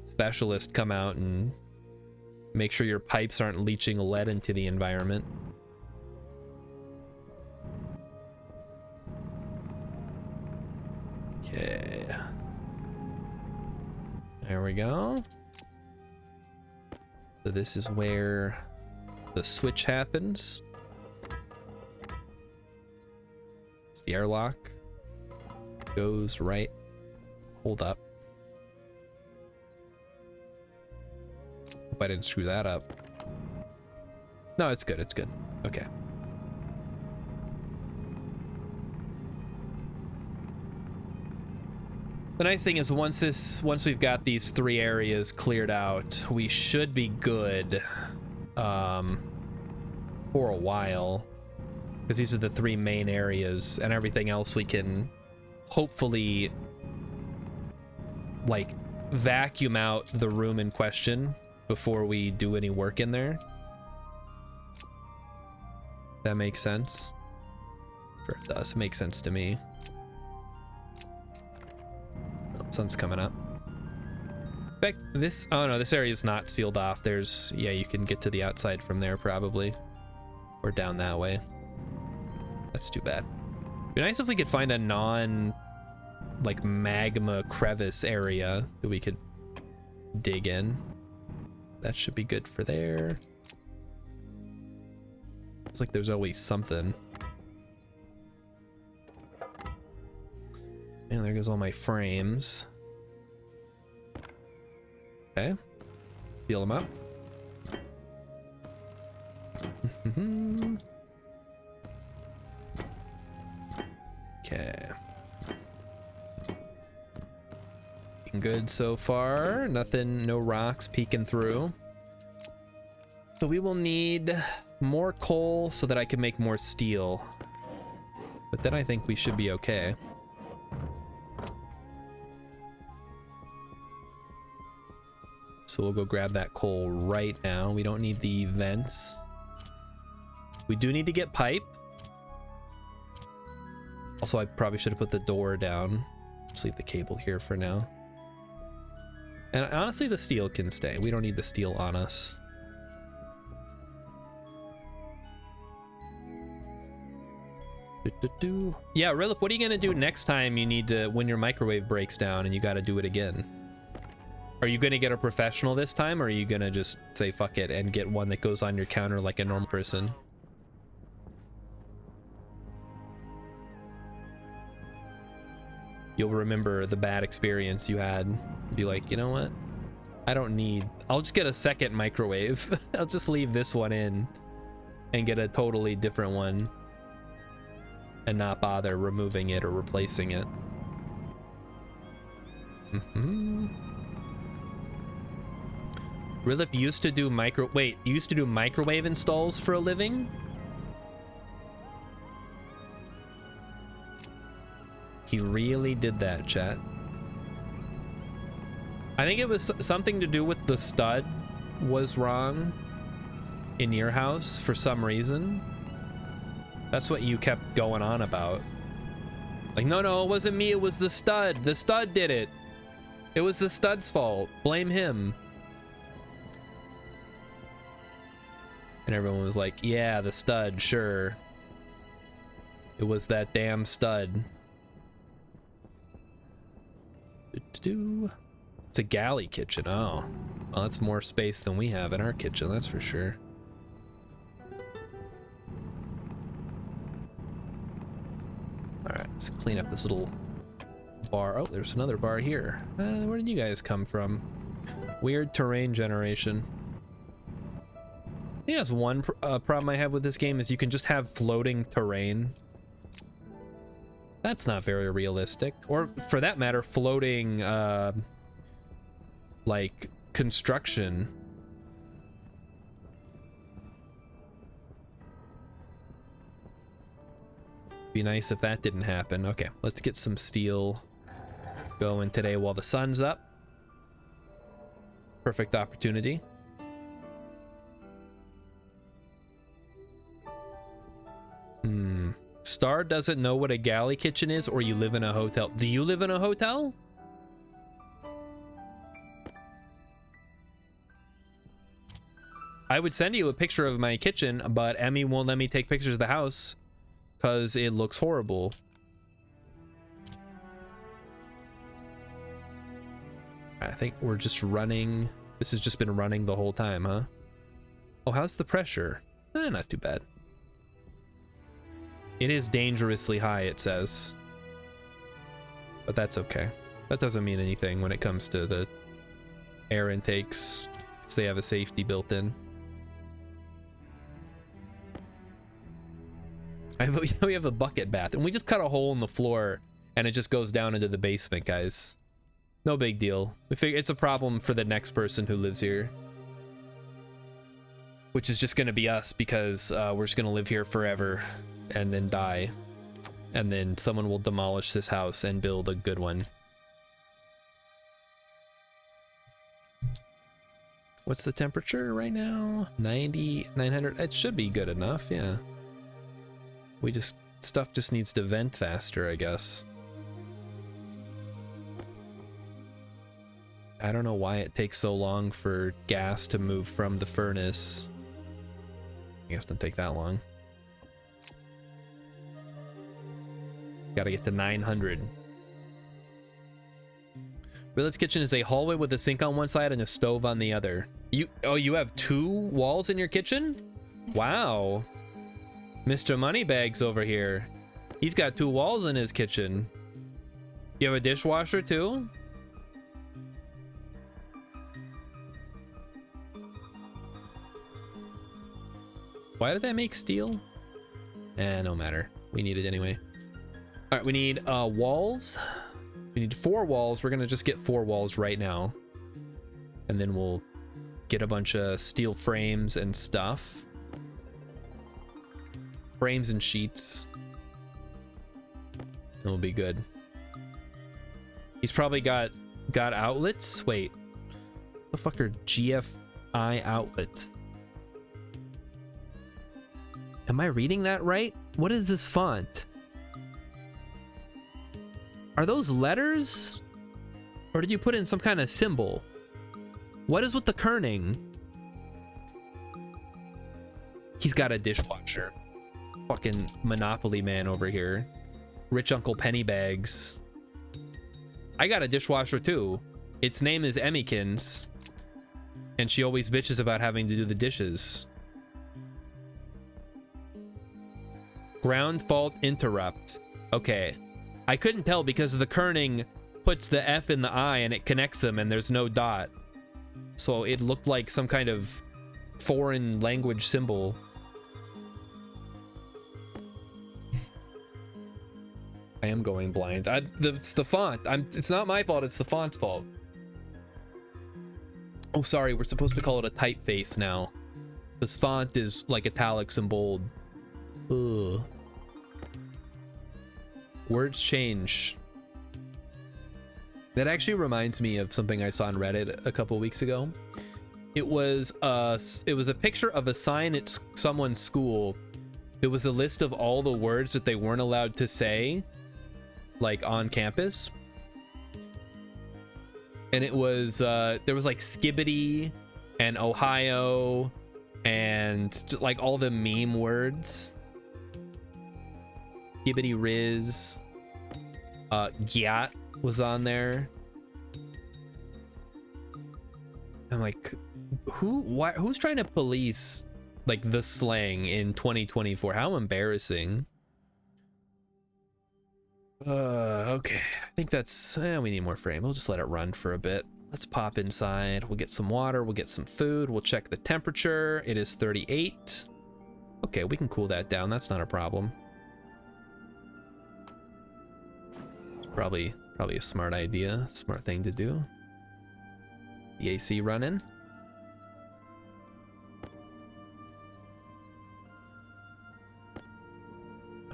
[SPEAKER 1] specialist come out and make sure your pipes aren't leaching lead into the environment. Okay. There we go. So this is where the switch happens. It's the airlock. Goes right. Hold up. Hope I didn't screw that up. No, it's good. It's good. Okay. The nice thing is once we've got these 3 areas cleared out, we should be good for a while, because these are the 3 main areas, and everything else we can hopefully like vacuum out the room in question before we do any work in there. That makes sense. Sure it does. It makes sense to me. Sun's coming up. In fact, this, oh no, this area is not sealed off. There's, yeah, you can get to the outside from there probably, or down that way. That's too bad. It'd be nice if we could find a non like magma crevice area that we could dig in. That should be good for there. It's like there's always something. And there goes all my frames. Okay. Feel them up. Okay. Looking good so far. Nothing, no rocks peeking through. So we will need more coal so that I can make more steel. But then I think we should be okay. So we'll go grab that coal right now. We don't need the vents. We do need to get pipe. Also, I probably should have put the door down. Just leave the cable here for now. And honestly, the steel can stay. We don't need the steel on us. Yeah, Rilip, what are you gonna do next time you need to, when your microwave breaks down and you gotta do it again? Are you gonna get a professional this time, or are you gonna just say fuck it and get one that goes on your counter like a normal person? You'll remember the bad experience you had. Be like, you know what? I'll just get a second microwave. I'll just leave this one in and get a totally different one and not bother removing it or replacing it. Rilip used to do microwave installs for a living? He really did that, chat. I think it was something to do with the stud was wrong in your house for some reason. That's what you kept going on about. Like, no, it wasn't me, it was the stud. The stud did it. It was the stud's fault. Blame him. And everyone was like, yeah, the stud, sure. It was that damn stud. It's a galley kitchen. Oh, well, that's more space than we have in our kitchen, that's for sure. All right, let's clean up this little bar. Oh, there's another bar here. Where did you guys come from? Weird terrain generation. I think that's one problem I have with this game is you can just have floating terrain. That's not very realistic. Or for that matter, floating like construction. Be nice if that didn't happen. Okay, let's get some steel going today while the sun's up. Perfect opportunity. Star doesn't know what a galley kitchen is, or you live in a hotel. Do you live in a hotel? I would send you a picture of my kitchen, but Emmy won't let me take pictures of the house because it looks horrible. I think we're just running. This has just been running the whole time, huh? Oh, how's the pressure? Not too bad. It is dangerously high, it says. But that's okay. That doesn't mean anything when it comes to the air intakes, because they have a safety built in. We have a bucket bath, and we just cut a hole in the floor, and it just goes down into the basement, guys. No big deal. We figure it's a problem for the next person who lives here. Which is just gonna be us, because we're just gonna live here forever. And then die, and then someone will demolish this house and build a good one. What's the temperature right now? 900. It should be good enough, yeah. Stuff just needs to vent faster, I guess. I don't know why it takes so long for gas to move from the furnace. I guess it doesn't take that long. Gotta get to 900. Rilip's kitchen is a hallway with a sink on one side and a stove on the other. You have 2 walls in your kitchen? Wow. Mr. Moneybags over here. He's got 2 walls in his kitchen. You have a dishwasher too? Why did that make steel? No matter. We need it anyway. All right, we need walls. We need 4 walls. We're gonna just get 4 walls right now, and then we'll get a bunch of steel frames and stuff. Frames and sheets. It'll be good. He's probably got outlets. Wait, what the fuck are GFI outlets? Am I reading that right? What is this font? Are those letters? Or did you put in some kind of symbol? What is with the kerning? He's got a dishwasher. Fucking Monopoly man over here. Rich Uncle Pennybags. I got a dishwasher too. Its name is Emmykins. And she always bitches about having to do the dishes. Ground fault interrupt. Okay. I couldn't tell because the kerning puts the F in the I and it connects them and there's no dot. So it looked like some kind of foreign language symbol. I am going blind. It's the font. It's not my fault, it's the font's fault. Oh, sorry, we're supposed to call it a typeface now. This font is like italics and bold. Ugh. Words change. That actually reminds me of something I saw on Reddit a couple weeks ago. It was a picture of a sign at someone's school. There was a list of all the words that they weren't allowed to say, like on campus. And it was there was like skibbity and Ohio and like all the meme words. Skibbity Riz. Gyat was on there. I'm like, who's trying to police like the slang in 2024? How embarrassing. Okay, I think that's we need more frame. We'll just let it run for a bit. Let's pop inside. We'll get some water, we'll get some food, we'll check the temperature. It is 38. Okay, we can cool that down. That's not a problem. Probably a smart idea, smart thing to do. The AC running.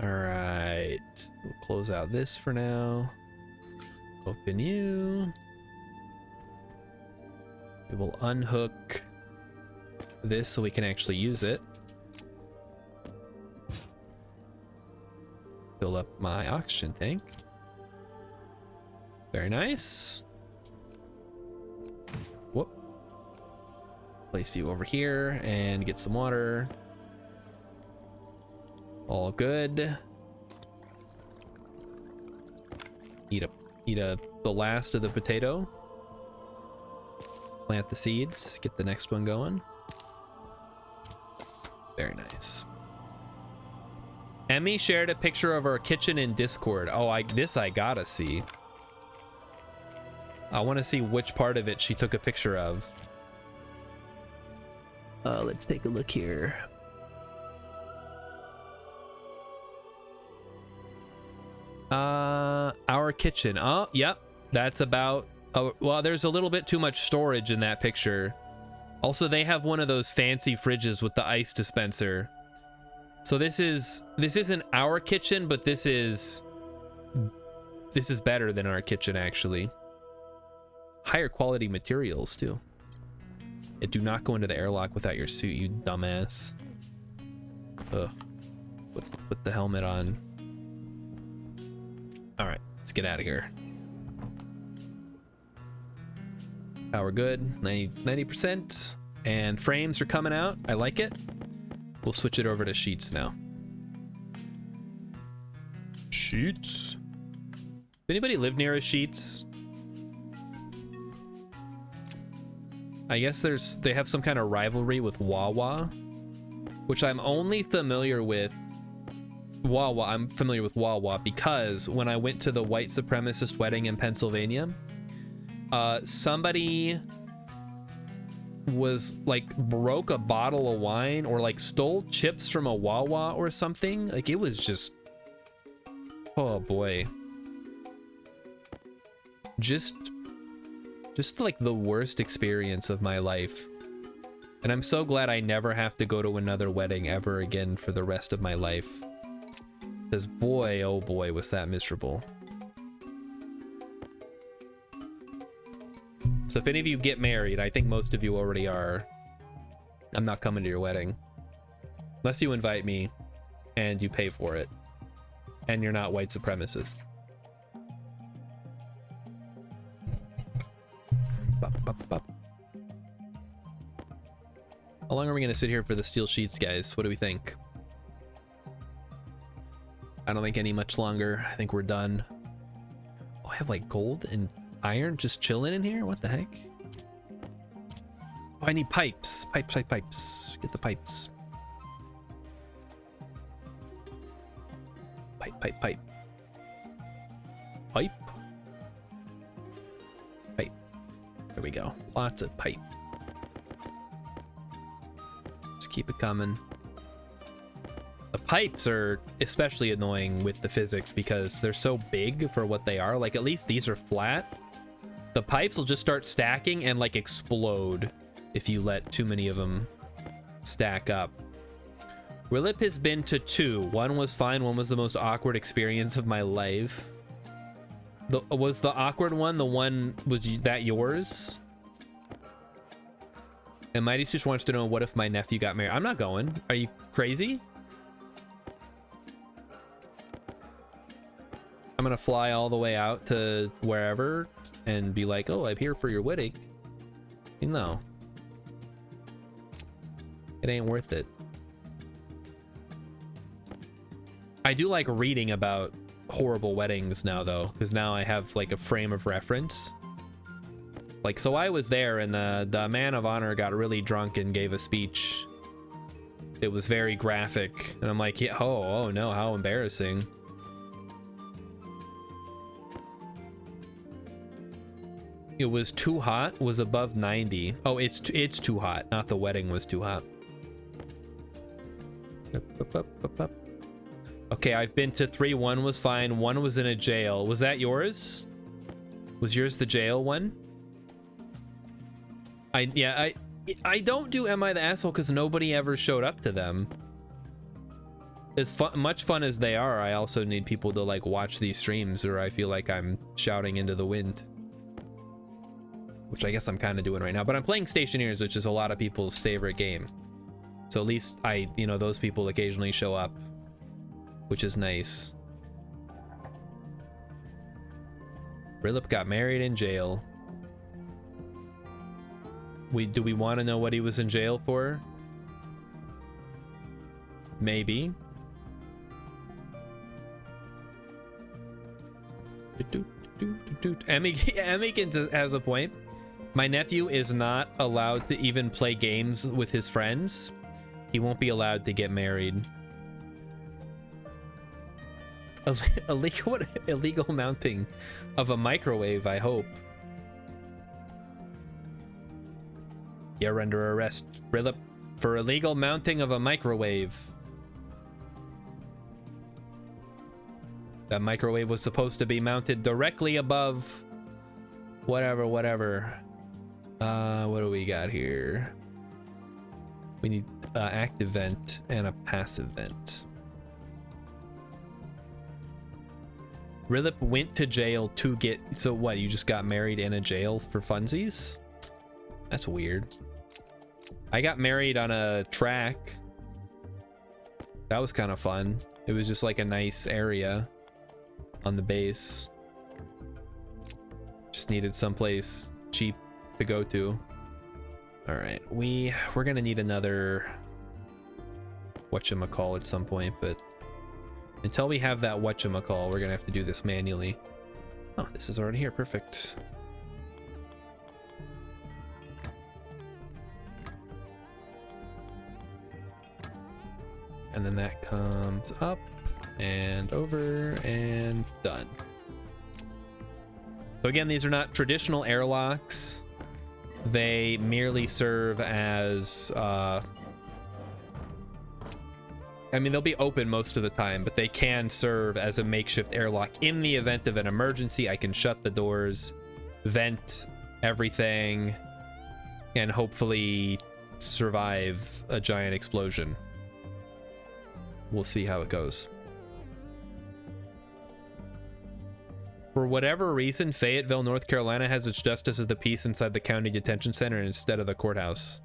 [SPEAKER 1] All right, we'll close out this for now. Open you. We will unhook this so we can actually use it. Fill up my oxygen tank. Very nice. Whoop. Place you over here and get some water. All good. Eat the last of the potato. Plant the seeds. Get the next one going. Very nice. Emmy shared a picture of our kitchen in Discord. Oh, I gotta see. I want to see which part of it she took a picture of. Let's take a look here. Our kitchen. Oh, yep. That's about... Oh, well, there's a little bit too much storage in that picture. Also, they have one of those fancy fridges with the ice dispenser. So this isn't our kitchen, but this is better than our kitchen, actually. Higher quality materials too. Do not go into the airlock without your suit, you dumbass. Ugh. Put the helmet on. All right, let's get out of here. Power good, 90%, and frames are coming out. I like it. We'll switch it over to sheets now. Sheets. Does anybody live near a Sheets? I guess they have some kind of rivalry with Wawa, which I'm only familiar with. I'm familiar with Wawa because when I went to the white supremacist wedding in Pennsylvania, somebody was like broke a bottle of wine or like stole chips from a Wawa or something. Like it was just, oh boy, just like the worst experience of my life. And I'm so glad I never have to go to another wedding ever again for the rest of my life. Because boy, oh boy, was that miserable. So if any of you get married, I think most of you already are, I'm not coming to your wedding. Unless you invite me and you pay for it. And you're not white supremacist. How long are we gonna sit here for the steel sheets, guys? What do we think? I don't think any much longer. I think we're done. Oh, I have like gold and iron just chilling in here? What the heck? Oh, I need pipes. Pipes. Get the pipes. Pipe. There we go. Lots of pipe. Just keep it coming. The pipes are especially annoying with the physics because they're so big for what they are. Like at least these are flat. The pipes will just start stacking and like explode if you let too many of them stack up. Rilip has been to 2. One was fine, one was the most awkward experience of my life. Was the awkward one the one, was that yours? And Mighty Sush wants to know, what if my nephew got married? I'm not going. Are you crazy? I'm gonna fly all the way out to wherever and be like, oh, I'm here for your wedding. No. It ain't worth it. I do like reading about horrible weddings now, though, because now I have like a frame of reference. Like, so I was there and the man of honor got really drunk and gave a speech. It was very graphic. And I'm like, yeah, oh no, how embarrassing. It was too hot, was above 90. Oh, it's too hot. Not the wedding was too hot. Okay, I've been to 3. 1 was fine. 1 was in a jail. Was that yours? Was yours the jail one? I don't do Am I the Asshole because nobody ever showed up to them. As much fun as they are, I also need people to like watch these streams or I feel like I'm shouting into the wind. Which I guess I'm kind of doing right now, but I'm playing Stationeers, which is a lot of people's favorite game. So at least those people occasionally show up, which is nice. Rilip got married in jail. Do we want to know what he was in jail for? Maybe. Emmykin has a point. My nephew is not allowed to even play games with his friends. He won't be allowed to get married. Illegal mounting of a microwave, I hope. You're under arrest, Rilip, for illegal mounting of a microwave. That microwave was supposed to be mounted directly above whatever. What do we got here? We need active vent and a passive vent. Rilip went to jail to get... So what, you just got married in a jail for funsies? That's weird. I got married on a track. That was kind of fun. It was just like a nice area on the base. Just needed someplace cheap to go to. All right, we're gonna need another whatchamacall at some point, but until we have that whatchamacall, we're gonna have to do this manually. Oh, this is already here. Perfect. And then that comes up and over and done. So again, these are not traditional airlocks. They merely serve as, I mean, they'll be open most of the time, but they can serve as a makeshift airlock. In the event of an emergency, I can shut the doors, vent everything, and hopefully survive a giant explosion. We'll see how it goes. For whatever reason, Fayetteville, North Carolina has its justice of the peace inside the county detention center instead of the courthouse.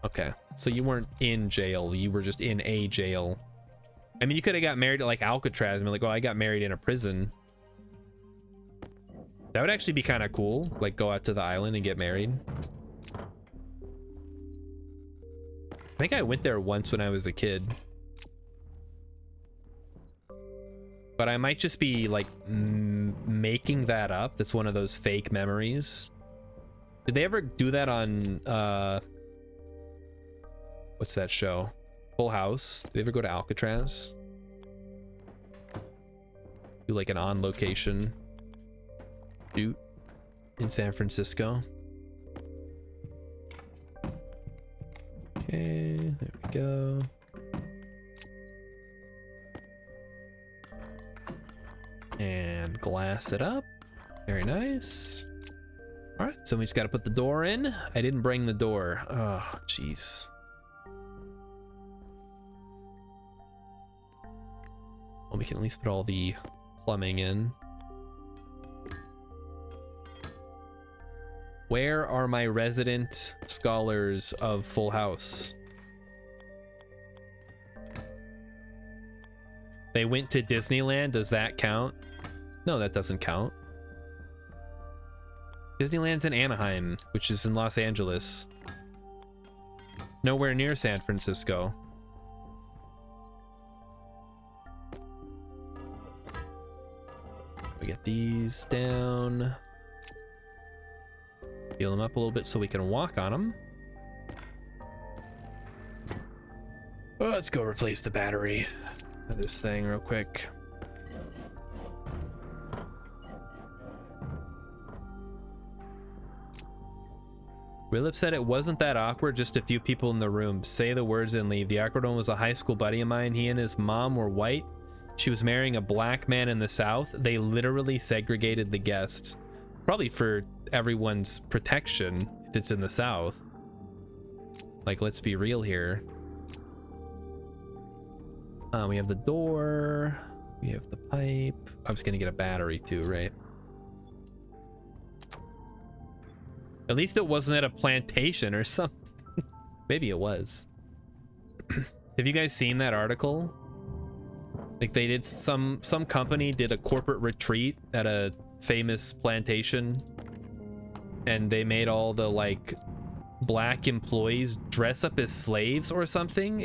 [SPEAKER 1] Okay, so you weren't in jail, you were just in a jail. I mean, you could have got married at like Alcatraz and be like, oh, I got married in a prison. That would actually be kind of cool, like go out to the island and get married. I think I went there once when I was a kid. But I might just be like making that up. That's one of those fake memories. Did they ever do that on what's that show? Full House? Did they ever go to Alcatraz? Do like an on location shoot in San Francisco. Okay, there we go. And glass it up. Very nice. All right, so we just got to put the door in. I didn't bring the door. Oh, jeez. Well, we can at least put all the plumbing in. Where are my resident scholars of Full House? They went to Disneyland. Does that count? No, that doesn't count. Disneyland's in Anaheim, which is in Los Angeles. Nowhere near San Francisco. We get these down. Heal them up a little bit so we can walk on them. Oh, let's go replace the battery of this thing real quick. Willip said it wasn't that awkward, just a few people in the room. Say the words and leave. The awkward one was a high school buddy of mine. He and his mom were white. She was marrying a black man in the South. They literally segregated the guests. Probably for everyone's protection if it's in the South. Like, let's be real here. We have the door. We have the pipe. I was gonna get a battery too, right? At least it wasn't at a plantation or something. Maybe it was. Have you guys seen that article? Like they did some company did a corporate retreat at a famous plantation and they made all the like black employees dress up as slaves or something.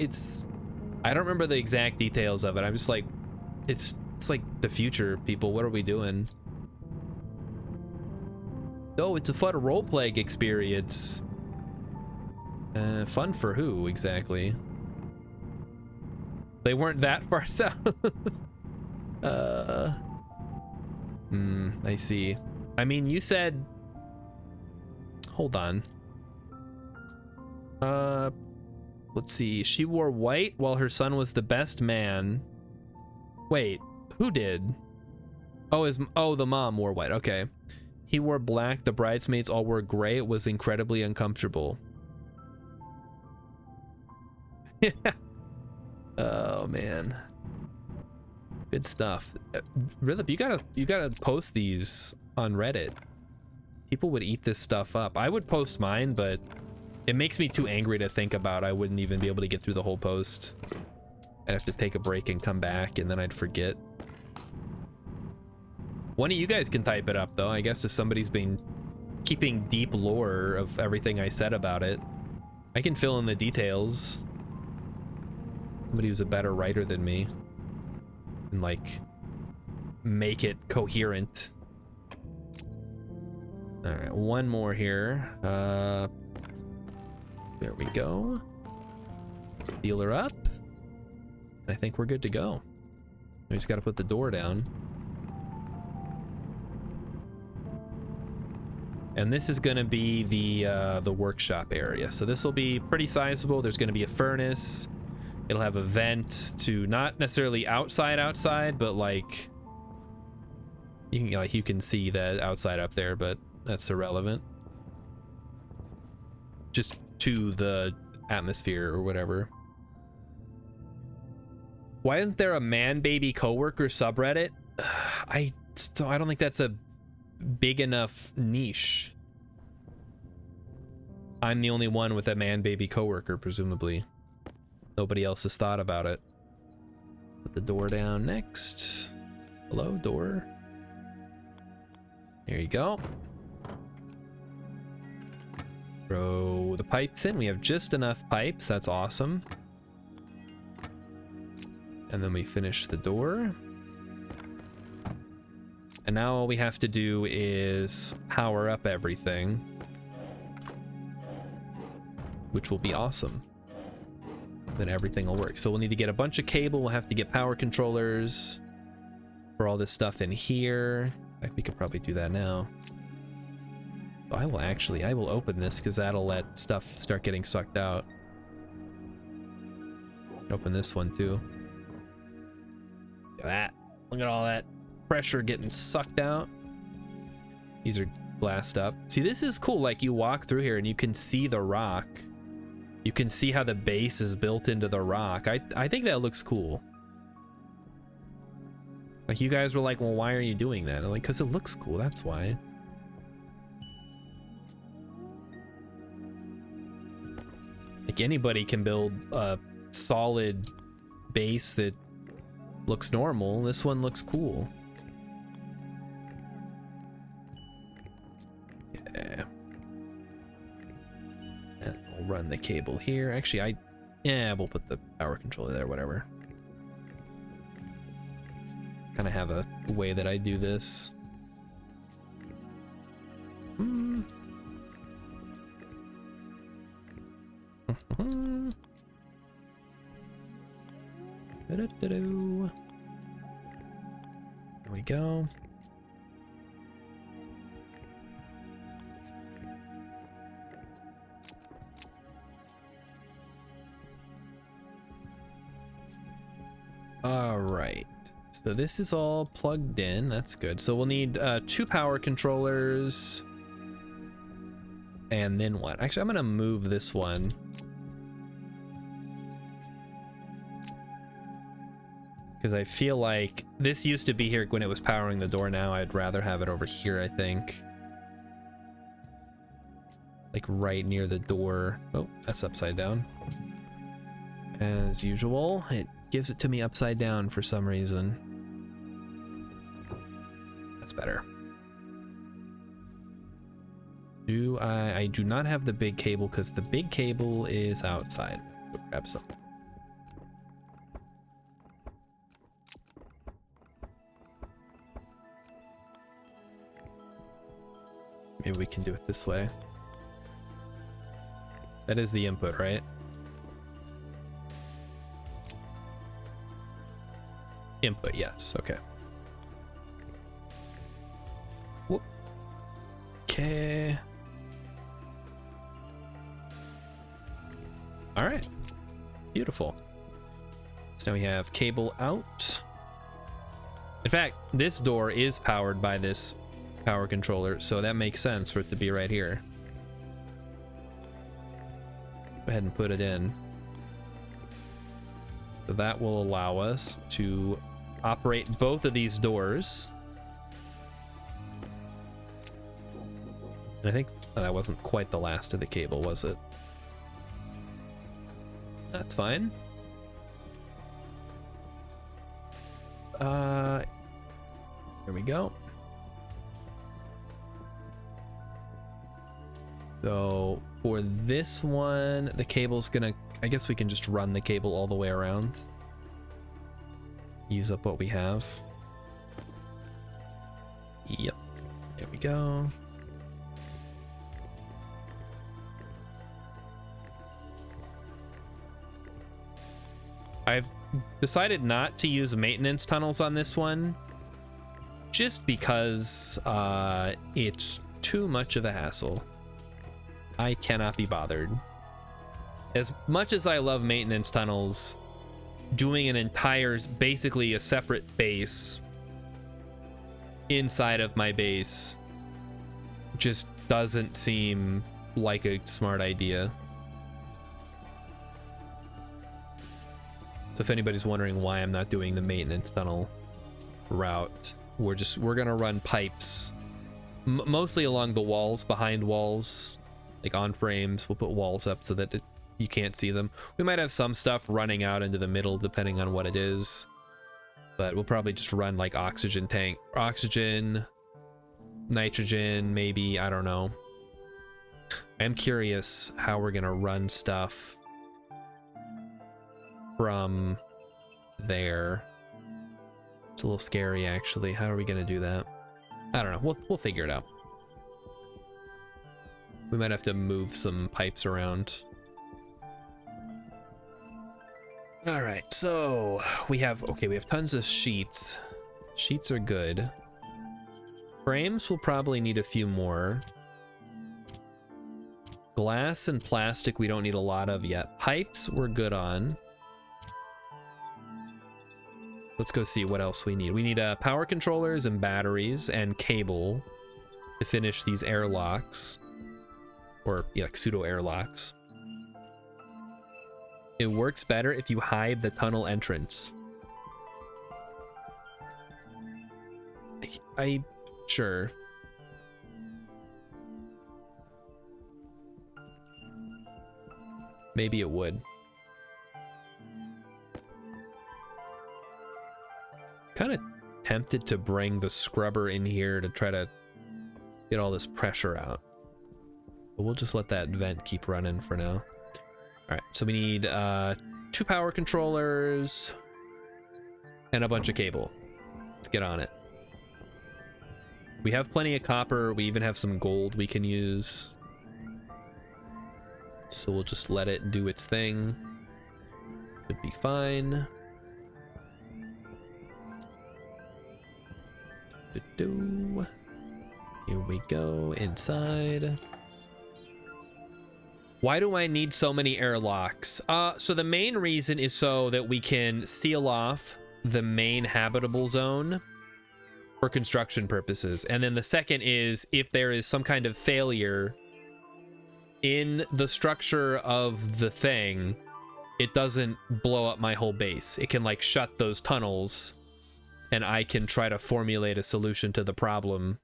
[SPEAKER 1] I don't remember the exact details of it. I'm just like, it's like the future, people. What are we doing? Oh, it's a fun role-playing experience. Fun for who, exactly? They weren't that far south. I see. I mean, you said... Hold on. Let's see. She wore white while her son was the best man. Wait, who did? Oh, the mom wore white. Okay. He wore black. The bridesmaids all wore gray. It was incredibly uncomfortable. Oh man, good stuff. Rilip, you gotta post these on Reddit. People would eat this stuff up. I would post mine, but it makes me too angry to think about. I wouldn't even be able to get through the whole post. I'd have to take a break and come back, and then I'd forget. One of you guys can type it up, though. I guess if somebody's been keeping deep lore of everything I said about it, I can fill in the details. Somebody who's a better writer than me and like make it coherent. All right, one more here. There we go. Heal her up. I think we're good to go. We just got to put the door down. And this is going to be the workshop area. So this will be pretty sizable. There's going to be a furnace. It'll have a vent to not necessarily outside, but like you can see the outside up there, but that's irrelevant. Just to the atmosphere or whatever. Why isn't there a man baby coworker subreddit? I don't think that's a big enough niche. I'm the only one with a man baby coworker, presumably. Nobody else has thought about it. Put the door down next. Hello, door. There you go. Throw the pipes in. We have just enough pipes. That's awesome. And then we finish the door. And now all we have to do is power up everything, which will be awesome. Then everything will work. So we'll need to get a bunch of cable. We'll have to get power controllers for all this stuff in here. In fact, we could probably do that now. Oh, I will open this because that'll let stuff start getting sucked out. Open this one too. Look at that. Look at all that pressure getting sucked out. These are glassed up. See, this is cool. Like, you walk through here and you can see the rock. You can see how the base is built into the rock. I think that looks cool. Like, you guys were like, well, why are you doing that? I'm like, because it looks cool, that's why. Like, anybody can build a solid base that looks normal. This one looks cool. Yeah. And we'll run the cable here. Actually, yeah, we'll put the power controller there, whatever. Kind of have a way that I do this. There we go. All right. So this is all plugged in. That's good. So we'll need 2 power controllers. And then what? Actually, I'm going to move this one. Because I feel like this used to be here when it was powering the door. Now I'd rather have it over here, I think. Like right near the door. Oh, that's upside down. As usual, it gives it to me upside down for some reason. That's better. I do not have the big cable because the big cable is outside. Go grab some. Maybe we can do it this way. That is the input, right? Input, yes. Okay. Whoop. Okay. All right. Beautiful. So now we have cable out. In fact, this door is powered by this power controller, so that makes sense for it to be right here. Go ahead and put it in. So that will allow us to operate both of these doors. And I think that wasn't quite the last of the cable, was it? That's fine. There we go. So for this one, the cable's gonna, I guess we can just run the cable all the way around. Use up what we have. Yep. There we go. I've decided not to use maintenance tunnels on this one just because it's too much of a hassle. I cannot be bothered. As much as I love maintenance tunnels, doing an entire, basically a separate base inside of my base just doesn't seem like a smart idea. So if anybody's wondering why I'm not doing the maintenance tunnel route, we're gonna run pipes mostly along the walls, behind walls. Like on frames, we'll put walls up so that you can't see them. We might have some stuff running out into the middle depending on what it is, but we'll probably just run like oxygen tank, oxygen, nitrogen, maybe, I don't know. I'm curious how we're gonna run stuff from there. It's a little scary actually. How are we gonna do that? I don't know. We'll figure it out. We might have to move some pipes around. All right, so we have tons of sheets. Sheets are good. Frames will probably need a few more. Glass and plastic we don't need a lot of yet. Pipes we're good on. Let's go see what else we need. We need power controllers and batteries and cable. to finish these airlocks, or yeah, like pseudo airlocks. It works better if you hide the tunnel entrance. I sure. Maybe it would. Kind of tempted to bring the scrubber in here to try to get all this pressure out. But we'll just let that vent keep running for now. All right, so we need 2 power controllers and a bunch of cable. Let's get on it. We have plenty of copper. We even have some gold we can use. So we'll just let it do its thing. Should be fine. Here we go, inside. Why do I need so many airlocks? So the main reason is so that we can seal off the main habitable zone for construction purposes. And then the second is if there is some kind of failure in the structure of the thing, it doesn't blow up my whole base. It can like shut those tunnels and I can try to formulate a solution to the problem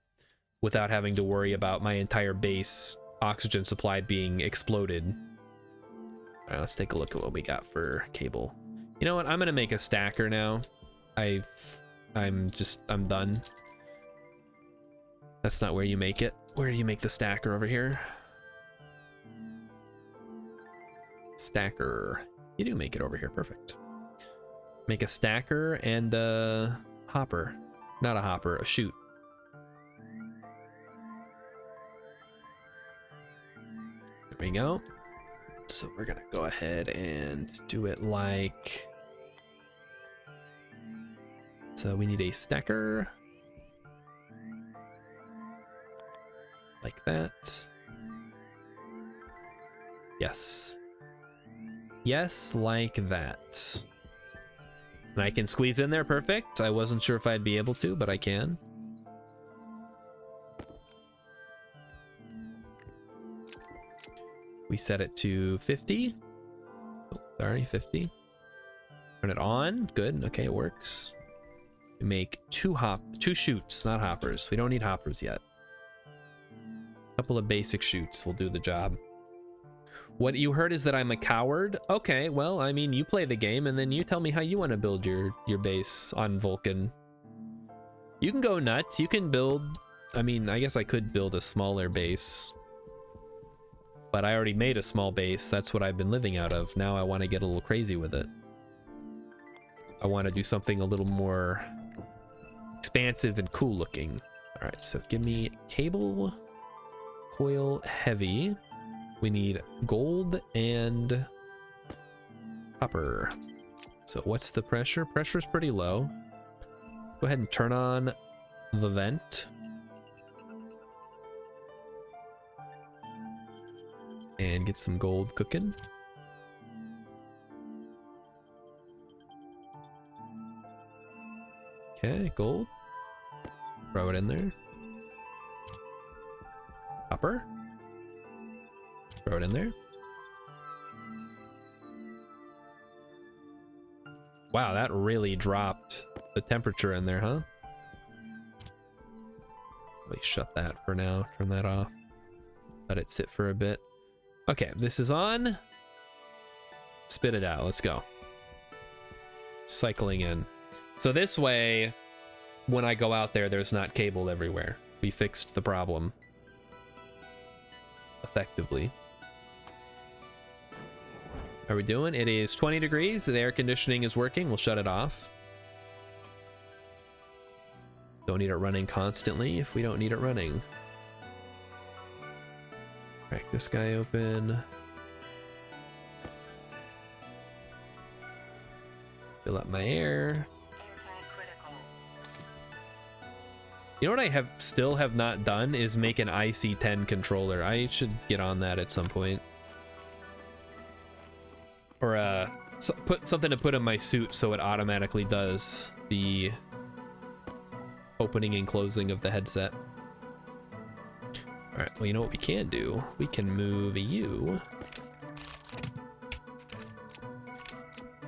[SPEAKER 1] without having to worry about my entire base oxygen supply being exploded. All right, let's take a look at what we got for cable. You know what? I'm gonna make a stacker now. I'm done. That's not where you make it. Where do you make the stacker? Over here? Stacker. You do make it over here. Perfect. Make a stacker and a hopper. Not a hopper, a chute. There we go. So we're gonna go ahead and do it like... So we need a stacker. Like that. Yes. Yes, like that. And I can squeeze in there, perfect. I wasn't sure if I'd be able to, but I can. We set it to 50. Oh, sorry, 50. Turn it on, good, okay, it works. We make two chutes, not hoppers. We don't need hoppers yet. A couple of basic chutes will do the job. What you heard is that I'm a coward. Okay, well, I mean, you play the game and then you tell me how you want to build your base on Vulcan. You can go nuts. You can build, I mean, I guess I could build a smaller base, but I already made a small base. That's what I've been living out of. Now I want to get a little crazy with it. I want to do something a little more expansive and cool looking. All right, so give me cable, coil, heavy. We need gold and copper. So what's the pressure? Pressure's pretty low. Go ahead and turn on the vent. And get some gold cooking. Okay, gold. Throw it in there. Copper. Throw it in there. Wow, that really dropped the temperature in there, huh? Let me shut that for now. Turn that off. Let it sit for a bit. Okay, this is on. Spit it out. Let's go. Cycling in. So this way, when I go out there, there's not cable everywhere. We fixed the problem. Effectively. How are we doing? It is 20 degrees. The air conditioning is working. We'll shut it off. Don't need it running constantly if we don't need it running. Crack this guy open. Fill up my air. You know what I still have not done is make an IC-10 controller. I should get on that at some point. Or put something to put in my suit so it automatically does the opening and closing of the headset. All right, well, you know what we can do? We can move you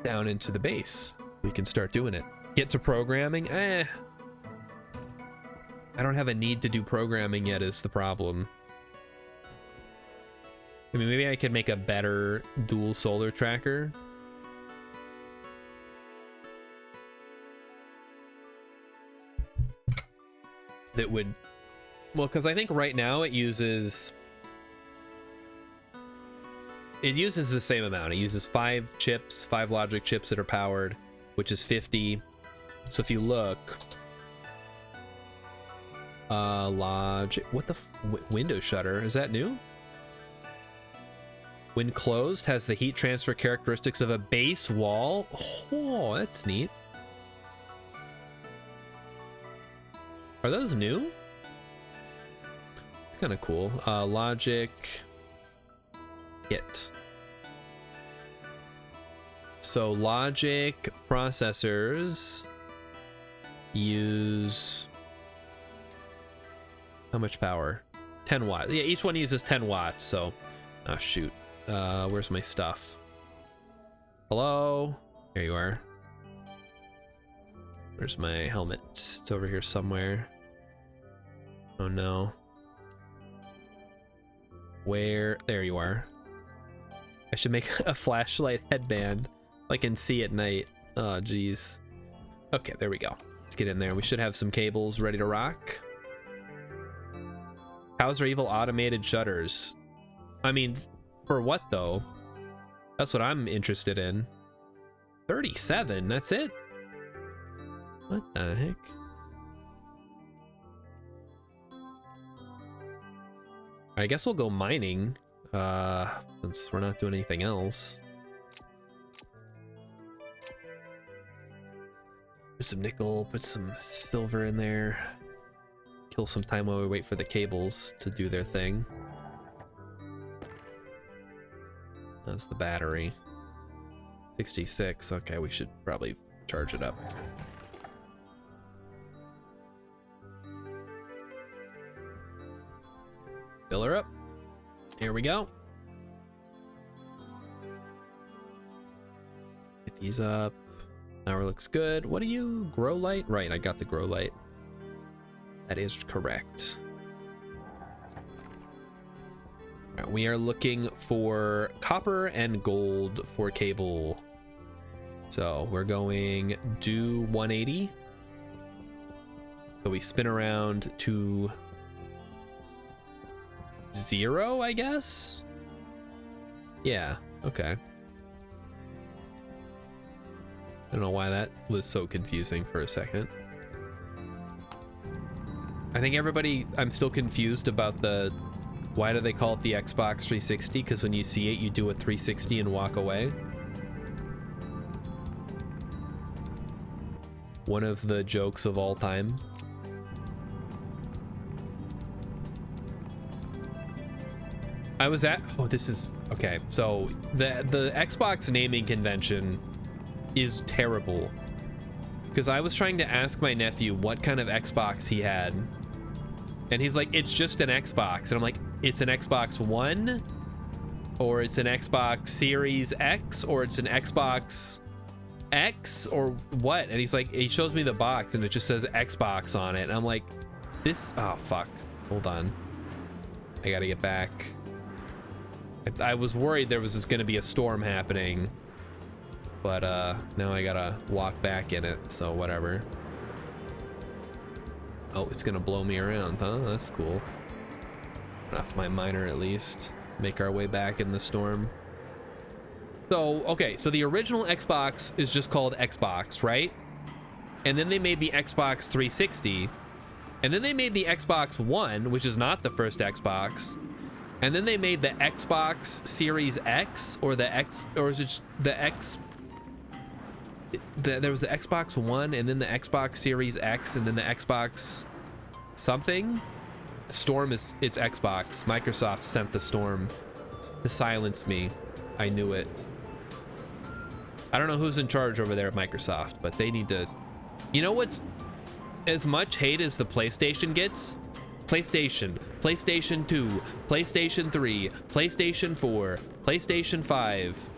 [SPEAKER 1] down into the base. We can start doing it. Get to programming? I don't have a need to do programming yet is the problem. I mean, maybe I could make a better dual solar tracker. That would, well, because I think right now it uses the same amount. It uses 5 chips, 5 logic chips that are powered, which is 50. So if you look, logic, what the window shutter, is that new? When closed, has the heat transfer characteristics of a base wall. Oh, that's neat. Are those new? It's kind of cool. Logic kit. So logic processors use how much power? 10 watts. Yeah, each one uses 10 watts. So, oh shoot. Where's my stuff? Hello? There you are. Where's my helmet? It's over here somewhere. Oh no. Where? There you are. I should make a flashlight headband. I can see at night. Oh, geez. Okay, there we go. Let's get in there. We should have some cables ready to rock. How's our evil automated shutters? I mean, for what though? That's what I'm interested in. 37, that's it? What the heck? I guess we'll go mining, since we're not doing anything else. Put some nickel, put some silver in there. Kill some time while we wait for the cables to do their thing. That's the battery. 66, okay, we should probably charge it up. Fill her up. Here we go. Get these up. Power looks good. What do you? Grow light? Right, I got the grow light. That is correct. All right, we are looking for copper and gold for cable. So we're going do 180. So we spin around to 0, I guess? Yeah, okay. I don't know why that was so confusing for a second. I think everybody, I'm still confused about the, why do they call it the Xbox 360? Because when you see it, you do a 360 and walk away. One of the jokes of all time. I was at, oh, this is, okay. So the Xbox naming convention is terrible. Because I was trying to ask my nephew what kind of Xbox he had. And he's like, it's just an Xbox. And I'm like, it's an Xbox One? Or it's an Xbox Series X? Or it's an Xbox X? Or what? And he's like, he shows me the box and it just says Xbox on it. And I'm like, this, oh, fuck. Hold on. I gotta get back. I was worried there was just gonna be a storm happening. But now I gotta walk back in it, so whatever. Oh, it's gonna blow me around, huh? That's cool. Off my miner at least. Make our way back in the storm. So, okay, so the original Xbox is just called Xbox, right? And then they made the Xbox 360. And then they made the Xbox One, which is not the first Xbox. And then they made the Xbox Series X, or the X, or is it just the X? There was the Xbox One, and then the Xbox Series X, and then the Xbox something. The storm is, it's Xbox. Microsoft sent the storm to silence me. I knew it. I don't know who's in charge over there at Microsoft, but they need to, you know what's, as much hate as the PlayStation gets, PlayStation, PlayStation 2, PlayStation 3, PlayStation 4, PlayStation 5.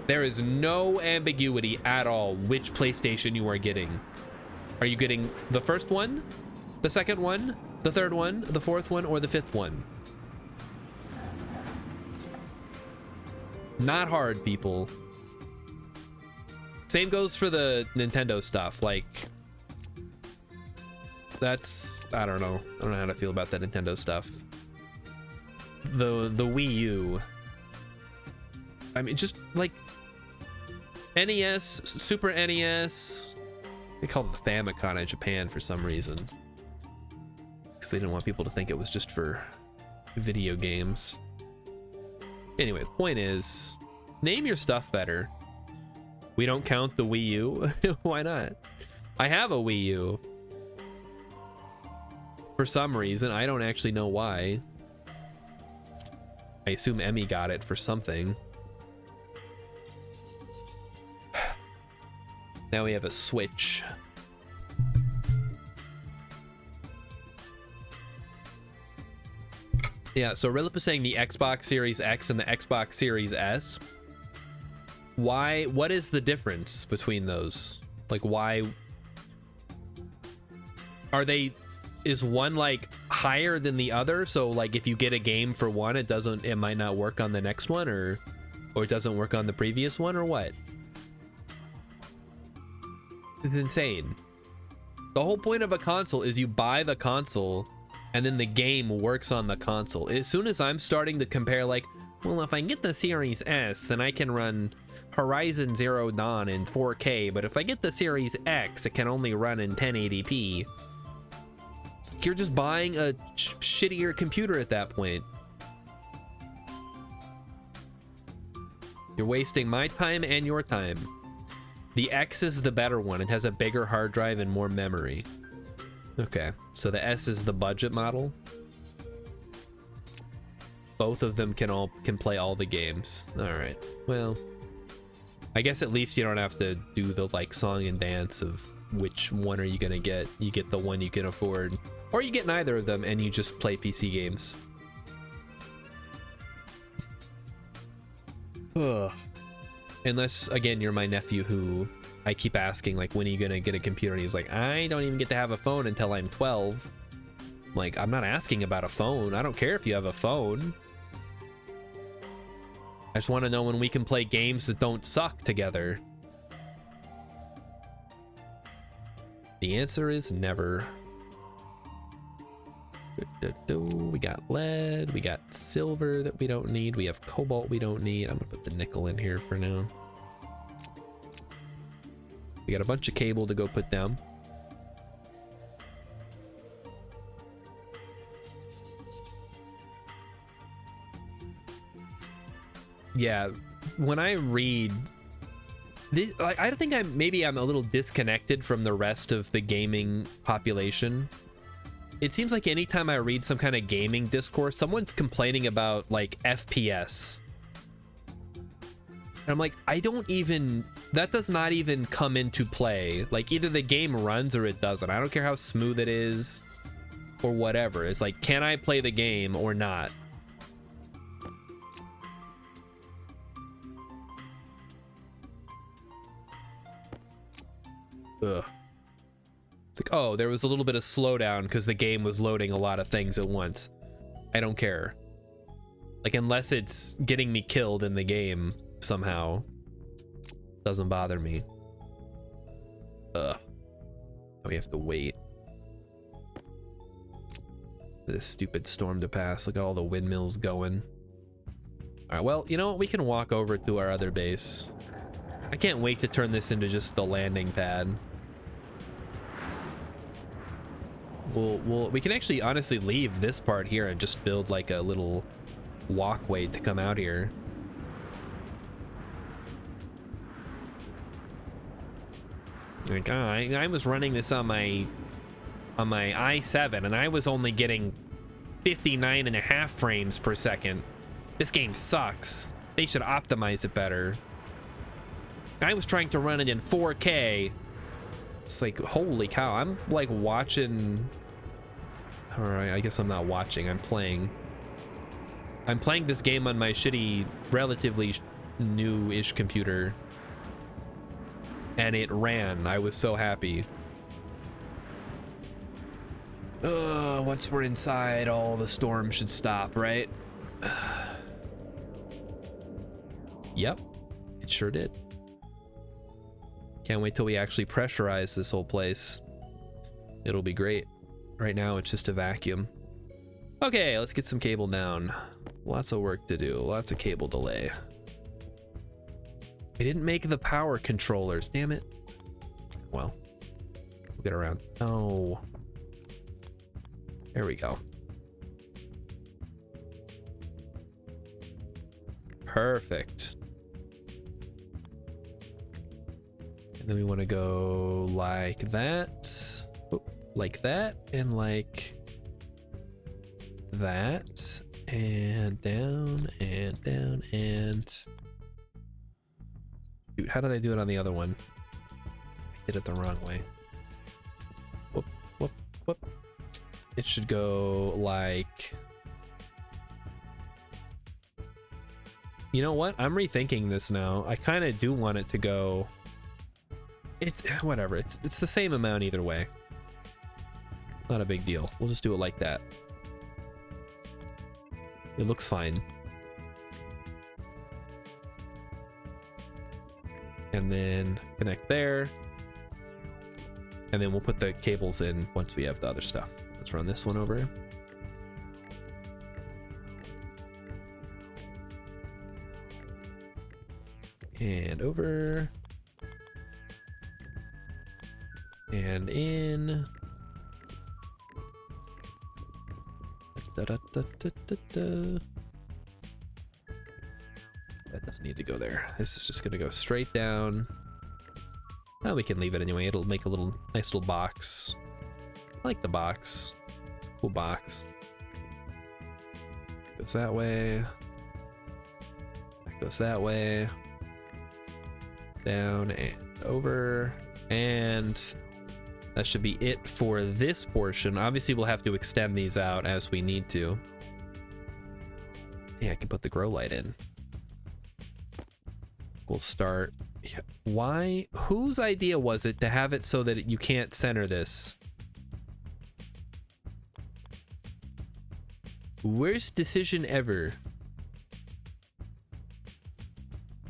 [SPEAKER 1] There is no ambiguity at all which PlayStation you are getting. Are you getting the first one, the second one, the third one, the fourth one, or the fifth one? Not hard, people. Same goes for the Nintendo stuff. Like, that's, I don't know how to feel about that Nintendo stuff. The Wii U, I mean, just like NES, Super NES, they called it the Famicom in Japan for some reason, because they didn't want people to think it was just for video games. Anyway, point is, name your stuff better. We don't count the Wii U. Why not? I have a Wii U. For some reason, I don't actually know why. I assume Emmy got it for something. Now we have a Switch. Yeah, so Rilip is saying the Xbox Series X and the Xbox Series S. Why? What is the difference between those? Like, why are they? Is one like higher than the other? So like, if you get a game for one, it might not work on the next one, or it doesn't work on the previous one, or what? This is insane. The whole point of a console is you buy the console and then the game works on the console. As soon as I'm starting to compare, like, well, if I get the Series S, then I can run Horizon Zero Dawn in 4K, but if I get the Series X, it can only run in 1080p. You're just buying a shittier computer at that point. You're wasting my time and your time. The X is the better one. It has a bigger hard drive and more memory. Okay, so the S is the budget model. Both of them can play all the games. All right. Well, I guess at least you don't have to do the like song and dance of which one are you gonna get. You get the one you can afford, or you get neither of them and you just play PC games. Ugh. Unless, again, you're my nephew who I keep asking, like, when are you gonna get a computer? And he's like, I don't even get to have a phone until I'm 12. I'm like, I'm not asking about a phone. I don't care if you have a phone. I just want to know when we can play games that don't suck together. The answer is never. We got lead, we got silver that we don't need, we have cobalt we don't need. I'm gonna put the nickel in here for now. We got a bunch of cable to go put down. Yeah, when I read this, like, I think maybe I'm a little disconnected from the rest of the gaming population. It seems like anytime I read some kind of gaming discourse, someone's complaining about like FPS. And I'm like, that does not even come into play. Like, either the game runs or it doesn't. I don't care how smooth it is or whatever. It's like, can I play the game or not? Ugh. It's like, oh, there was a little bit of slowdown because the game was loading a lot of things at once. I don't care. Like, unless it's getting me killed in the game somehow, doesn't bother me. Ugh. We have to wait for this stupid storm to pass. Look at all the windmills going. All right, well, you know what? We can walk over to our other base. I can't wait to turn this into just the landing pad. We can actually honestly leave this part here and just build like a little walkway to come out here. Like, I was running this on my i7 and I was only getting 59.5 frames per second. This game sucks. They should optimize it better. I was trying to run it in 4K. It's like, holy cow, I'm like watching Or I guess I'm not watching. I'm playing. I'm playing this game on my shitty, relatively new-ish computer. And it ran. I was so happy. Once we're inside, all the storm should stop, right? Yep, it sure did. Can't wait till we actually pressurize this whole place. It'll be great. Right now, it's just a vacuum. Okay, let's get some cable down. Lots of work to do. Lots of cable delay. I didn't make the power controllers. Damn it. Well, we'll get around. Oh. There we go. Perfect. And then we want to go like that. Oh, like that. And like that. And down and down and... Dude, how did I do it on the other one? I did it the wrong way. Whoop, whoop, whoop. It should go like... You know what? I'm rethinking this now. I kind of do want it to go... It's whatever. It's the same amount either way. Not a big deal. We'll just do it like that. It looks fine. And then connect there. And then we'll put the cables in once we have the other stuff. Let's run this one over. And over. And in. Da, da, da, da, da, da. That doesn't need to go there. This is just gonna go straight down. Well, we can leave it anyway. It'll make a nice little box. I like the box. It's a cool box. Goes that way. That goes that way. Down and over. And that should be it for this portion. Obviously, we'll have to extend these out as we need to. Yeah, I can put the grow light in. We'll start. Why? Whose idea was it to have it so that you can't center this? Worst decision ever.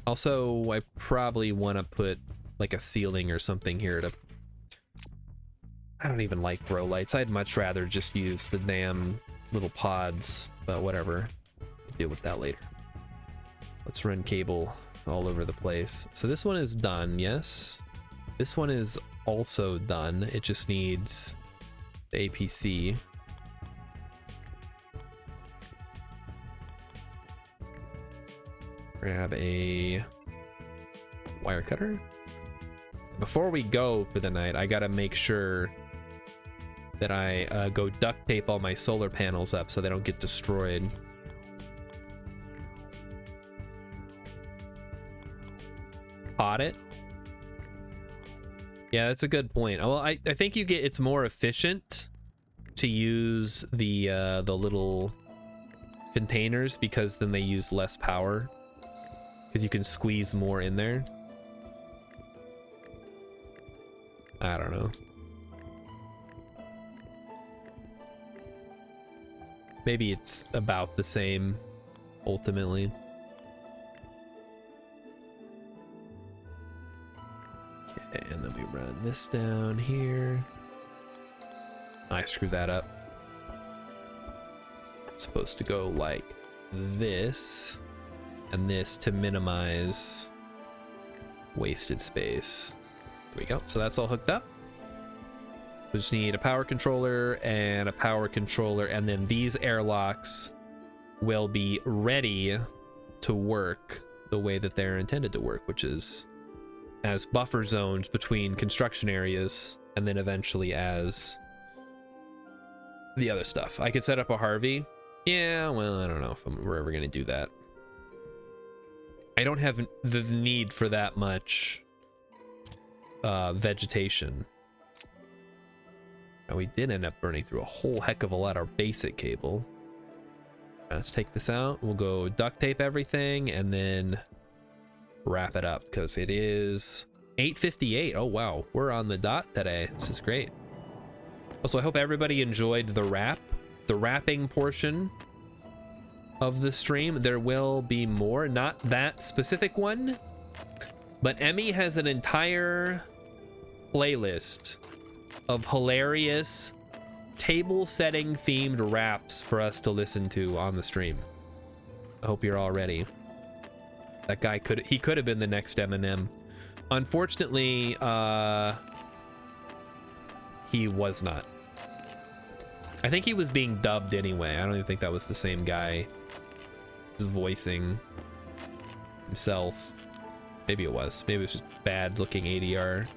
[SPEAKER 1] Also, I probably want to put like a ceiling or something here to... I don't even like grow lights. I'd much rather just use the damn little pods, but whatever. We'll deal with that later. Let's run cable all over the place. So this one is done, yes. This one is also done. It just needs the APC. Grab a wire cutter. Before we go for the night, I gotta make sure that I go duct tape all my solar panels up so they don't get destroyed. Pot it. Yeah, that's a good point. Well, I think it's more efficient to use the little containers because then they use less power because you can squeeze more in there. I don't know. Maybe it's about the same ultimately. Okay, and then we run this down here. I screwed that up. It's supposed to go like this and this to minimize wasted space. There we go. So that's all hooked up. We just need a power controller and a power controller, and then these airlocks will be ready to work the way that they're intended to work, which is as buffer zones between construction areas, and then eventually as the other stuff. I could set up a Harvey. Yeah, well, I don't know if we're ever going to do that. I don't have the need for that much vegetation. Now, we did end up burning through a whole heck of a lot of basic cable. Let's take this out. We'll go duct tape everything and then wrap it up because it is 8:58. Oh wow, we're on the dot today. This is great. Also, I hope everybody enjoyed the wrapping portion of the stream. There will be more, not that specific one, but Emmy has an entire playlist of hilarious table setting themed raps for us to listen to on the stream. I hope you're all ready. That guy could have been the next Eminem. Unfortunately, he was not. I think he was being dubbed anyway. I don't even think that was the same guy just voicing himself. Maybe it was. Maybe it was just bad looking ADR.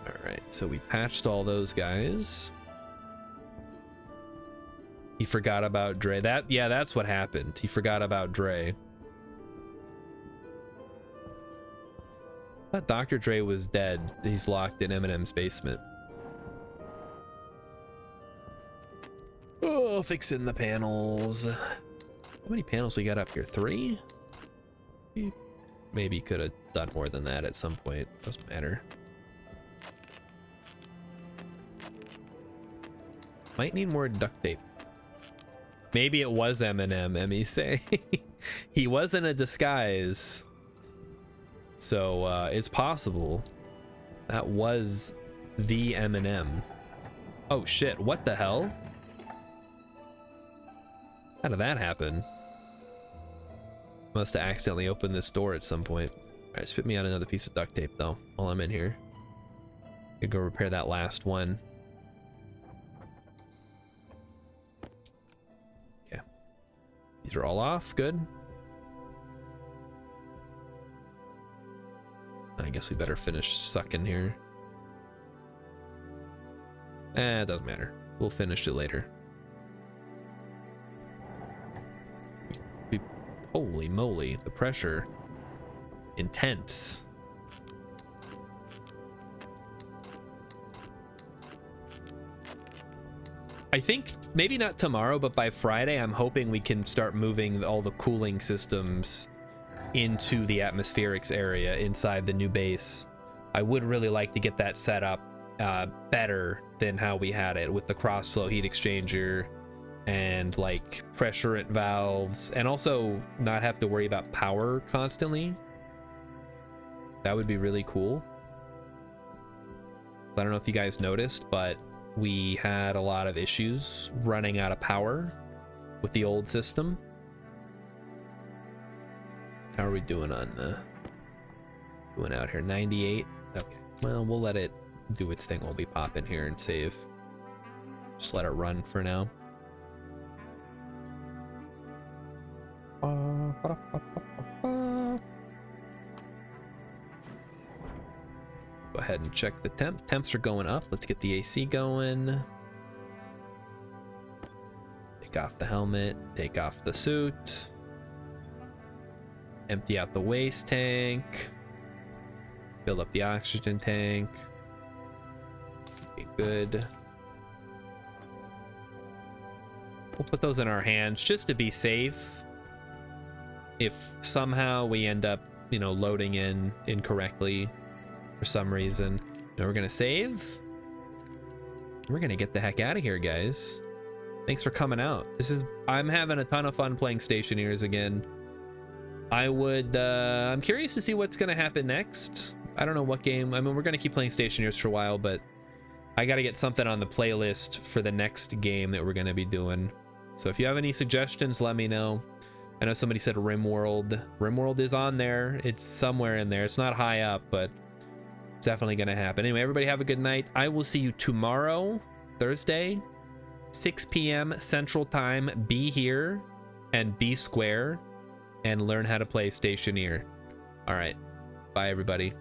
[SPEAKER 1] All right, so we patched all those guys. He forgot about Dre. Yeah, that's what happened. He forgot about Dre. I thought Dr. Dre was dead. He's locked in Eminem's basement. Oh, fixing the panels. How many panels we got up here? 3? Maybe could have done more than that at some point. Doesn't matter. Might need more duct tape. Maybe it was Eminem, Emmy say. He was in a disguise. So it's possible that was the Eminem. Oh shit, what the hell? How did that happen? Must have accidentally opened this door at some point. All right, spit me out another piece of duct tape though while I'm in here. Could go repair that last one. Okay. These are all off, good. I guess we better finish sucking here. It doesn't matter. We'll finish it later. Holy moly, the pressure. Intense. I think maybe not tomorrow, but by Friday, I'm hoping we can start moving all the cooling systems into the atmospherics area inside the new base. I would really like to get that set up better than how we had it with the crossflow heat exchanger and like pressurant valves, and also not have to worry about power constantly. That would be really cool. I don't know if you guys noticed, but we had a lot of issues running out of power with the old system. How are we doing on doing out here? 98. Okay, well, we'll let it do its thing while we pop in here and save. Just let it run for now. Go ahead and check the temps. Temps are going up. Let's get the AC going. Take off the helmet. Take off the suit. Empty out the waste tank. Fill up the oxygen tank. Okay, good. We'll put those in our hands just to be safe. If somehow we end up, you know, loading in incorrectly for some reason, now we're gonna save. We're gonna get the heck out of here, guys. Thanks for coming out. I'm having a ton of fun playing Stationeers again. I'm curious to see what's gonna happen next. I don't know what game. I mean, we're gonna keep playing Stationeers for a while, but I gotta get something on the playlist for the next game that we're gonna be doing. So if you have any suggestions, let me know. I know somebody said RimWorld. RimWorld is on there. It's somewhere in there. It's not high up, but it's definitely gonna happen. Anyway, everybody have a good night. I will see you tomorrow, Thursday, 6 p.m. Central Time. Be here and be square and learn how to play Stationeer. All right. Bye, everybody.